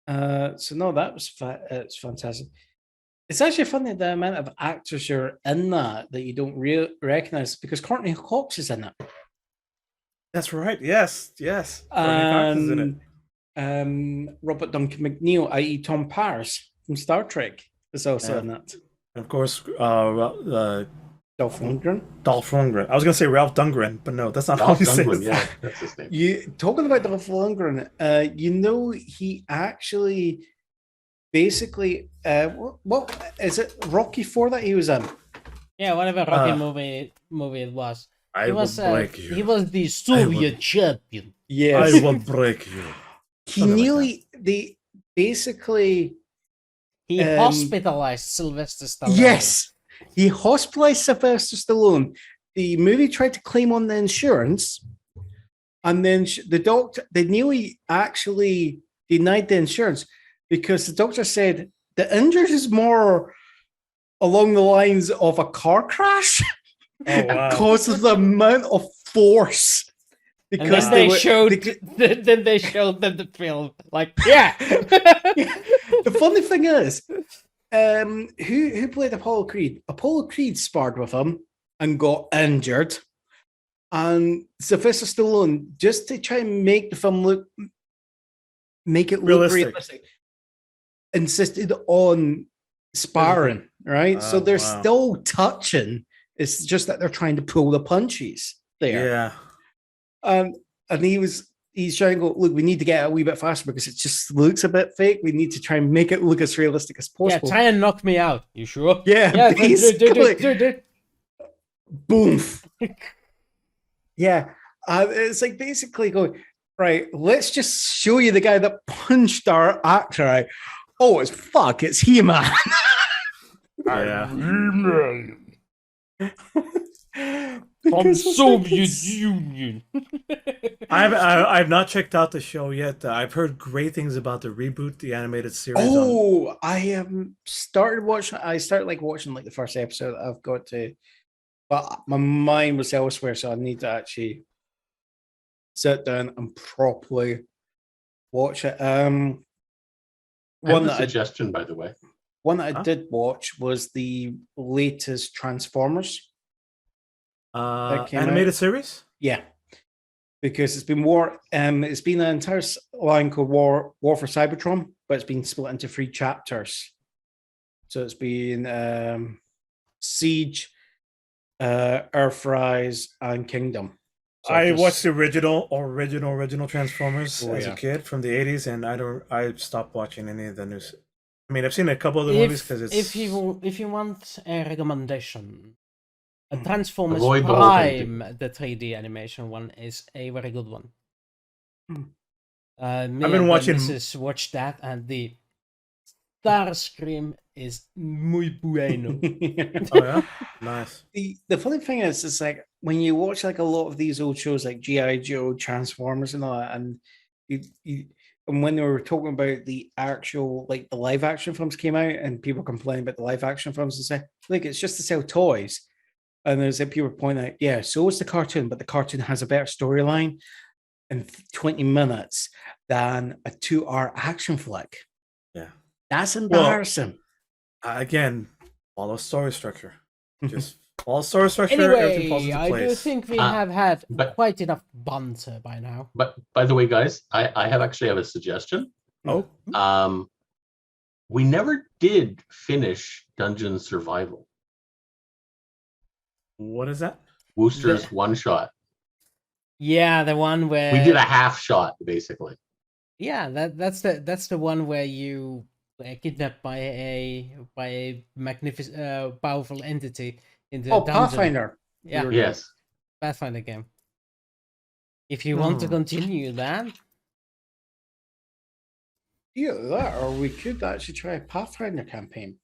So no, that was it's fantastic. It's actually funny the amount of actors are in that you don't recognize because Courtney Cox is in it. That's right. Yes. Courtney Cox is in it. Robert Duncan McNeil, i.e. Tom Paris from Star Trek, is also in it. And of course, Dolph Lundgren. Dolph Lundgren. I was gonna say Ralph Lundgren, but no, that's not Dolph how you say Lundgren, it. yeah, that's his name. You talking about Dolph Lundgren? He actually basically what is it? Rocky IV that he was in? Yeah, whatever Rocky movie it was. I will break you. He was the Soviet champion. Yes, I will break you. They basically He hospitalized Sylvester Stallone. Yes, he hospitalized Sylvester Stallone. The movie tried to claim on the insurance, and then they nearly actually denied the insurance because the doctor said the injury is more along the lines of a car crash. Oh, wow. Because of the amount of force. Because then they showed them the film. Like, yeah. The funny thing is, who played Apollo Creed? Apollo Creed sparred with him and got injured. And Sylvester Stallone, just to try and make the film look realistic, insisted on sparring, right? So they're still touching. It's just that they're trying to pull the punches there. Yeah. And he's trying to go, look, we need to get a wee bit faster because it just looks a bit fake. We need to try and make it look as realistic as possible. Yeah, try and knock me out. You sure? Yeah, basically. Do. Boom. Yeah. It's like basically going, right, let's just show you the guy that punched our actor out. Oh, it's He-Man. Yeah. From Soviet Union. I've not checked out the show yet. I've heard great things about the reboot, the animated series. I have started watching. I started watching the first episode. I've got to, but my mind was elsewhere, so I need to actually sit down and properly watch it. I have a suggestion, by the way. One that I did watch was the latest Transformers. Animated series? Yeah. Because it's been it's been an entire line called War for Cybertron, but it's been split into 3 chapters. So it's been Siege, Earthrise, and Kingdom. So I watched the original Transformers as a kid from the 80s, and I stopped watching any of the news. I mean, I've seen a couple of the movies because it's. If you want a recommendation, Transformers Avoid Prime, the 3D animation one, is a very good one. I've been watching. Watch that, and the Starscream is muy bueno. Oh yeah, nice. The funny thing is, it's like when you watch a lot of these old shows like G.I. Joe, Transformers, and all that, and and when they were talking about the actual, the live action films came out, and people complain about the live action films and say, look, it's just to sell toys. And there's people point out, yeah, so is the cartoon, but the cartoon has a better storyline in 20 minutes than a 2-hour action flick. Yeah. That's embarrassing. Well, again, follow story structure. Just follow story structure. Anyway, I do think we have had quite enough banter by now. But by the way, guys, I have a suggestion. Oh. We never did finish Dungeon Survival. What is that? Wooster's one shot. Yeah, the one where we did a half shot, basically. Yeah, that's the one where you kidnapped by a magnificent, powerful entity into a dungeon. Pathfinder. Yeah. Yes. Pathfinder game. If you want to continue that. Yeah, that, or we could actually try a Pathfinder campaign.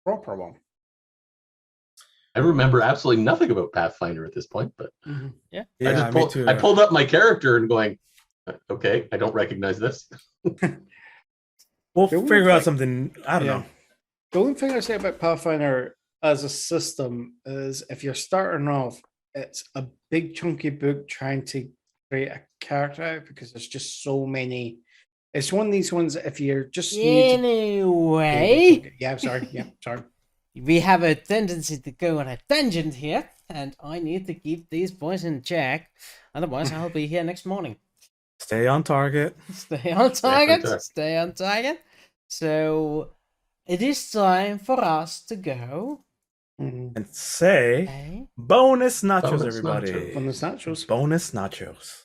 Proper one. I remember absolutely nothing about Pathfinder at this point, but Yeah. Yeah, me too. I pulled up my character and going, okay, I don't recognize this. We'll The only figure out thing- something. I don't know. The only thing I say about Pathfinder as a system is if you're starting off, it's a big chunky book trying to create a character out because there's just so many. It's one of these ones if you're just new to- Anyway, Yeah, sorry. Yeah, sorry. we have a tendency to go on a tangent here, and I need to keep these boys in check. Otherwise, I'll be here next morning. Stay on target. Stay on target. track. Stay on target. So it is time for us to go. Mhm. And say Okay. bonus nachos, Bonus everybody. nachos. Bonus nachos. Bonus nachos.